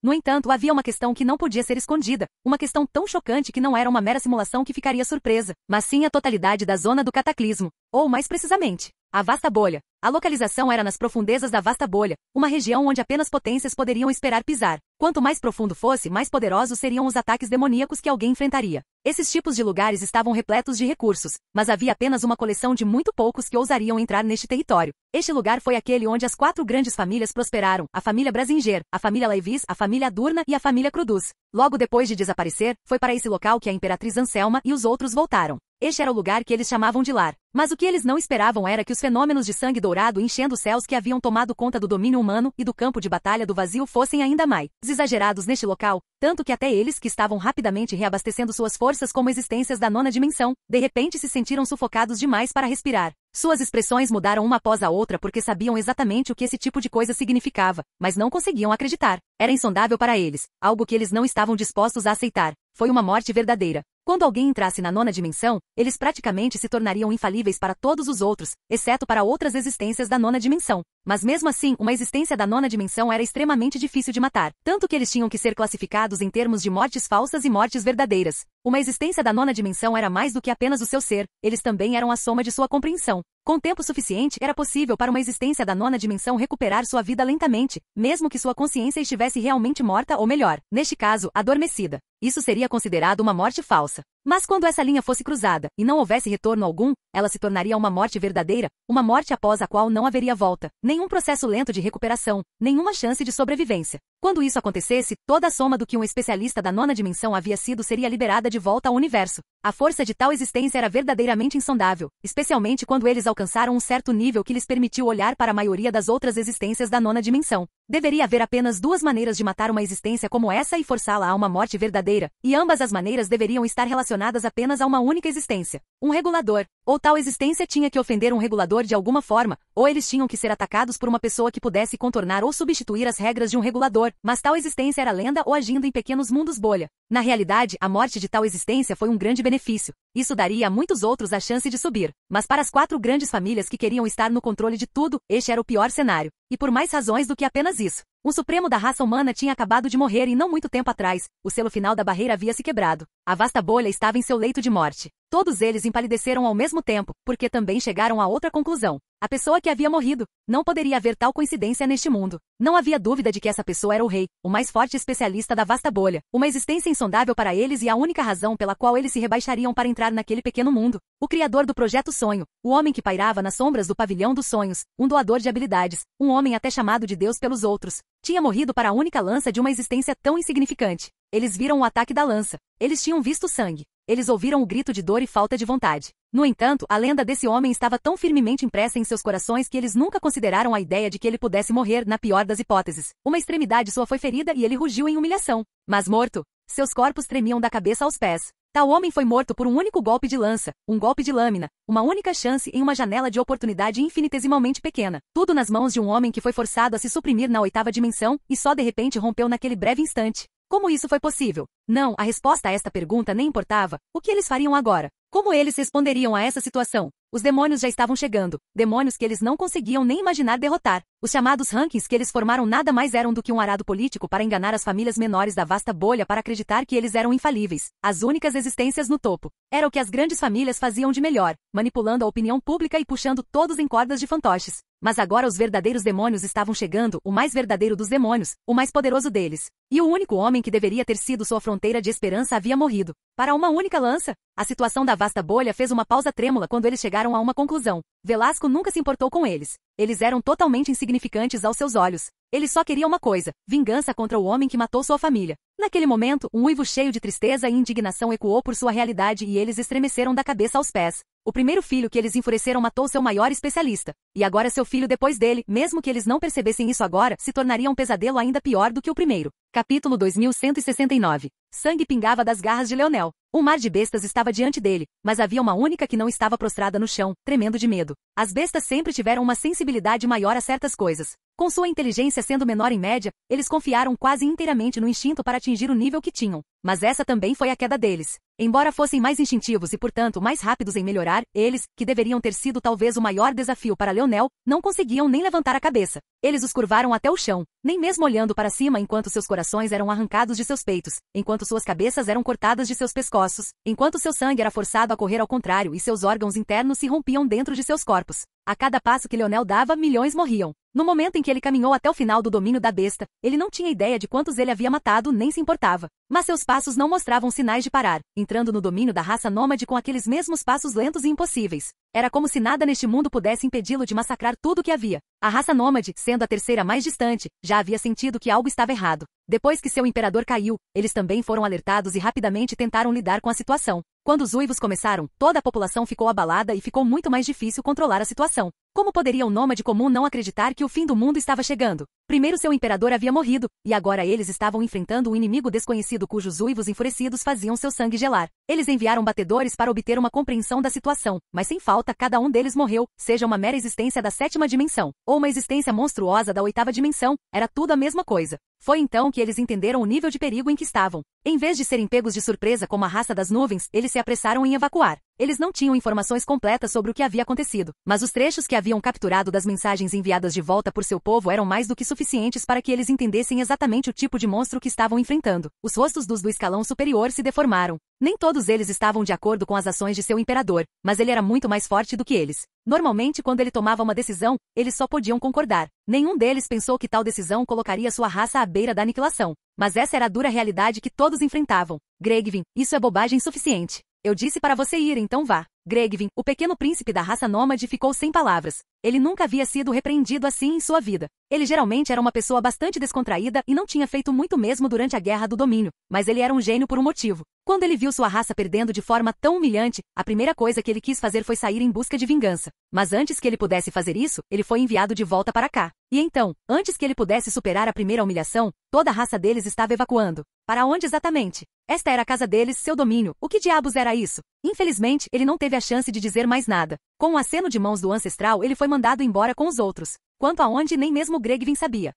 No entanto, havia uma questão que não podia ser escondida, uma questão tão chocante que não era uma mera simulação que ficaria surpresa, mas sim a totalidade da zona do cataclismo, ou mais precisamente, a vasta bolha. A localização era nas profundezas da vasta bolha, uma região onde apenas potências poderiam esperar pisar. Quanto mais profundo fosse, mais poderosos seriam os ataques demoníacos que alguém enfrentaria. Esses tipos de lugares estavam repletos de recursos, mas havia apenas uma coleção de muito poucos que ousariam entrar neste território. Este lugar foi aquele onde as 4 grandes famílias prosperaram, a família Brasinger, a família Laivis, a família Adurna e a família Cruduz. Logo depois de desaparecer, foi para esse local que a imperatriz Anselma e os outros voltaram. Este era o lugar que eles chamavam de lar. Mas o que eles não esperavam era que os fenômenos de sangue dourado enchendo os céus que haviam tomado conta do domínio humano e do campo de batalha do vazio fossem ainda mais exagerados neste local, tanto que até eles, que estavam rapidamente reabastecendo suas forças como existências da 9ª dimensão, de repente se sentiram sufocados demais para respirar. Suas expressões mudaram uma após a outra porque sabiam exatamente o que esse tipo de coisa significava, mas não conseguiam acreditar. Era insondável para eles, algo que eles não estavam dispostos a aceitar. Foi uma morte verdadeira. Quando alguém entrasse na 9ª dimensão, eles praticamente se tornariam infalíveis para todos os outros, exceto para outras existências da 9ª dimensão. Mas mesmo assim, uma existência da 9ª dimensão era extremamente difícil de matar, tanto que eles tinham que ser classificados em termos de mortes falsas e mortes verdadeiras. Uma existência da 9ª dimensão era mais do que apenas o seu ser, eles também eram a soma de sua compreensão. Com tempo suficiente, era possível para uma existência da 9ª dimensão recuperar sua vida lentamente, mesmo que sua consciência estivesse realmente morta ou melhor, neste caso, adormecida. Isso seria considerado uma morte falsa. Mas quando essa linha fosse cruzada, e não houvesse retorno algum, ela se tornaria uma morte verdadeira, uma morte após a qual não haveria volta, nenhum processo lento de recuperação, nenhuma chance de sobrevivência. Quando isso acontecesse, toda a soma do que um especialista da 9ª dimensão havia sido seria liberada de volta ao universo. A força de tal existência era verdadeiramente insondável, especialmente quando eles alcançaram um certo nível que lhes permitiu olhar para a maioria das outras existências da 9ª dimensão. Deveria haver apenas 2 maneiras de matar uma existência como essa e forçá-la a uma morte verdadeira, e ambas as maneiras deveriam estar relacionadas apenas a uma única existência. Um regulador. Ou tal existência tinha que ofender um regulador de alguma forma, ou eles tinham que ser atacados por uma pessoa que pudesse contornar ou substituir as regras de um regulador, mas tal existência era lenda ou agindo em pequenos mundos bolha. Na realidade, a morte de tal existência foi um grande benefício. Isso daria a muitos outros a chance de subir. Mas para as 4 grandes famílias que queriam estar no controle de tudo, este era o pior cenário. E por mais razões do que apenas isso. Um supremo da raça humana tinha acabado de morrer e não muito tempo atrás, o selo final da barreira havia se quebrado. A vasta bolha estava em seu leito de morte. Todos eles empalideceram ao mesmo tempo, porque também chegaram a outra conclusão. A pessoa que havia morrido. Não poderia haver tal coincidência neste mundo. Não havia dúvida de que essa pessoa era o rei, o mais forte especialista da vasta bolha. Uma existência insondável para eles e a única razão pela qual eles se rebaixariam para entrar naquele pequeno mundo. O criador do Projeto Sonho, o homem que pairava nas sombras do pavilhão dos sonhos, um doador de habilidades, um homem até chamado de Deus pelos outros. Tinha morrido para a única lança de uma existência tão insignificante. Eles viram o ataque da lança. Eles tinham visto sangue. Eles ouviram o grito de dor e falta de vontade. No entanto, a lenda desse homem estava tão firmemente impressa em seus corações que eles nunca consideraram a ideia de que ele pudesse morrer, na pior das hipóteses. Uma extremidade sua foi ferida e ele rugiu em humilhação. Mas morto, seus corpos tremiam da cabeça aos pés. Tal homem foi morto por um único golpe de lança, um golpe de lâmina, uma única chance em uma janela de oportunidade infinitesimalmente pequena. Tudo nas mãos de um homem que foi forçado a se suprimir na 8ª dimensão e só de repente rompeu naquele breve instante. Como isso foi possível? Não, a resposta a esta pergunta nem importava. O que eles fariam agora? Como eles responderiam a essa situação? Os demônios já estavam chegando, demônios que eles não conseguiam nem imaginar derrotar. Os chamados rankings que eles formaram nada mais eram do que um arado político para enganar as famílias menores da vasta bolha para acreditar que eles eram infalíveis, as únicas existências no topo. Era o que as grandes famílias faziam de melhor, manipulando a opinião pública e puxando todos em cordas de fantoches. Mas agora os verdadeiros demônios estavam chegando, o mais verdadeiro dos demônios, o mais poderoso deles. E o único homem que deveria ter sido sua fronteira de esperança havia morrido. Para uma única lança? A situação da vasta bolha fez uma pausa trêmula quando eles chegaram a uma conclusão. Velasco nunca se importou com eles. Eles eram totalmente insignificantes aos seus olhos. Ele só queria uma coisa, vingança contra o homem que matou sua família. Naquele momento, um uivo cheio de tristeza e indignação ecoou por sua realidade e eles estremeceram da cabeça aos pés. O primeiro filho que eles enfureceram matou seu maior especialista. E agora seu filho depois dele, mesmo que eles não percebessem isso agora, se tornaria um pesadelo ainda pior do que o primeiro. Capítulo 2169. Sangue pingava das garras de Leonel. Um mar de bestas estava diante dele, mas havia uma única que não estava prostrada no chão, tremendo de medo. As bestas sempre tiveram uma sensibilidade maior a certas coisas. Com sua inteligência sendo menor em média, eles confiaram quase inteiramente no instinto para atingir o nível que tinham. Mas essa também foi a queda deles. Embora fossem mais instintivos e, portanto, mais rápidos em melhorar, eles, que deveriam ter sido talvez o maior desafio para Leonel, não conseguiam nem levantar a cabeça. Eles os curvaram até o chão, nem mesmo olhando para cima enquanto seus corações eram arrancados de seus peitos, enquanto suas cabeças eram cortadas de seus pescoços, enquanto seu sangue era forçado a correr ao contrário e seus órgãos internos se rompiam dentro de seus corpos. A cada passo que Leonel dava, milhões morriam. No momento em que ele caminhou até o final do domínio da besta, ele não tinha ideia de quantos ele havia matado nem se importava. Mas seus passos não mostravam sinais de parar, entrando no domínio da raça nômade com aqueles mesmos passos lentos e impossíveis. Era como se nada neste mundo pudesse impedi-lo de massacrar tudo o que havia. A raça nômade, sendo a terceira mais distante, já havia sentido que algo estava errado. Depois que seu imperador caiu, eles também foram alertados e rapidamente tentaram lidar com a situação. Quando os uivos começaram, toda a população ficou abalada e ficou muito mais difícil controlar a situação. Como poderia um nômade comum não acreditar que o fim do mundo estava chegando? Primeiro seu imperador havia morrido, e agora eles estavam enfrentando um inimigo desconhecido cujos uivos enfurecidos faziam seu sangue gelar. Eles enviaram batedores para obter uma compreensão da situação, mas sem falta cada um deles morreu, seja uma mera existência da sétima dimensão, ou uma existência monstruosa da oitava dimensão, era tudo a mesma coisa. Foi então que eles entenderam o nível de perigo em que estavam. Em vez de serem pegos de surpresa como a raça das nuvens, eles se apressaram em evacuar. Eles não tinham informações completas sobre o que havia acontecido, mas os trechos que haviam capturado das mensagens enviadas de volta por seu povo eram mais do que suficientes para que eles entendessem exatamente o tipo de monstro que estavam enfrentando. Os rostos dos do escalão superior se deformaram. Nem todos eles estavam de acordo com as ações de seu imperador, mas ele era muito mais forte do que eles. Normalmente, quando ele tomava uma decisão, eles só podiam concordar. Nenhum deles pensou que tal decisão colocaria sua raça à beira da aniquilação. Mas essa era a dura realidade que todos enfrentavam. Gregvin, isso é bobagem suficiente. Eu disse para você ir, então vá. Gregvin, o pequeno príncipe da raça nômade, ficou sem palavras. Ele nunca havia sido repreendido assim em sua vida. Ele geralmente era uma pessoa bastante descontraída e não tinha feito muito mesmo durante a Guerra do Domínio, mas ele era um gênio por um motivo. Quando ele viu sua raça perdendo de forma tão humilhante, a primeira coisa que ele quis fazer foi sair em busca de vingança. Mas antes que ele pudesse fazer isso, ele foi enviado de volta para cá. E então, antes que ele pudesse superar a primeira humilhação, toda a raça deles estava evacuando. Para onde exatamente? Esta era a casa deles, seu domínio. O que diabos era isso? Infelizmente, ele não teve a chance de dizer mais nada. Com um aceno de mãos do ancestral, ele foi mandado embora com os outros. Quanto aonde, nem mesmo Gregvin sabia.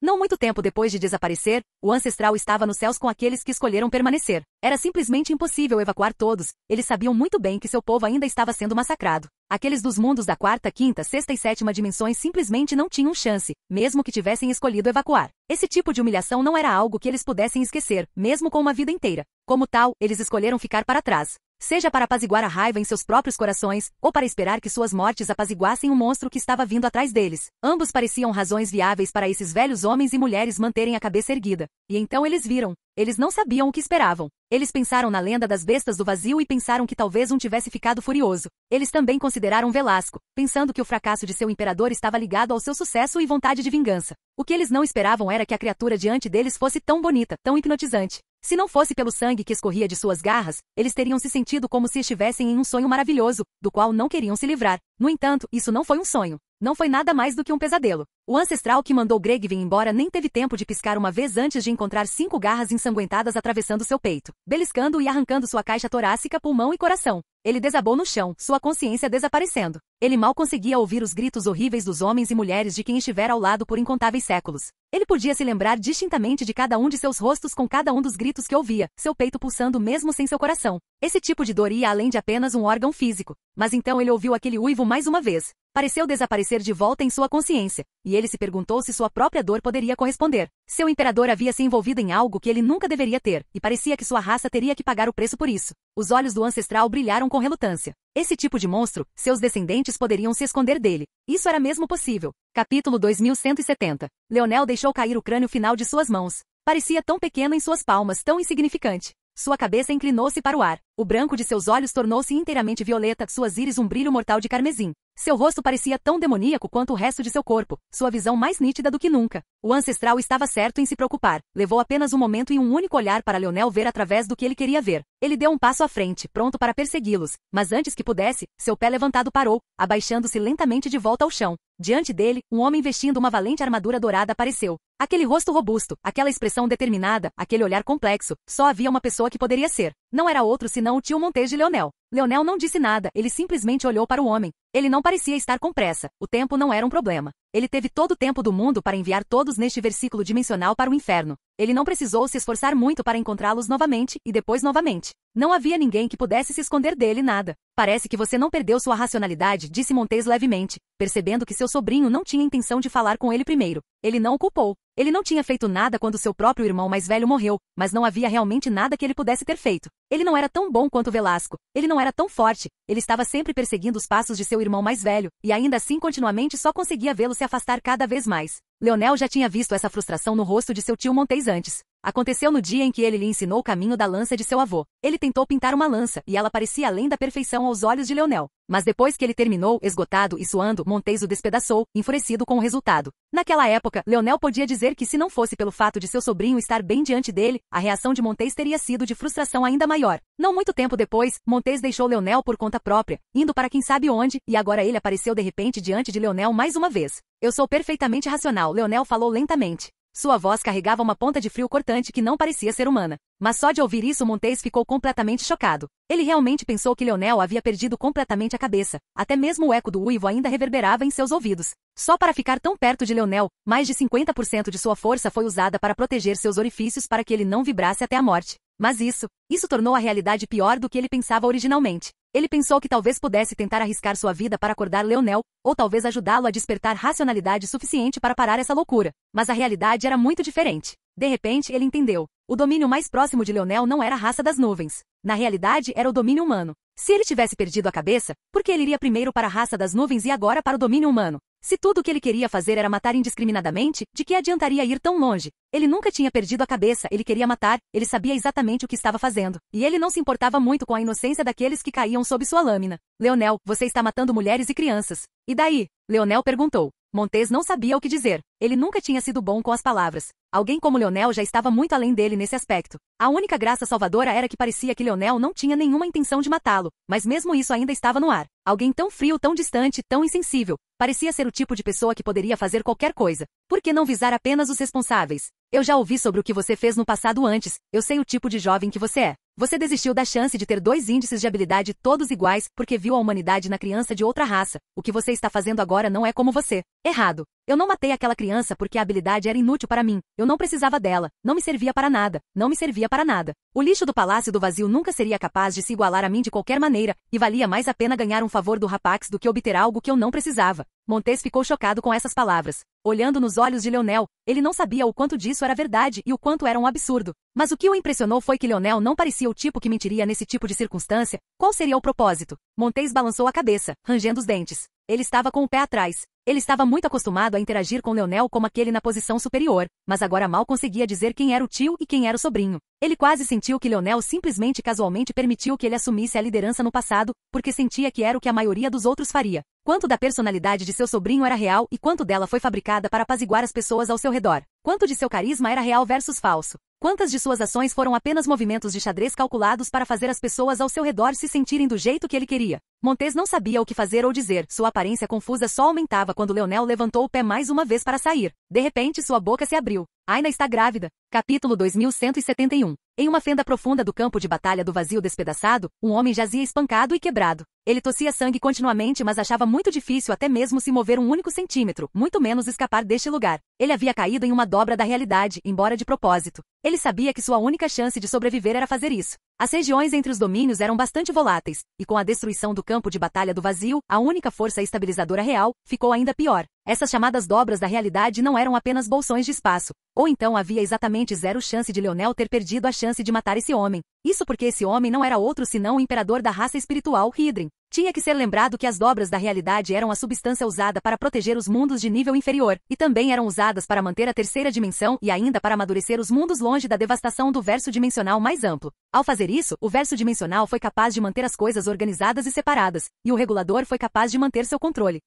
Não muito tempo depois de desaparecer, o ancestral estava nos céus com aqueles que escolheram permanecer. Era simplesmente impossível evacuar todos. Eles sabiam muito bem que seu povo ainda estava sendo massacrado. Aqueles dos mundos da quarta, quinta, sexta e sétima dimensões simplesmente não tinham chance, mesmo que tivessem escolhido evacuar. Esse tipo de humilhação não era algo que eles pudessem esquecer, mesmo com uma vida inteira. Como tal, eles escolheram ficar para trás. Seja para apaziguar a raiva em seus próprios corações, ou para esperar que suas mortes apaziguassem o monstro que estava vindo atrás deles. Ambos pareciam razões viáveis para esses velhos homens e mulheres manterem a cabeça erguida. E então eles viram. Eles não sabiam o que esperavam. Eles pensaram na lenda das bestas do vazio e pensaram que talvez um tivesse ficado furioso. Eles também consideraram Velasco, pensando que o fracasso de seu imperador estava ligado ao seu sucesso e vontade de vingança. O que eles não esperavam era que a criatura diante deles fosse tão bonita, tão hipnotizante. Se não fosse pelo sangue que escorria de suas garras, eles teriam se sentido como se estivessem em um sonho maravilhoso, do qual não queriam se livrar. No entanto, isso não foi um sonho. Não foi nada mais do que um pesadelo. O ancestral que mandou Gregvin embora nem teve tempo de piscar uma vez antes de encontrar 5 garras ensanguentadas atravessando seu peito, beliscando e arrancando sua caixa torácica, pulmão e coração. Ele desabou no chão, sua consciência desaparecendo. Ele mal conseguia ouvir os gritos horríveis dos homens e mulheres de quem estivera ao lado por incontáveis séculos. Ele podia se lembrar distintamente de cada um de seus rostos com cada um dos gritos que ouvia, seu peito pulsando mesmo sem seu coração. Esse tipo de dor ia além de apenas um órgão físico. Mas então ele ouviu aquele uivo mais uma vez. Pareceu desaparecer de volta em sua consciência, e ele se perguntou se sua própria dor poderia corresponder. Seu imperador havia se envolvido em algo que ele nunca deveria ter, e parecia que sua raça teria que pagar o preço por isso. Os olhos do ancestral brilharam com relutância. Esse tipo de monstro, seus descendentes poderiam se esconder dele. Isso era mesmo possível. Capítulo 2170. Leonel deixou cair o crânio final de suas mãos. Parecia tão pequeno em suas palmas, tão insignificante. Sua cabeça inclinou-se para o ar. O branco de seus olhos tornou-se inteiramente violeta, suas íris um brilho mortal de carmesim. Seu rosto parecia tão demoníaco quanto o resto de seu corpo, sua visão mais nítida do que nunca. O ancestral estava certo em se preocupar. Levou apenas um momento e um único olhar para Leonel ver através do que ele queria ver. Ele deu um passo à frente, pronto para persegui-los, mas antes que pudesse, seu pé levantado parou, abaixando-se lentamente de volta ao chão. Diante dele, um homem vestindo uma valente armadura dourada apareceu. Aquele rosto robusto, aquela expressão determinada, aquele olhar complexo, só havia uma pessoa que poderia ser. Não era outro senão o tio Montês de Leonel. Leonel não disse nada, ele simplesmente olhou para o homem. Ele não parecia estar com pressa, o tempo não era um problema. Ele teve todo o tempo do mundo para enviar todos neste versículo dimensional para o inferno. Ele não precisou se esforçar muito para encontrá-los novamente, e depois novamente. Não havia ninguém que pudesse se esconder dele nada. Parece que você não perdeu sua racionalidade, disse Montes levemente, percebendo que seu sobrinho não tinha intenção de falar com ele primeiro. Ele não o culpou. Ele não tinha feito nada quando seu próprio irmão mais velho morreu, mas não havia realmente nada que ele pudesse ter feito. Ele não era tão bom quanto Velasco. Ele não era tão forte. Ele estava sempre perseguindo os passos de seu irmão mais velho, e ainda assim continuamente só conseguia vê-lo se afastar cada vez mais. Leonel já tinha visto essa frustração no rosto de seu tio Montes antes. Aconteceu no dia em que ele lhe ensinou o caminho da lança de seu avô. Ele tentou pintar uma lança, e ela parecia além da perfeição aos olhos de Leonel. Mas depois que ele terminou, esgotado e suando, Montes o despedaçou, enfurecido com o resultado. Naquela época, Leonel podia dizer que se não fosse pelo fato de seu sobrinho estar bem diante dele, a reação de Montes teria sido de frustração ainda maior. Não muito tempo depois, Montes deixou Leonel por conta própria, indo para quem sabe onde, e agora ele apareceu de repente diante de Leonel mais uma vez. Eu sou perfeitamente racional, Leonel falou lentamente. Sua voz carregava uma ponta de frio cortante que não parecia ser humana. Mas só de ouvir isso Montes ficou completamente chocado. Ele realmente pensou que Leonel havia perdido completamente a cabeça. Até mesmo o eco do uivo ainda reverberava em seus ouvidos. Só para ficar tão perto de Leonel, mais de 50% de sua força foi usada para proteger seus orifícios para que ele não vibrasse até a morte. Mas isso tornou a realidade pior do que ele pensava originalmente. Ele pensou que talvez pudesse tentar arriscar sua vida para acordar Leonel, ou talvez ajudá-lo a despertar racionalidade suficiente para parar essa loucura. Mas a realidade era muito diferente. De repente, ele entendeu. O domínio mais próximo de Leonel não era a raça das nuvens. Na realidade, era o domínio humano. Se ele tivesse perdido a cabeça, por que ele iria primeiro para a raça das nuvens e agora para o domínio humano? Se tudo o que ele queria fazer era matar indiscriminadamente, de que adiantaria ir tão longe? Ele nunca tinha perdido a cabeça, ele queria matar, ele sabia exatamente o que estava fazendo. E ele não se importava muito com a inocência daqueles que caíam sob sua lâmina. Leonel, você está matando mulheres e crianças. E daí? Leonel perguntou. Montes não sabia o que dizer. Ele nunca tinha sido bom com as palavras. Alguém como Leonel já estava muito além dele nesse aspecto. A única graça salvadora era que parecia que Leonel não tinha nenhuma intenção de matá-lo, mas mesmo isso ainda estava no ar. Alguém tão frio, tão distante, tão insensível. Parecia ser o tipo de pessoa que poderia fazer qualquer coisa. Por que não visar apenas os responsáveis? Eu já ouvi sobre o que você fez no passado antes. Eu sei o tipo de jovem que você é. Você desistiu da chance de ter 2 índices de habilidade todos iguais porque viu a humanidade na criança de outra raça. O que você está fazendo agora não é como você. Errado. Eu não matei aquela criança porque a habilidade era inútil para mim. Eu não precisava dela. Não me servia para nada. Não me servia para nada. O lixo do Palácio do Vazio nunca seria capaz de se igualar a mim de qualquer maneira, e valia mais a pena ganhar um favor do Rapax do que obter algo que eu não precisava. Montes ficou chocado com essas palavras. Olhando nos olhos de Leonel, ele não sabia o quanto disso era verdade e o quanto era um absurdo. Mas o que o impressionou foi que Leonel não parecia o tipo que mentiria nesse tipo de circunstância. Qual seria o propósito? Montes balançou a cabeça, rangendo os dentes. Ele estava com o pé atrás. Ele estava muito acostumado a interagir com Leonel como aquele na posição superior, mas agora mal conseguia dizer quem era o tio e quem era o sobrinho. Ele quase sentiu que Leonel simplesmente casualmente permitiu que ele assumisse a liderança no passado, porque sentia que era o que a maioria dos outros faria. Quanto da personalidade de seu sobrinho era real e quanto dela foi fabricada para apaziguar as pessoas ao seu redor? Quanto de seu carisma era real versus falso? Quantas de suas ações foram apenas movimentos de xadrez calculados para fazer as pessoas ao seu redor se sentirem do jeito que ele queria? Montes não sabia o que fazer ou dizer. Sua aparência confusa só aumentava quando Leonel levantou o pé mais uma vez para sair. De repente, sua boca se abriu. Aina está grávida. Capítulo 2171. Em uma fenda profunda do campo de batalha do vazio despedaçado, um homem jazia espancado e quebrado. Ele tossia sangue continuamente, mas achava muito difícil até mesmo se mover um único centímetro, muito menos escapar deste lugar. Ele havia caído em uma dobra da realidade, embora de propósito. Ele sabia que sua única chance de sobreviver era fazer isso. As regiões entre os domínios eram bastante voláteis, e com a destruição do campo de batalha do vazio, a única força estabilizadora real ficou ainda pior. Essas chamadas dobras da realidade não eram apenas bolsões de espaço. Ou então havia exatamente 0 chance de Leonel ter perdido a chance de matar esse homem. Isso porque esse homem não era outro senão o imperador da raça espiritual, Hydrin. Tinha que ser lembrado que as dobras da realidade eram a substância usada para proteger os mundos de nível inferior, e também eram usadas para manter a terceira dimensão e ainda para amadurecer os mundos longe da devastação do verso dimensional mais amplo. Ao fazer isso, o verso dimensional foi capaz de manter as coisas organizadas e separadas, e o regulador foi capaz de manter seu controle.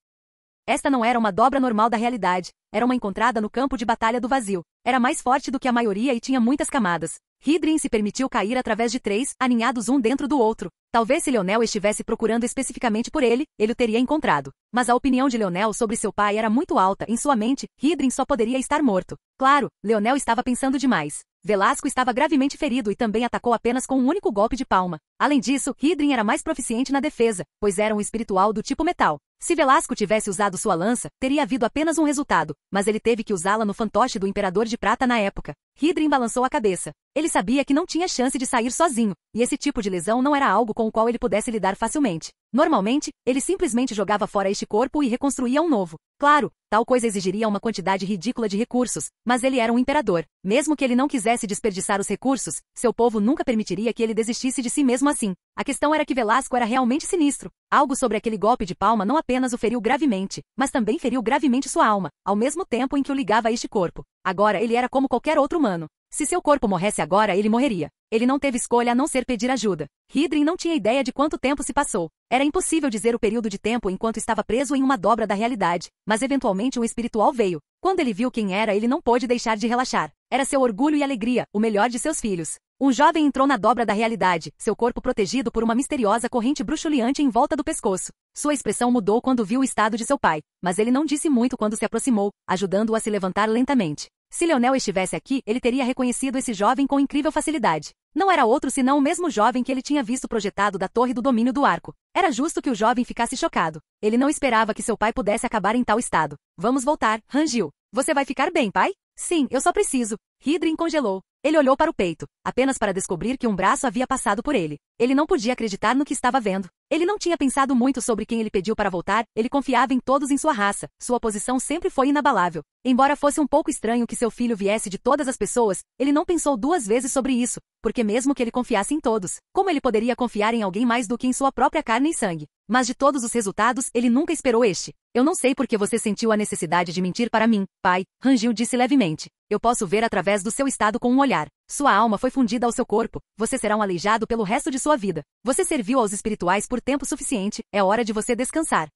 Esta não era uma dobra normal da realidade, era uma encontrada no campo de batalha do vazio. Era mais forte do que a maioria e tinha muitas camadas. Hydrin se permitiu cair através de 3, aninhados um dentro do outro. Talvez se Leonel estivesse procurando especificamente por ele, ele o teria encontrado. Mas a opinião de Leonel sobre seu pai era muito alta. Em sua mente, Hydrin só poderia estar morto. Claro, Leonel estava pensando demais. Velasco estava gravemente ferido e também atacou apenas com um único golpe de palma. Além disso, Hydrin era mais proficiente na defesa, pois era um espiritual do tipo metal. Se Velasco tivesse usado sua lança, teria havido apenas um resultado, mas ele teve que usá-la no fantoche do Imperador de Prata na época. Hidrin balançou a cabeça. Ele sabia que não tinha chance de sair sozinho, e esse tipo de lesão não era algo com o qual ele pudesse lidar facilmente. Normalmente, ele simplesmente jogava fora este corpo e reconstruía um novo. Claro, tal coisa exigiria uma quantidade ridícula de recursos, mas ele era um imperador. Mesmo que ele não quisesse desperdiçar os recursos, seu povo nunca permitiria que ele desistisse de si mesmo assim. A questão era que Velasco era realmente sinistro. Algo sobre aquele golpe de palma não apenas o feriu gravemente, mas também feriu gravemente sua alma, ao mesmo tempo em que o ligava a este corpo. Agora ele era como qualquer outro humano. Se seu corpo morresse agora, ele morreria. Ele não teve escolha a não ser pedir ajuda. Hidrin não tinha ideia de quanto tempo se passou. Era impossível dizer o período de tempo enquanto estava preso em uma dobra da realidade, mas eventualmente um espiritual veio. Quando ele viu quem era, ele não pôde deixar de relaxar. Era seu orgulho e alegria, o melhor de seus filhos. Um jovem entrou na dobra da realidade, seu corpo protegido por uma misteriosa corrente bruxuleante em volta do pescoço. Sua expressão mudou quando viu o estado de seu pai, mas ele não disse muito quando se aproximou, ajudando-o a se levantar lentamente. Se Leonel estivesse aqui, ele teria reconhecido esse jovem com incrível facilidade. Não era outro senão o mesmo jovem que ele tinha visto projetado da torre do domínio do arco. Era justo que o jovem ficasse chocado. Ele não esperava que seu pai pudesse acabar em tal estado. Vamos voltar, rangiu. Você vai ficar bem, pai? Sim, eu só preciso. Hidrin congelou. Ele olhou para o peito, apenas para descobrir que um braço havia passado por ele. Ele não podia acreditar no que estava vendo. Ele não tinha pensado muito sobre quem ele pediu para voltar, ele confiava em todos em sua raça, sua posição sempre foi inabalável. Embora fosse um pouco estranho que seu filho viesse de todas as pessoas, ele não pensou duas vezes sobre isso, porque mesmo que ele confiasse em todos, como ele poderia confiar em alguém mais do que em sua própria carne e sangue? Mas de todos os resultados, ele nunca esperou este. Eu não sei por que você sentiu a necessidade de mentir para mim, pai, rangiu disse levemente. Eu posso ver através do seu estado com um olhar. Sua alma foi fundida ao seu corpo. Você será um aleijado pelo resto de sua vida. Você serviu aos espirituais por tempo suficiente. É hora de você descansar.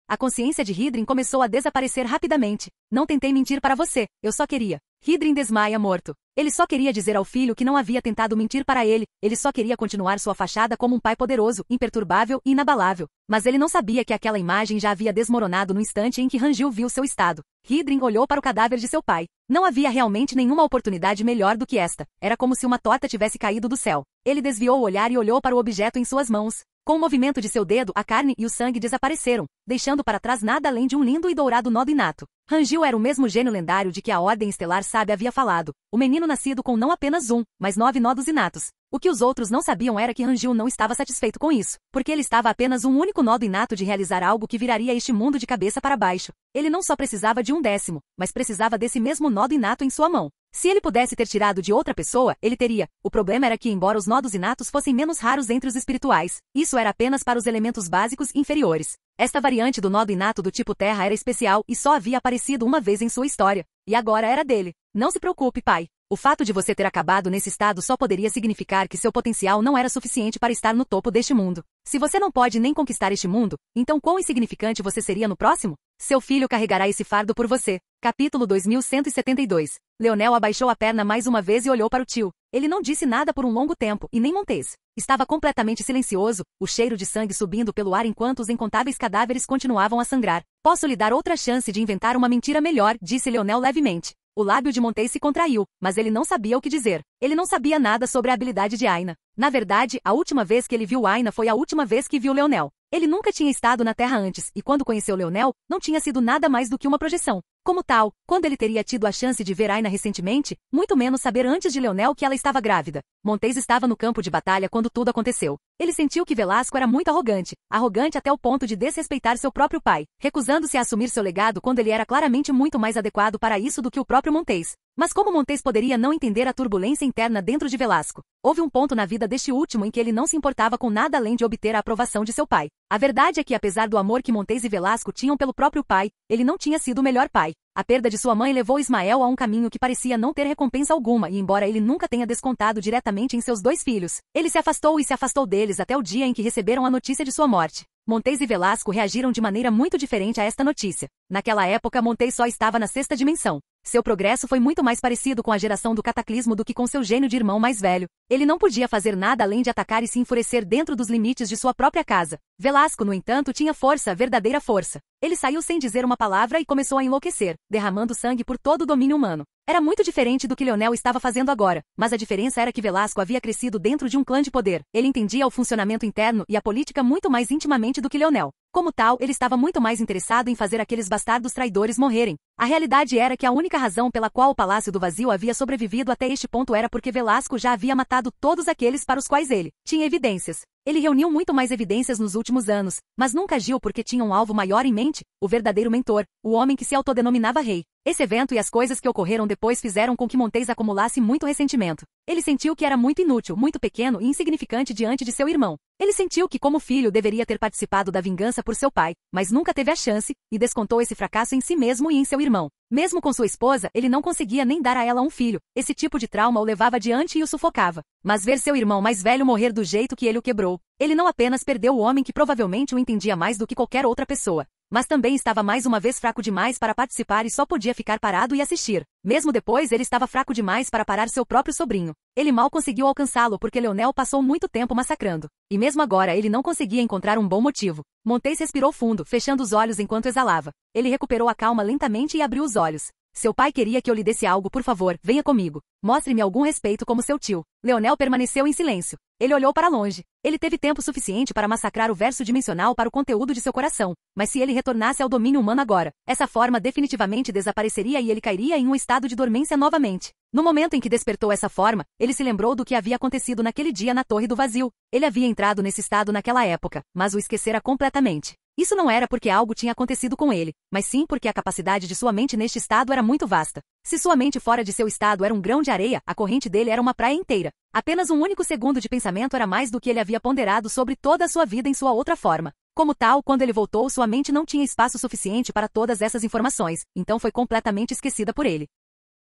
A consciência de Hidrin começou a desaparecer rapidamente. Não tentei mentir para você. Eu só queria. Hidrin desmaia morto. Ele só queria dizer ao filho que não havia tentado mentir para ele. Ele só queria continuar sua fachada como um pai poderoso, imperturbável e inabalável. Mas ele não sabia que aquela imagem já havia desmoronado no instante em que Rangil viu seu estado. Hidrin olhou para o cadáver de seu pai. Não havia realmente nenhuma oportunidade melhor do que esta. Era como se uma torta tivesse caído do céu. Ele desviou o olhar e olhou para o objeto em suas mãos. Com o movimento de seu dedo, a carne e o sangue desapareceram, deixando para trás nada além de um lindo e dourado nó do inato. Rangil era o mesmo gênio lendário de que a Ordem Estelar Sábia havia falado. O menino nascido com não apenas um, mas 9 nodos inatos. O que os outros não sabiam era que Rangil não estava satisfeito com isso, porque ele estava apenas um único nodo inato de realizar algo que viraria este mundo de cabeça para baixo. Ele não só precisava de um 10º, mas precisava desse mesmo nodo inato em sua mão. Se ele pudesse ter tirado de outra pessoa, ele teria. O problema era que, embora os nodos inatos fossem menos raros entre os espirituais, isso era apenas para os elementos básicos inferiores. Esta variante do nodo inato do tipo terra era especial e só havia aparecido uma vez em sua história. E agora era dele. Não se preocupe, pai. O fato de você ter acabado nesse estado só poderia significar que seu potencial não era suficiente para estar no topo deste mundo. Se você não pode nem conquistar este mundo, então quão insignificante você seria no próximo? Seu filho carregará esse fardo por você. Capítulo 2172. Leonel abaixou a perna mais uma vez e olhou para o tio. Ele não disse nada por um longo tempo, e nem Montes. Estava completamente silencioso, o cheiro de sangue subindo pelo ar enquanto os incontáveis cadáveres continuavam a sangrar. Posso lhe dar outra chance de inventar uma mentira melhor, disse Leonel levemente. O lábio de Montes se contraiu, mas ele não sabia o que dizer. Ele não sabia nada sobre a habilidade de Aina. Na verdade, a última vez que ele viu Aina foi a última vez que viu Leonel. Ele nunca tinha estado na Terra antes, e quando conheceu Leonel, não tinha sido nada mais do que uma projeção. Como tal, quando ele teria tido a chance de ver Aina recentemente, muito menos saber antes de Leonel que ela estava grávida. Montes estava no campo de batalha quando tudo aconteceu. Ele sentiu que Velasco era muito arrogante até o ponto de desrespeitar seu próprio pai, recusando-se a assumir seu legado quando ele era claramente muito mais adequado para isso do que o próprio Montes. Mas como Montes poderia não entender a turbulência interna dentro de Velasco? Houve um ponto na vida deste último em que ele não se importava com nada além de obter a aprovação de seu pai. A verdade é que apesar do amor que Montes e Velasco tinham pelo próprio pai, ele não tinha sido o melhor pai. A perda de sua mãe levou Ismael a um caminho que parecia não ter recompensa alguma e embora ele nunca tenha descontado diretamente em seus 2 filhos, ele se afastou deles até o dia em que receberam a notícia de sua morte. Montes e Velasco reagiram de maneira muito diferente a esta notícia. Naquela época, Montes só estava na 6ª dimensão. Seu progresso foi muito mais parecido com a geração do cataclismo do que com seu gênio de irmão mais velho. Ele não podia fazer nada além de atacar e se enfurecer dentro dos limites de sua própria casa. Velasco, no entanto, tinha força, verdadeira força. Ele saiu sem dizer uma palavra e começou a enlouquecer, derramando sangue por todo o domínio humano. Era muito diferente do que Leonel estava fazendo agora, mas a diferença era que Velasco havia crescido dentro de um clã de poder. Ele entendia o funcionamento interno e a política muito mais intimamente do que Leonel. Como tal, ele estava muito mais interessado em fazer aqueles bastardos traidores morrerem. A realidade era que a única razão pela qual o Palácio do Vazio havia sobrevivido até este ponto era porque Velasco já havia matado todos aqueles para os quais ele tinha evidências. Ele reuniu muito mais evidências nos últimos anos, mas nunca agiu porque tinha um alvo maior em mente, o verdadeiro mentor, o homem que se autodenominava rei. Esse evento e as coisas que ocorreram depois fizeram com que Montes acumulasse muito ressentimento. Ele sentiu que era muito inútil, muito pequeno e insignificante diante de seu irmão. Ele sentiu que como filho deveria ter participado da vingança por seu pai, mas nunca teve a chance, e descontou esse fracasso em si mesmo e em seu irmão. Mesmo com sua esposa, ele não conseguia nem dar a ela um filho. Esse tipo de trauma o levava adiante e o sufocava. Mas ver seu irmão mais velho morrer do jeito que ele o quebrou, ele não apenas perdeu o homem que provavelmente o entendia mais do que qualquer outra pessoa, mas também estava mais uma vez fraco demais para participar e só podia ficar parado e assistir. Mesmo depois ele estava fraco demais para parar seu próprio sobrinho. Ele mal conseguiu alcançá-lo porque Leonel passou muito tempo massacrando. E mesmo agora ele não conseguia encontrar um bom motivo. Montes respirou fundo, fechando os olhos enquanto exalava. Ele recuperou a calma lentamente e abriu os olhos. Seu pai queria que eu lhe desse algo, por favor, venha comigo. Mostre-me algum respeito como seu tio. Leonel permaneceu em silêncio. Ele olhou para longe. Ele teve tempo suficiente para massacrar o verso dimensional para o conteúdo de seu coração. Mas se ele retornasse ao domínio humano agora, essa forma definitivamente desapareceria e ele cairia em um estado de dormência novamente. No momento em que despertou essa forma, ele se lembrou do que havia acontecido naquele dia na Torre do Vazio. Ele havia entrado nesse estado naquela época, mas o esquecera completamente. Isso não era porque algo tinha acontecido com ele, mas sim porque a capacidade de sua mente neste estado era muito vasta. Se sua mente fora de seu estado era um grão de areia, a corrente dele era uma praia inteira. Apenas um único segundo de pensamento era mais do que ele havia ponderado sobre toda a sua vida em sua outra forma. Como tal, quando ele voltou, sua mente não tinha espaço suficiente para todas essas informações, então foi completamente esquecida por ele.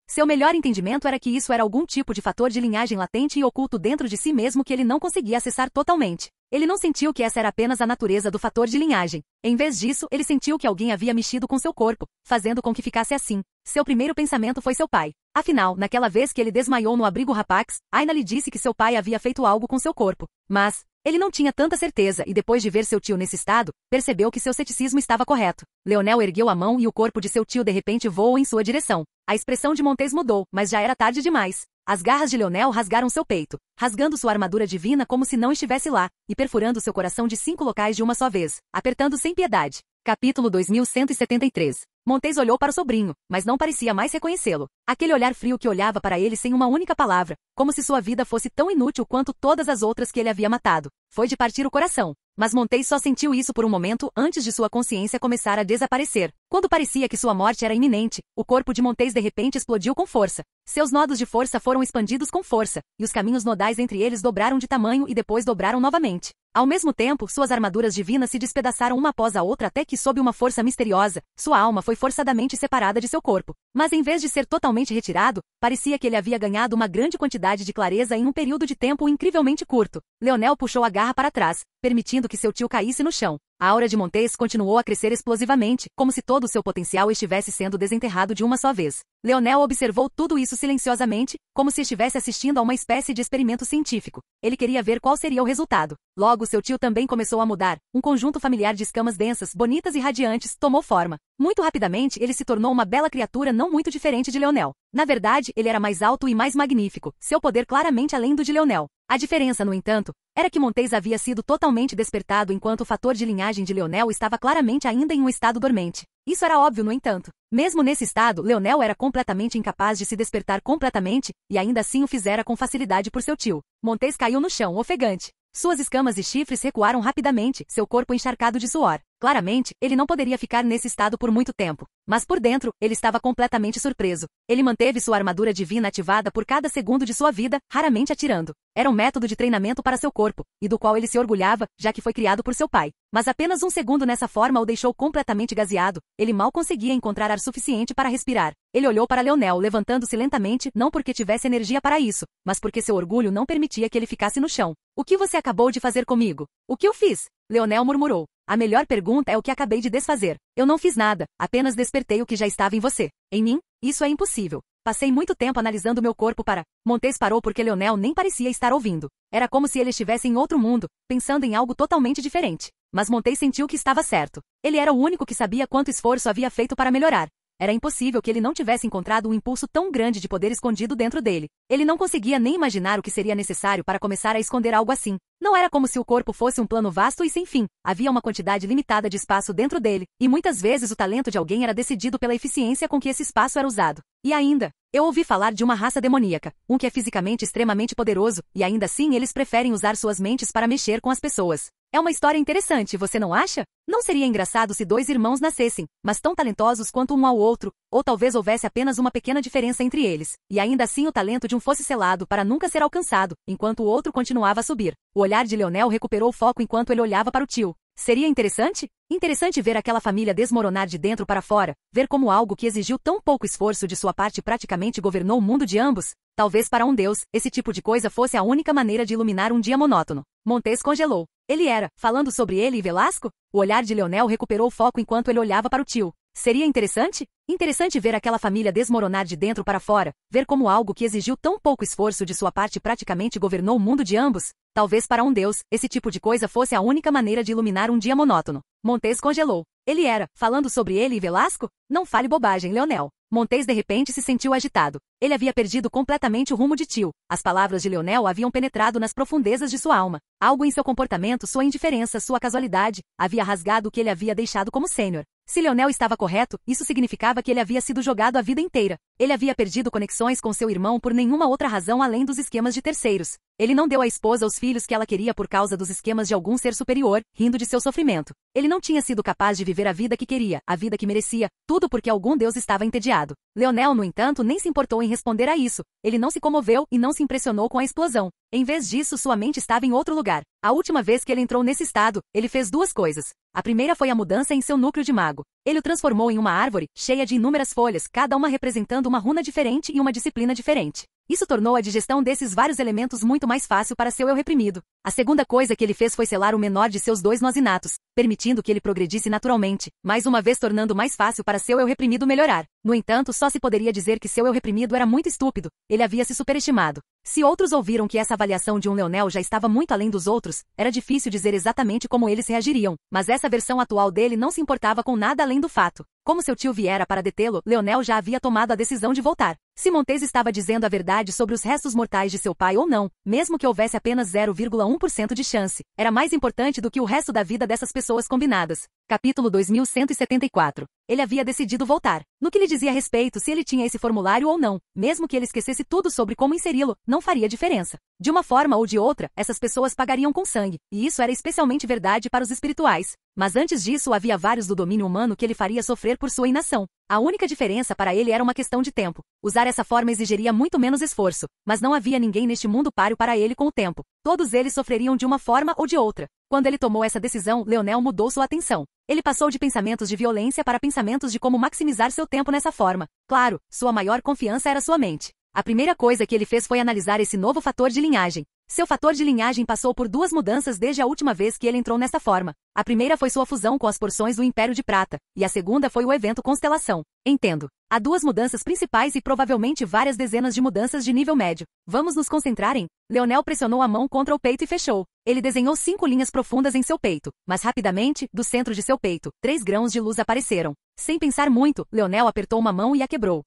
Seu melhor entendimento era que isso era algum tipo de fator de linhagem latente e oculto dentro de si mesmo que ele não conseguia acessar totalmente. Ele não sentiu que essa era apenas a natureza do fator de linhagem. Em vez disso, ele sentiu que alguém havia mexido com seu corpo, fazendo com que ficasse assim. Seu primeiro pensamento foi seu pai. Afinal, naquela vez que ele desmaiou no abrigo Rapax, Aina lhe disse que seu pai havia feito algo com seu corpo. Mas ele não tinha tanta certeza e depois de ver seu tio nesse estado, percebeu que seu ceticismo estava correto. Leonel ergueu a mão e o corpo de seu tio de repente voou em sua direção. A expressão de Montes mudou, mas já era tarde demais. As garras de Leonel rasgaram seu peito, rasgando sua armadura divina como se não estivesse lá, e perfurando seu coração de 5 locais de uma só vez, apertando sem piedade. Capítulo 2173. Montes olhou para o sobrinho, mas não parecia mais reconhecê-lo. Aquele olhar frio que olhava para ele sem uma única palavra, como se sua vida fosse tão inútil quanto todas as outras que ele havia matado. Foi de partir o coração. Mas Montes só sentiu isso por um momento antes de sua consciência começar a desaparecer. Quando parecia que sua morte era iminente, o corpo de Montes de repente explodiu com força. Seus nodos de força foram expandidos com força, e os caminhos nodais entre eles dobraram de tamanho e depois dobraram novamente. Ao mesmo tempo, suas armaduras divinas se despedaçaram uma após a outra até que, sob uma força misteriosa, sua alma foi forçadamente separada de seu corpo. Mas em vez de ser totalmente retirado, parecia que ele havia ganhado uma grande quantidade de clareza em um período de tempo incrivelmente curto. Leonel puxou a garra para trás, permitindo que seu tio caísse no chão. A aura de Montes continuou a crescer explosivamente, como se todo o seu potencial estivesse sendo desenterrado de uma só vez. Leonel observou tudo isso silenciosamente, como se estivesse assistindo a uma espécie de experimento científico. Ele queria ver qual seria o resultado. Logo, seu tio também começou a mudar. Um conjunto familiar de escamas densas, bonitas e radiantes, tomou forma. Muito rapidamente, ele se tornou uma bela criatura não muito diferente de Leonel. Na verdade, ele era mais alto e mais magnífico, seu poder claramente além do de Leonel. A diferença, no entanto, era que Montes havia sido totalmente despertado enquanto o fator de linhagem de Leonel estava claramente ainda em um estado dormente. Isso era óbvio, no entanto. Mesmo nesse estado, Leonel era completamente incapaz de se despertar completamente, e ainda assim o fizera com facilidade por seu tio. Montes caiu no chão, ofegante. Suas escamas e chifres recuaram rapidamente, seu corpo encharcado de suor. Claramente, ele não poderia ficar nesse estado por muito tempo. Mas por dentro, ele estava completamente surpreso. Ele manteve sua armadura divina ativada por cada segundo de sua vida, raramente atirando. Era um método de treinamento para seu corpo, e do qual ele se orgulhava, já que foi criado por seu pai. Mas apenas um segundo nessa forma o deixou completamente gaseado. Ele mal conseguia encontrar ar suficiente para respirar. Ele olhou para Leonel, levantando-se lentamente, não porque tivesse energia para isso, mas porque seu orgulho não permitia que ele ficasse no chão. O que você acabou de fazer comigo? O que eu fiz? Leonel murmurou. A melhor pergunta é o que acabei de desfazer. Eu não fiz nada, apenas despertei o que já estava em você. Em mim? Isso é impossível. Passei muito tempo analisando meu corpo para... Montes parou porque Leonel nem parecia estar ouvindo. Era como se ele estivesse em outro mundo, pensando em algo totalmente diferente. Mas Montes sentiu que estava certo. Ele era o único que sabia quanto esforço havia feito para melhorar. Era impossível que ele não tivesse encontrado um impulso tão grande de poder escondido dentro dele. Ele não conseguia nem imaginar o que seria necessário para começar a esconder algo assim. Não era como se o corpo fosse um plano vasto e sem fim. Havia uma quantidade limitada de espaço dentro dele, e muitas vezes o talento de alguém era decidido pela eficiência com que esse espaço era usado. E ainda, eu ouvi falar de uma raça demoníaca, um que é fisicamente extremamente poderoso, e ainda assim eles preferem usar suas mentes para mexer com as pessoas. É uma história interessante, você não acha? Não seria engraçado se dois irmãos nascessem, mas tão talentosos quanto um ao outro, ou talvez houvesse apenas uma pequena diferença entre eles, e ainda assim o talento de um fosse selado para nunca ser alcançado, enquanto o outro continuava a subir. O olhar de Leonel recuperou o foco enquanto ele olhava para o tio. Seria interessante? Interessante ver aquela família desmoronar de dentro para fora, ver como algo que exigiu tão pouco esforço de sua parte praticamente governou o mundo de ambos. Talvez para um deus, esse tipo de coisa fosse a única maneira de iluminar um dia monótono. Montes congelou. Ele era, falando sobre ele e Velasco? O olhar de Leonel recuperou o foco enquanto ele olhava para o tio. Seria interessante? Interessante ver aquela família desmoronar de dentro para fora, ver como algo que exigiu tão pouco esforço de sua parte praticamente governou o mundo de ambos. Talvez para um deus, esse tipo de coisa fosse a única maneira de iluminar um dia monótono. Montes congelou. Ele era, falando sobre ele e Velasco? Não fale bobagem, Leonel. Montes de repente se sentiu agitado. Ele havia perdido completamente o rumo de tio. As palavras de Leonel haviam penetrado nas profundezas de sua alma. Algo em seu comportamento, sua indiferença, sua casualidade, havia rasgado o que ele havia deixado como sênior. Se Leonel estava correto, isso significava que ele havia sido jogado a vida inteira. Ele havia perdido conexões com seu irmão por nenhuma outra razão além dos esquemas de terceiros. Ele não deu à esposa os filhos que ela queria por causa dos esquemas de algum ser superior, rindo de seu sofrimento. Ele não tinha sido capaz de viver a vida que queria, a vida que merecia, tudo porque algum deus estava entediado. Leonel, no entanto, nem se importou em responder a isso. Ele não se comoveu e não se impressionou com a explosão. Em vez disso, sua mente estava em outro lugar. A última vez que ele entrou nesse estado, ele fez duas coisas. A primeira foi a mudança em seu núcleo de mago. Ele o transformou em uma árvore, cheia de inúmeras folhas, cada uma representando uma runa diferente e uma disciplina diferente. Isso tornou a digestão desses vários elementos muito mais fácil para seu eu reprimido. A segunda coisa que ele fez foi selar o menor de seus dois nós inatos, permitindo que ele progredisse naturalmente, mais uma vez tornando mais fácil para seu eu reprimido melhorar. No entanto, só se poderia dizer que seu eu reprimido era muito estúpido, ele havia se superestimado. Se outros ouviram que essa avaliação de um Leonel já estava muito além dos outros, era difícil dizer exatamente como eles reagiriam, mas essa versão atual dele não se importava com nada além do fato. Como seu tio viera para detê-lo, Leonel já havia tomado a decisão de voltar. Se Montes estava dizendo a verdade sobre os restos mortais de seu pai ou não, mesmo que houvesse apenas 0,1% de chance, era mais importante do que o resto da vida dessas pessoas combinadas. Capítulo 2174. Ele havia decidido voltar. No que lhe dizia a respeito se ele tinha esse formulário ou não, mesmo que ele esquecesse tudo sobre como inseri-lo, não faria diferença. De uma forma ou de outra, essas pessoas pagariam com sangue, e isso era especialmente verdade para os espirituais. Mas antes disso havia vários do domínio humano que ele faria sofrer por sua inação. A única diferença para ele era uma questão de tempo. Usar essa forma exigiria muito menos esforço, mas não havia ninguém neste mundo páreo para ele com o tempo. Todos eles sofreriam de uma forma ou de outra. Quando ele tomou essa decisão, Leonel mudou sua atenção. Ele passou de pensamentos de violência para pensamentos de como maximizar seu tempo nessa forma. Claro, sua maior confiança era sua mente. A primeira coisa que ele fez foi analisar esse novo fator de linhagem. Seu fator de linhagem passou por duas mudanças desde a última vez que ele entrou nessa forma. A primeira foi sua fusão com as porções do Império de Prata, e a segunda foi o evento Constelação. Entendo. Há duas mudanças principais e provavelmente várias dezenas de mudanças de nível médio. Vamos nos concentrar em... Leonel pressionou a mão contra o peito e fechou. Ele desenhou 5 linhas profundas em seu peito, mas rapidamente, do centro de seu peito, 3 grãos de luz apareceram. Sem pensar muito, Leonel apertou uma mão e a quebrou.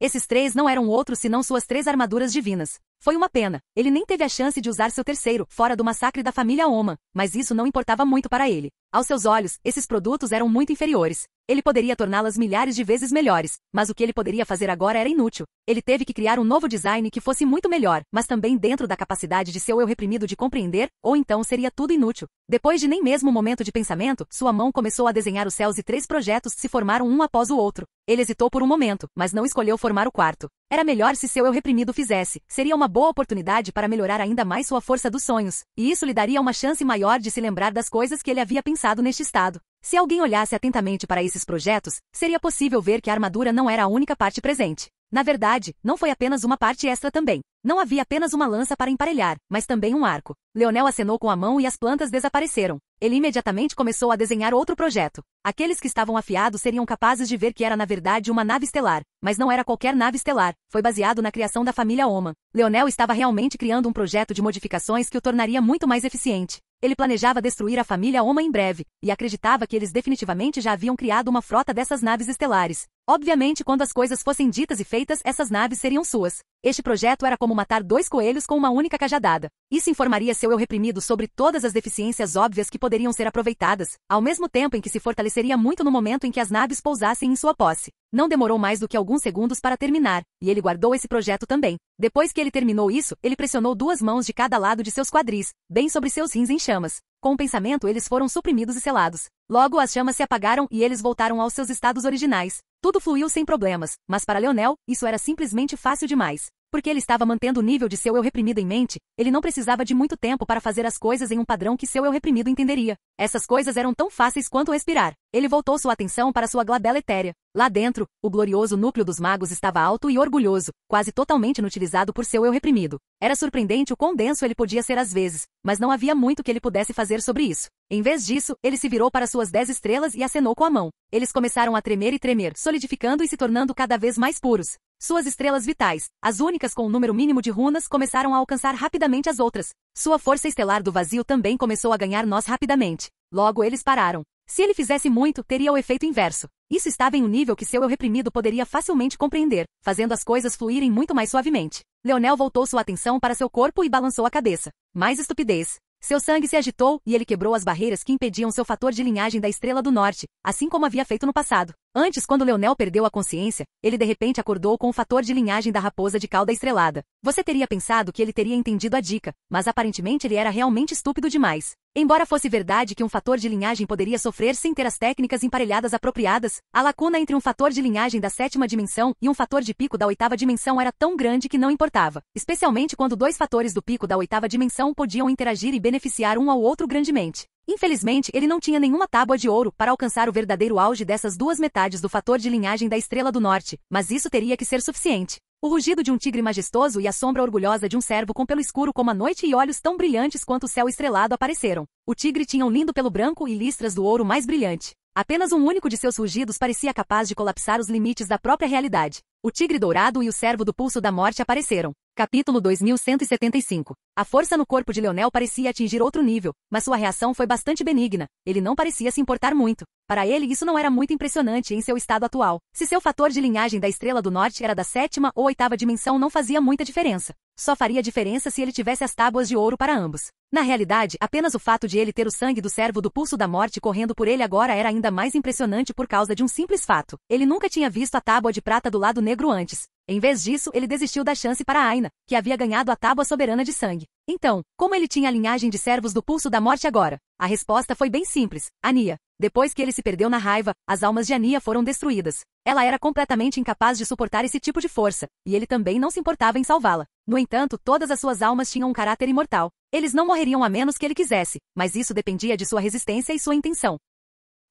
Esses 3 não eram outros senão suas 3 armaduras divinas. Foi uma pena. Ele nem teve a chance de usar seu terceiro, fora do massacre da família Oma, mas isso não importava muito para ele. Aos seus olhos, esses produtos eram muito inferiores. Ele poderia torná-las milhares de vezes melhores, mas o que ele poderia fazer agora era inútil. Ele teve que criar um novo design que fosse muito melhor, mas também dentro da capacidade de seu eu reprimido de compreender, ou então seria tudo inútil. Depois de nem mesmo um momento de pensamento, sua mão começou a desenhar os céus e 3 projetos se formaram um após o outro. Ele hesitou por um momento, mas não escolheu formar o quarto. Era melhor se seu eu reprimido fizesse. Seria uma boa oportunidade para melhorar ainda mais sua força dos sonhos, e isso lhe daria uma chance maior de se lembrar das coisas que ele havia pensado neste estado. Se alguém olhasse atentamente para esses projetos, seria possível ver que a armadura não era a única parte presente. Na verdade, não foi apenas uma parte extra também. Não havia apenas uma lança para emparelhar, mas também um arco. Leonel acenou com a mão e as plantas desapareceram. Ele imediatamente começou a desenhar outro projeto. Aqueles que estavam afiados seriam capazes de ver que era na verdade uma nave estelar, mas não era qualquer nave estelar, foi baseado na criação da família Oma. Leonel estava realmente criando um projeto de modificações que o tornaria muito mais eficiente. Ele planejava destruir a família Oma em breve, e acreditava que eles definitivamente já haviam criado uma frota dessas naves estelares. Obviamente, quando as coisas fossem ditas e feitas, essas naves seriam suas. Este projeto era como matar 2 coelhos com uma única cajadada. Isso informaria seu eu reprimido sobre todas as deficiências óbvias que poderiam ser aproveitadas, ao mesmo tempo em que se fortaleceria muito no momento em que as naves pousassem em sua posse. Não demorou mais do que alguns segundos para terminar, e ele guardou esse projeto também. Depois que ele terminou isso, ele pressionou 2 mãos de cada lado de seus quadris, bem sobre seus rins em chamas. Com o pensamento, eles foram suprimidos e selados. Logo, as chamas se apagaram e eles voltaram aos seus estados originais. Tudo fluiu sem problemas, mas para Leonel, isso era simplesmente fácil demais. Porque ele estava mantendo o nível de seu eu reprimido em mente, ele não precisava de muito tempo para fazer as coisas em um padrão que seu eu reprimido entenderia. Essas coisas eram tão fáceis quanto respirar. Ele voltou sua atenção para sua glabela etérea. Lá dentro, o glorioso núcleo dos magos estava alto e orgulhoso, quase totalmente inutilizado por seu eu reprimido. Era surpreendente o quão denso ele podia ser às vezes, mas não havia muito que ele pudesse fazer sobre isso. Em vez disso, ele se virou para suas 10 estrelas e acenou com a mão. Eles começaram a tremer e tremer, solidificando e se tornando cada vez mais puros. Suas estrelas vitais, as únicas com um número mínimo de runas, começaram a alcançar rapidamente as outras. Sua força estelar do vazio também começou a ganhar nós rapidamente. Logo eles pararam. Se ele fizesse muito, teria o efeito inverso. Isso estava em um nível que seu eu reprimido poderia facilmente compreender, fazendo as coisas fluírem muito mais suavemente. Leonel voltou sua atenção para seu corpo e balançou a cabeça. Mais estupidez. Seu sangue se agitou e ele quebrou as barreiras que impediam seu fator de linhagem da Estrela do Norte, assim como havia feito no passado. Antes, quando Leonel perdeu a consciência, ele de repente acordou com o fator de linhagem da raposa de cauda estrelada. Você teria pensado que ele teria entendido a dica, mas aparentemente ele era realmente estúpido demais. Embora fosse verdade que um fator de linhagem poderia sofrer sem ter as técnicas emparelhadas apropriadas, a lacuna entre um fator de linhagem da 7ª dimensão e um fator de pico da 8ª dimensão era tão grande que não importava, especialmente quando 2 fatores do pico da 8ª dimensão podiam interagir e beneficiar um ao outro grandemente. Infelizmente, ele não tinha nenhuma tábua de ouro para alcançar o verdadeiro auge dessas 2 metades do fator de linhagem da Estrela do Norte, mas isso teria que ser suficiente. O rugido de um tigre majestoso e a sombra orgulhosa de um cervo com pelo escuro como a noite e olhos tão brilhantes quanto o céu estrelado apareceram. O tigre tinha um lindo pelo branco e listras do ouro mais brilhante. Apenas um único de seus rugidos parecia capaz de colapsar os limites da própria realidade. O tigre dourado e o cervo do pulso da morte apareceram. Capítulo 2175. A força no corpo de Leonel parecia atingir outro nível, mas sua reação foi bastante benigna. Ele não parecia se importar muito. Para ele isso não era muito impressionante em seu estado atual. Se seu fator de linhagem da Estrela do Norte era da 7ª ou 8ª dimensão não fazia muita diferença. Só faria diferença se ele tivesse as tábuas de ouro para ambos. Na realidade, apenas o fato de ele ter o sangue do servo do pulso da morte correndo por ele agora era ainda mais impressionante por causa de um simples fato. Ele nunca tinha visto a tábua de prata do lado negro antes. Em vez disso, ele desistiu da chance para Aina, que havia ganhado a tábua soberana de sangue. Então, como ele tinha a linhagem de servos do pulso da morte agora? A resposta foi bem simples, Ania. Depois que ele se perdeu na raiva, as almas de Ania foram destruídas. Ela era completamente incapaz de suportar esse tipo de força, e ele também não se importava em salvá-la. No entanto, todas as suas almas tinham um caráter imortal. Eles não morreriam a menos que ele quisesse, mas isso dependia de sua resistência e sua intenção.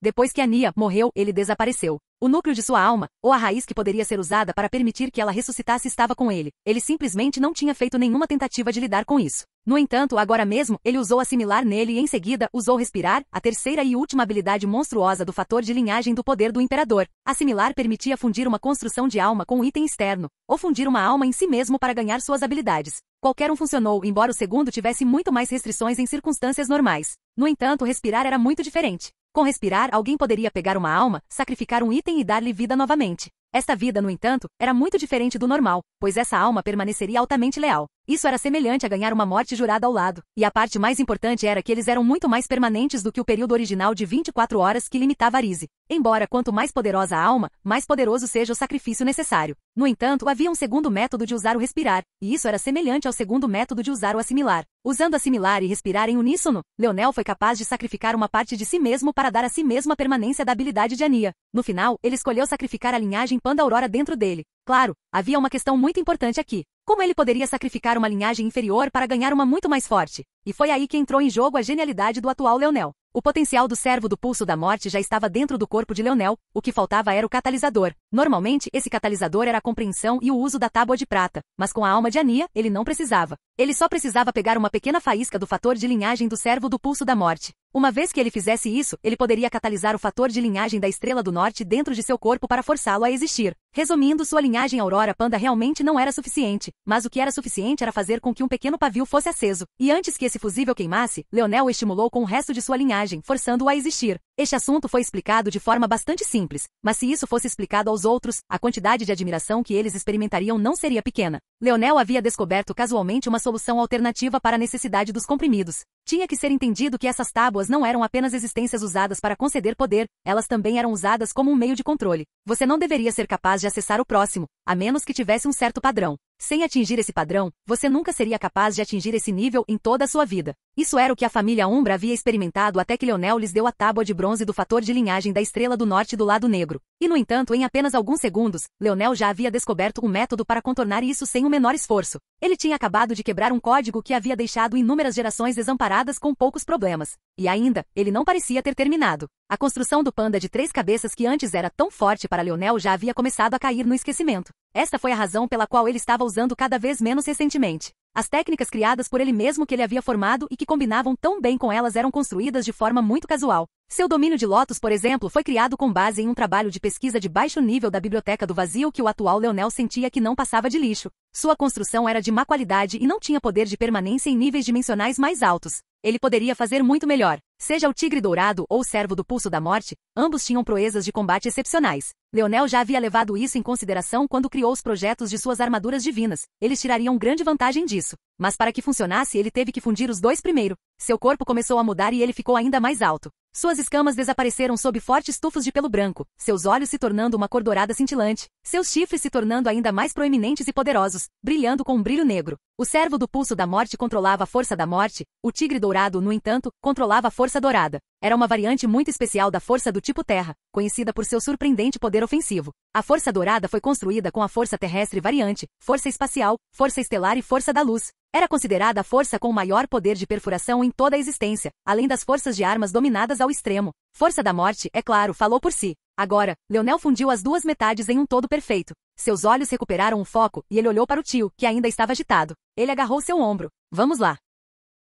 Depois que Ania morreu, ele desapareceu. O núcleo de sua alma, ou a raiz que poderia ser usada para permitir que ela ressuscitasse estava com ele. Ele simplesmente não tinha feito nenhuma tentativa de lidar com isso. No entanto, agora mesmo, ele usou assimilar nele e em seguida, usou respirar, a terceira e última habilidade monstruosa do fator de linhagem do poder do imperador. Assimilar permitia fundir uma construção de alma com um item externo, ou fundir uma alma em si mesmo para ganhar suas habilidades. Qualquer um funcionou, embora o segundo tivesse muito mais restrições em circunstâncias normais. No entanto, respirar era muito diferente. Com respirar, alguém poderia pegar uma alma, sacrificar um item e dar-lhe vida novamente. Esta vida, no entanto, era muito diferente do normal, pois essa alma permaneceria altamente leal. Isso era semelhante a ganhar uma morte jurada ao lado. E a parte mais importante era que eles eram muito mais permanentes do que o período original de 24 horas que limitava Arise. Embora quanto mais poderosa a alma, mais poderoso seja o sacrifício necessário. No entanto, havia um segundo método de usar o respirar, e isso era semelhante ao segundo método de usar o assimilar. Usando assimilar e respirar em uníssono, Leonel foi capaz de sacrificar uma parte de si mesmo para dar a si mesmo a permanência da habilidade de Ania. No final, ele escolheu sacrificar a linhagem Panda-Aurora dentro dele. Claro, havia uma questão muito importante aqui. Como ele poderia sacrificar uma linhagem inferior para ganhar uma muito mais forte? E foi aí que entrou em jogo a genialidade do atual Leonel. O potencial do servo do pulso da morte já estava dentro do corpo de Leonel, o que faltava era o catalisador. Normalmente, esse catalisador era a compreensão e o uso da tábua de prata, mas com a alma de Ania, ele não precisava. Ele só precisava pegar uma pequena faísca do fator de linhagem do servo do pulso da morte. Uma vez que ele fizesse isso, ele poderia catalisar o fator de linhagem da Estrela do Norte dentro de seu corpo para forçá-lo a existir. Resumindo, sua linhagem Aurora Panda realmente não era suficiente, mas o que era suficiente era fazer com que um pequeno pavio fosse aceso. E antes que esse fusível queimasse, Leonel o estimulou com o resto de sua linhagem, forçando-o a existir. Este assunto foi explicado de forma bastante simples, mas se isso fosse explicado aos outros, a quantidade de admiração que eles experimentariam não seria pequena. Leonel havia descoberto casualmente uma solução alternativa para a necessidade dos comprimidos. Tinha que ser entendido que essas tábuas não eram apenas existências usadas para conceder poder, elas também eram usadas como um meio de controle. Você não deveria ser capaz de acessar o próximo, a menos que tivesse um certo padrão. Sem atingir esse padrão, você nunca seria capaz de atingir esse nível em toda a sua vida. Isso era o que a família Umbra havia experimentado até que Leonel lhes deu a tábua de bronze do fator de linhagem da Estrela do Norte do lado negro. E no entanto, em apenas alguns segundos, Leonel já havia descoberto um método para contornar isso sem o menor esforço. Ele tinha acabado de quebrar um código que havia deixado inúmeras gerações desamparadas com poucos problemas. E ainda, ele não parecia ter terminado. A construção do panda de 3 cabeças que antes era tão forte para Leonel já havia começado a cair no esquecimento. Esta foi a razão pela qual ele estava usando cada vez menos recentemente. As técnicas criadas por ele mesmo que ele havia formado e que combinavam tão bem com elas eram construídas de forma muito casual. Seu domínio de Lotus, por exemplo, foi criado com base em um trabalho de pesquisa de baixo nível da Biblioteca do Vazio que o atual Leonel sentia que não passava de lixo. Sua construção era de má qualidade e não tinha poder de permanência em níveis dimensionais mais altos. Ele poderia fazer muito melhor. Seja o Tigre Dourado ou o Servo do Pulso da Morte, ambos tinham proezas de combate excepcionais. Leonel já havia levado isso em consideração quando criou os projetos de suas armaduras divinas. Eles tirariam grande vantagem disso. Mas para que funcionasse, ele teve que fundir os dois primeiro. Seu corpo começou a mudar e ele ficou ainda mais alto. Suas escamas desapareceram sob fortes tufos de pelo branco, seus olhos se tornando uma cor dourada cintilante, seus chifres se tornando ainda mais proeminentes e poderosos, brilhando com um brilho negro. O Servo do Pulso da Morte controlava a força da morte, o Tigre Dourado, no entanto, controlava a força dourada. Era uma variante muito especial da força do tipo Terra, conhecida por seu surpreendente poder ofensivo. A força dourada foi construída com a força terrestre variante, força espacial, força estelar e força da luz. Era considerada a força com o maior poder de perfuração em toda a existência, além das forças de armas dominadas ao extremo. Força da morte, é claro, falou por si. Agora, Leonel fundiu as duas metades em um todo perfeito. Seus olhos recuperaram o foco e ele olhou para o tio, que ainda estava agitado. Ele agarrou seu ombro. Vamos lá.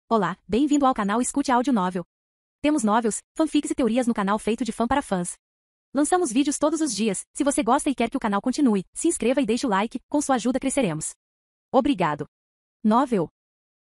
Olá, bem-vindo ao canal Escute Áudio Novel. Temos novels, fanfics e teorias no canal feito de fã para fãs. Lançamos vídeos todos os dias. Se você gosta e quer que o canal continue, se inscreva e deixe o like, com sua ajuda cresceremos. Obrigado. Novel.